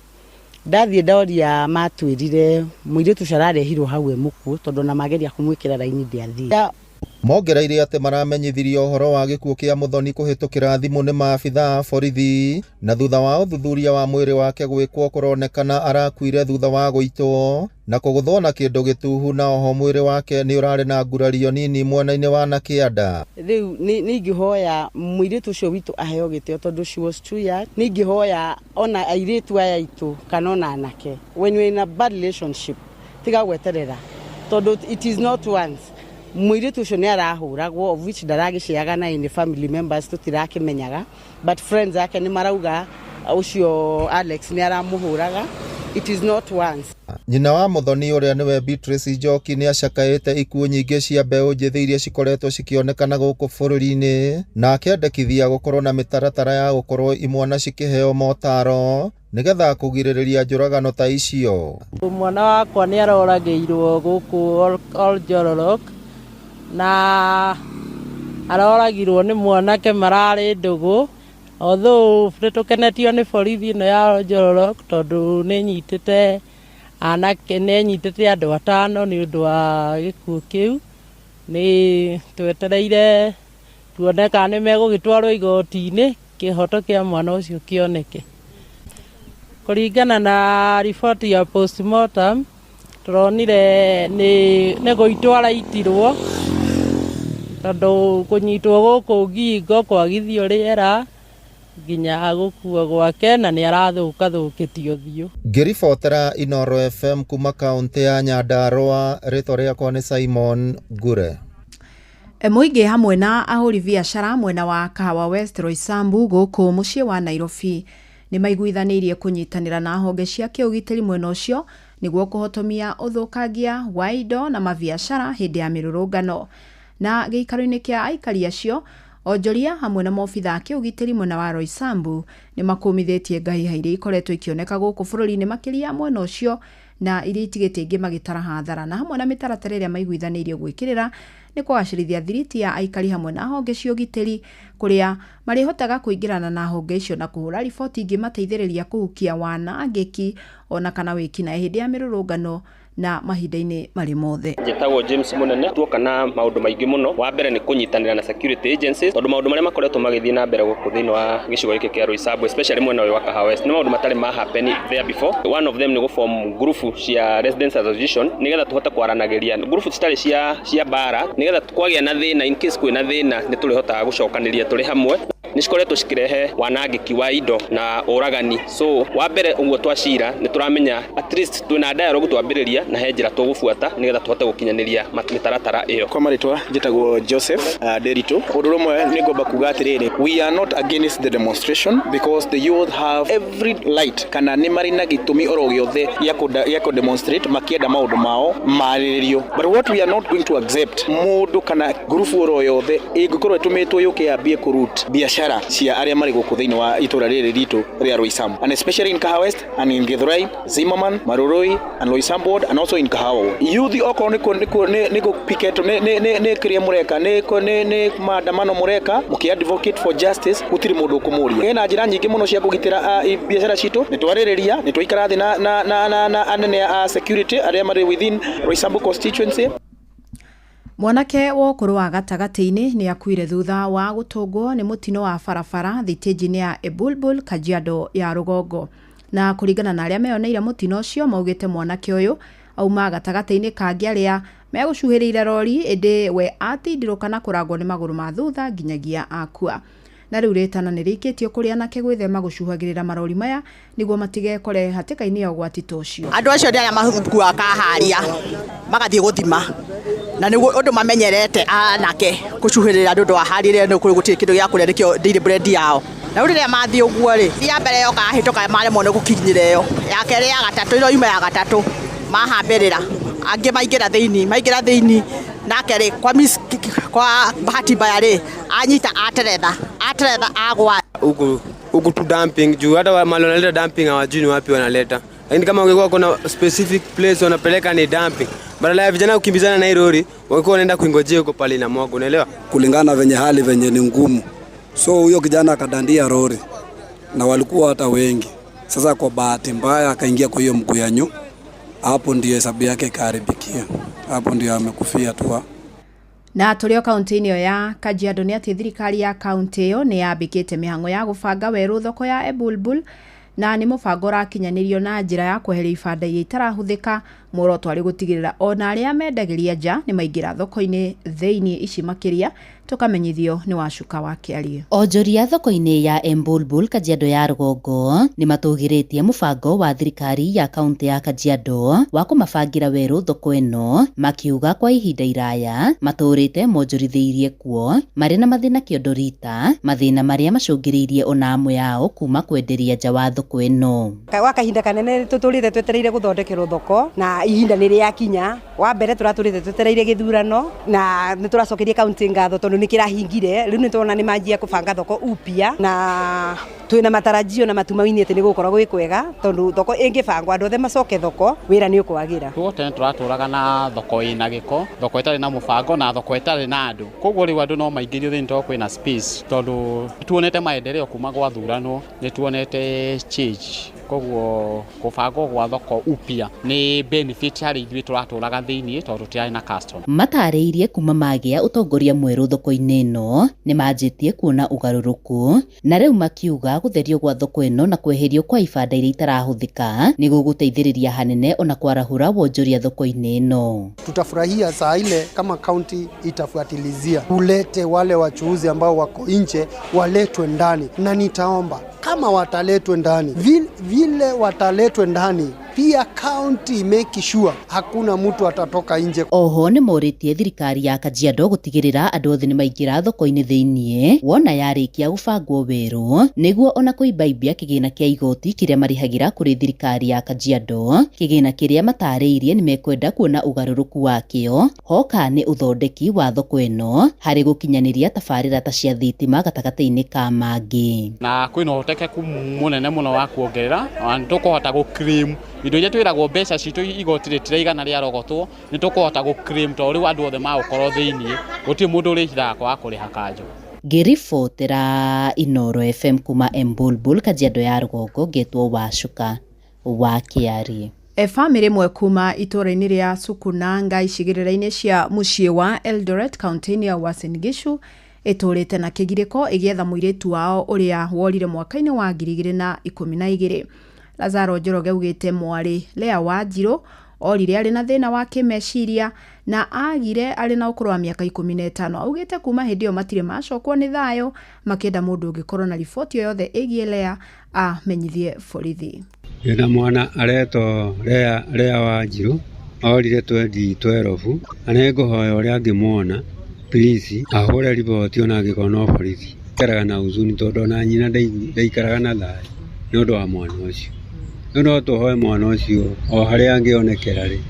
Ndathiĩ ndoria matwĩrire mũirĩtu ũcio ararehirwo hau mũkuũ tondũ na mageria kũmwĩkĩra raini ndĩathire. Mongereire atĩ maramenyithirio ũhoro wa gĩkuũ kĩa Muthoni kũhĩtũkĩra thimũ nĩ maabithaa a borithi, na thutha wa ũthuthuria wa mwĩrĩ wake gwĩkwo kũronekana arakuire thutha wa gũitwo na kũgũthwo na kĩndũ gĩtuhu, na oho mwĩrĩ wake nĩ ũrarĩ na ngurario nini mwena-inĩ wa Nakĩanda. Rĩu nĩ ingĩhoya mũirĩtu ũcio witũ aheo gĩtĩo tondũ she was too young. Nĩ ingĩhoya ona airĩtu aya aitũ kana ona anake, when you're in a bad relationship tiga gweterera tondũ it is not once. Mũirĩtu ũcio nĩ arahũragwo, of which ndaragĩciaga na any family members tũtirakĩmenyaga, but friends ake nĩ marauga ũcio Alex nĩ aramũhũraga it is not once. Nyina wa Muthoni uria niwe Beatrice Njoki ni acakaite ikuo nyingi cia mbeu njithi iria cikoretwo cikionekana guku bururi-ini na akiendekithia gukorwo na mitaratara ya gukorwo imwana cikiheo motaro nigetha kugiririria njuragano ta icio. Mwana wakwa ni aroragirwo guku Oljororok na aroragirwo ni mwanake marari Ndugu, although tukenetio ni borithi ino ya Oljororok tondu ni nyitite anake ne nyitite andu 5 ni undu wa gikuo kiu. Ni twetereire tuone kana ni megugitwarwo igoti-ini kihoto kia mwana ucio kioneke. Kuringana na ripoti ya postmortem turonire ni guitwara itirwo tondu kunyitwo guku ngingo kwagithio riera nginya gukua gwake na ni arathuka-thukitio thiu. Ngiribotera Inoro FM kuma kaunti ya Nyandarua, ritwa riakwa ni Simon Ngure. Muingi hamwe na ahuri biashara mwena wa Kahawa West Roysambu guku mucii wa Nairobi ni maiguithanirie kunyitanira na honge cia kiugitiri mwena ucio niguo kuhotomia uthukangia wa indo na mabiashara hindi ya mirurungano. Na giikaro-ini kia aikari acio onjoria hamwe na mobitha kiugitiri mwena wa Roysambu ni makumithitie ngahiha iria ikoretwo ikioneka guku bururi-ini makiria mwena ucio na iria itigite ingi magitara hathara na hamwe na mitaratara iria maiguithanirie gwikirira ni kwagacirithia thiriti ya aikari hamwe na honge cia ugitiri kuria marihotaga kuingirana na honge icio na kuhura riboti ingi mateithiriria kuhukia wanangiki ona kana wikina hindi ya mirurungano na mahinda-ini mari mothe. Njetago James Munene tuoka na maundu maingi muno. Wa mbere ni kunyitanira na security agencies tondu maundu maria makoretwo magithii na mbere guku thiini wa gicigo giki kia Roysambu especially mwena wa Kahawa West ni maundu matari ma happen there before. One of them ni guform group cia residents association nigetha tuhota kwaranagiria group citari cia bara nigetha kwagia na thina in case kwina thina ni turihota gucokaniria turi hamwe. Nishikoretwo cikirehe wanangiki wa indo na uragani. So wa mbere uguo twacira ni turamenya at least twina dialogue twambiriria na he njira tugubuata nigetha tuhote gukinyaniria mitaratara iyo. Kwa maritwa njitagwo Joseph Derito. Undu rumwe ni ngomba kuga atiriri, we are not against the demonstration because the youth have every right kana ni mari na gitumi oro giothe ya ku demonstrate makienda maundu mao mariririo. But what we are not going to accept mundu kana group oro yothe ingikorwo tumitwo yuke ambie kurut biashara cia aria mari guku thiini wa itura riri ritu ria Roysambu, and especially in Kahawa West and in Githurai, Zimmerman, Maruroi and Roysambu Ward and also in Kahawa. Youth oko ni picket ne kiria mureka ne maandamano mureka muki advocate for justice gutiri mundu kumuria. Ena njira nyingi muno cia kugitira biashara citu ni twaririria ni twaikara thi na anene a security aria mari within Roysambu constituency. Mwanake wa ukuru wa gatagati-ini ni akuire thutha wa gutungwo ni mutino wa barabara thitĩnji-inĩ ya Ebulbul Kajiado ya Rugongo. Na kuringana na aria meyoneire mutino ucio maugite mwanake uyu auma gatagati-ini kangi aria megucuhĩrĩire rori indi we atindirũka na kurangwo ni maguru ma thutha nginyagia akua. Na riu ritana ni rikitio kuri anake gwithema gucuhagirira marori maya niguo matigekore hatika-ini ya ugwati ta ucio. Andu acio ndi aria makuaga kaharia magathie guthima na niguo undu mamenyerete anake gucuhirira andu aharire no kuri gutiri kindu gia kuria nikio daily bread yao. Na riria mathie uguo ri ya mbere yo kahituka maremo no gukinyira yo ya keri ya gatatu iro yuma ya gatatu mahambirira angi maingira thiini na keri kwa bahati mbaya ri anyita ateretha agwa huku tu dumping juu hata mali wanaleta dumping hawajui ni wapi wanaleta. Lakini kama ungekuwa kuna specific place wanapeleka ni dumping, badala ya vijana kukimbizana na lori wangekuwa wanaenda kuingojea huko pale na mwago, unaelewa? Kulingana venye hali venye ni ngumu, so huyo kijana akadandia lori na walikuwa hata wengi. Sasa kwa bahati mbaya akaingia kwa hiyo mguu ya nyu, hapo ndio hesabu yake ikaharibikia, hapo ndio amekufia tu. Na tulio kaunti-ini ya Kajiado ni ati thirikari ya kaunti iyo ni yambikite mihango ya gubanga weru thoko ya Ebulbul na ni mubango rakinyanirio na njira ya kweheria ibanda iria itarahuthika muoroto ari gutigirira ona aria mendagiria nja ni maingira thoko-ini theinie ici makiria tukamenyithio ni Wacuka wa Kiarie. Onjoria thoko-ini ya Embulbul Kajiado ya Rugongo ni matugiritie mubango wa thirikari ya kaunti ya Kajiado wa kumabangira weru thoko ino, makiuga kwa ihinda iraya maturite monjorithiirie kuo mari na mathina kiondorita, mathina maria macungiriirie ona amwe yao kuma kwenderia nja wa thoko ino. Wa kahinda kanene tuturite twetereire guthondekerwo thoko na ihinda ni ria kinya. Wa mbere turaturite twetereire githurano na ni turacokerie kaunti ngatho tondu ni kirahingire. Riu ni tuona ni manjia kubanga thoko upya na twina matarajio na matumaini ati ni gukorwo gwi kwega tondu thoko ingibangwa andu othe macoke thoko wira ni ukwagira. Tuote turaturaga na thoko ina giko, thoko itari na mubango na thoko itari na andu. Koguo riu andu no maingirio thini to kwina space tondu tuonete maendeleo kuma gwa thurano, ni tuonete change. Koguo kubango gwa thoko upya ni benefit hari ithuĩ turaturaga thini tondu tiari na custom. Matariirie kuma magia utongoria mweru thoko-ini ino ni manjitie kuona ugaruruku na riu makiuga gutherio gwa thoko ino na kweherio kwa ibanda iria itarahuthika ni guguteithiriria hanene ona kwarahura wonjoria thoko-ini ino. Tutafurahia saa ile kama kaunti itafuatilizia ulete wale wachuuzi ambao wako nje waletwe ndani, na nitaomba kama wataletwe ndani vile wataletwe ndani pia county make sure hakuna mtu atatoka nje. Oho ni moritie thirikari ya Kajiado gutigirira andu othe ni maingira thoko-ini thiinie wona yarikia gubangwo weru niguo ona kuibaibia kigina kia igoti kiria marihagira kuri thirikari ya Kajiado, kigina kiria matariirie ni mekwenda kuona ugaruruku wakio hoka ni uthondeki wa thoko ino hari gukinyaniria tabarira ta cia thitima gatagati-ini ka mangi. Na kwina hotekeku munene muno wa kuongerera tukuhota gu claim indo iria twiragwo mbeca citu igoti ritiraigana ria rogotwo ni tukuhota gu claim to riu andu othe magukorwo thiinie guti mundu urihiraga kwa kuriha kanjo. Ngiribotera Inoro FM kuma Embulbul Kajiado ya Rugongo, getwo Wacuka wa Kiarie. Family mwe kuma itora-ini ria Sukunanga icigirira-ini cia mucii wa Eldoret kaunti ya Uasin Gishu iturite na kigiriko igietha muiritu wao uria worire mwaka-ini wa 2012. Lazaro Njoroge ugite mwari Lea Wanjiru orire ari na thina wa kimeciria na agire ari na ukuru wa miaka 15. Augite kuma hindi yo matire macokwo ni thayo makenda mundu ungikorwo na riboti yothe igie Lea amenyithie borithi. Ina mwana areto Lea Wanjiru orire 2012 anenguhoya uria angimwona please ahore riboti ona angikona borithi karaga na uzuni tondu na nyina ndaikaraga na thayo ni undu wa mwana ucio. No tuhoe mwana ucio o haria angionekera ri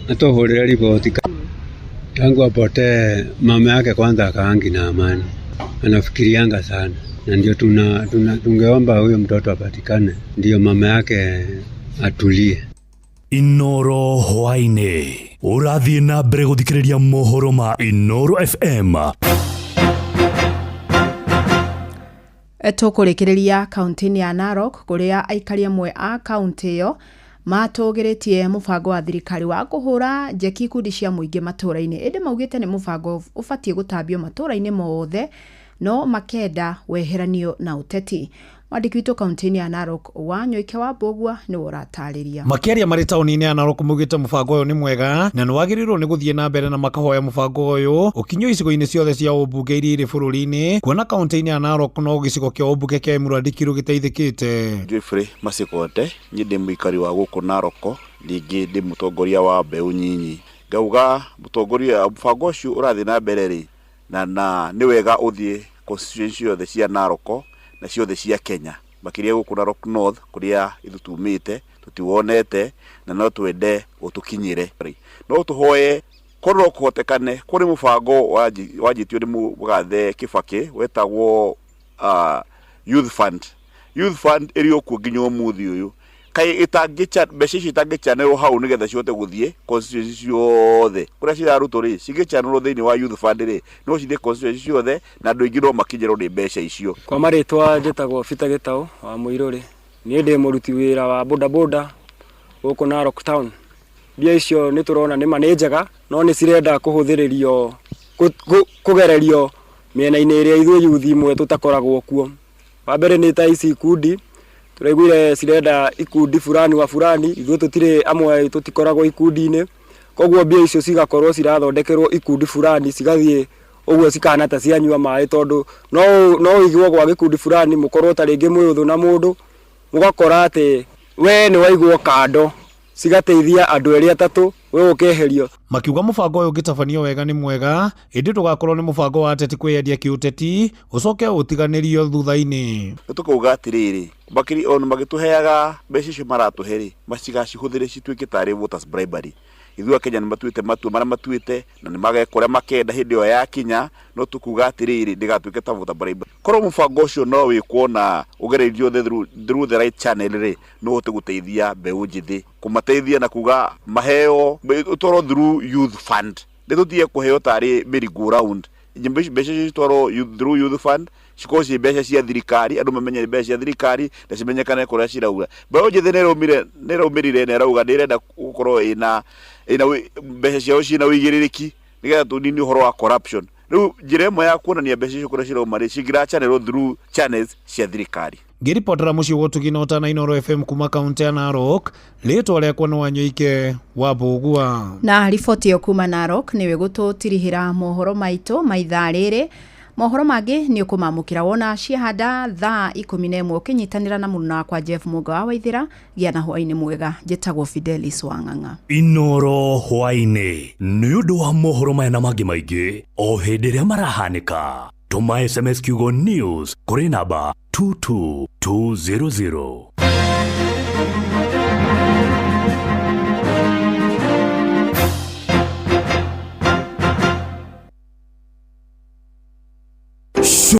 na tuhurire riboti tangu apote mama yake kwanza akaangi na amani, anafikirianga sana na ndio tungeomba huyo mtoto apatikane ndio mama yake atulie. Inoro hwaine urathie na mbere guthikiriria mohoro ma Inoro FM. Tukurekereria kaunti ya Narok kuria aikari amwe a kaunti yo matugiritie mubango wa thirikari wa kuhura njeki ikundi cia muingi matura-ini. Indi maugite ni mubango ubatie gutambio matura-ini mothe no makenda weheranio na uteti. Mwandiki witu kaunti ya Narok Wanyoike wa Mbogwa ni uratariria. Makiaria mari tauni-ini ya Narok mugite mubango uyu ni mwega na niwagirirwo ni guthie na mbere na makahoya mubango uyu ukinyo icigo-ini ciothe cia ubunge iria iri bururi-ini kuona kaunti-ini ya Narok no gicigo kia ubunge kia Emurua Dikirũ giteithikite. Jeffrey Masikote ni ndi muikari wa guku Narok, ningi ndi mutongoria wa mbeu nyinyi. Ngauga mutongoria mubango ucio urathie na mbere ri na ni wega uthie constituency yothe cia Narok na ciothe cia Kenya makiria guku Narok North kuria ithutumite tutiwonete na no twende utukinyire no tuhoye korwo kuhotekane kuri mubango wajitio ni mugathe Kibaki wetagwo youth fund iri ku nginya umuthi uyu kai itangicha mbeca itangichanero hau nigetha ciote guthie constituency ciothe kuria ciraruto ri cigichanero thiini wa youth fund ri no cithie constituency ciothe na andu ingi no makinyero ni mbeca icio. Kwa maritwa njitagwo Peter Gitau wa Muiruri, ni ndi muruti wira wa boda guku Narok town. Bia icio ni turona ni manejega no ni cirenda kuhuthiririo kugererio miena-ini iria ithuĩ yuthi imwe tutakoragwo kuo. Wa mbere ni ta ici ikundi turaiguire cirenda ikundi fulani wa fulani ithuĩ tũtirĩ amwe tũtikoragwo ikundi-inĩ koguo mbia icio cigakorwo cirathondekerwo ikundi fulani cigathiĩ ũguo cikana ta cianyua maĩ tondũ no igwo gwa gikundi fulani mũkorwo ta rĩngĩ mwĩũthũ na mũndũ mũgakora atĩ we nĩ waigwo kando cigateithia andũ erĩ atatũ we ũkeherio. Makiuga mũbango ũyũ ũngĩtabanio wega nĩ mwega ĩndĩ ndũgakorwo nĩ mũbango wa ateti kwĩyendia kĩũteti ũcoke ũtiganĩrio thutha-inĩ. Nĩtũkauga atĩrĩrĩ makiri on magĩtũheaga mbeca icio maratũhe macigacihũthĩre cituĩke tarĩ voters bribery. Ithuĩ Akenya nĩmatuĩte matua marĩa matuĩte na nĩmagekora makenda hĩndĩ ĩyo yakinya no tũkuga atĩrĩrĩ ndĩgatuĩke ta voter bribery. Korwo mũbango ũcio no wĩkuona ũgererio through the right channel rĩ no ũhote gũteithia mbeũ njĩthĩ kũmateithia na kuga maheo ũtwarwo through youth fund ndĩtũtige kũheo tarĩ merry go round mbeca citwarwo through youth fund cikorwo ci mbeca cia thirikari andũ mamenye mbeca cia thirikari na cimenyekane kũrĩa cirauga. Mbeũ njĩthĩ nĩraumĩrire na ĩrauga ndĩrenda gũkorwo ĩna mbeca ciao ciĩna ũigĩrĩrĩki nĩgetha tũnini ũhoro wa corruption. Rĩu njĩra ĩmwe ya kuonania mbeca icio kũrĩa cirauma rĩ cingĩrachanelwo through channels cia thirikari. Ngĩripotera mũciĩ gũtugina ũtana Inooro FM kuma kaunti ya Narok, rĩtwa rĩakwa nĩ Wanyoike wa Mbũgua. Na riboti yo kuma Narok nĩwe gũtũtirihĩra mohoro maitũ maithaa rĩrĩ. Mohoro mangĩ nĩ ũkũmamũkĩra wona ciahanda thaa 11 ũkĩnyitanĩra na mũruna wakwa Jeff Mũnga wa Waithĩra gĩa na hwainĩ mwega njĩtagwo Fidelis Wang'ang'a. Inooro hwainĩ nĩ ũndũ wa mohoro maya na mangĩ maingĩ o hĩndĩ ĩrĩa marahanĩka tũma SMS kiugo news kũrĩ namba 22200.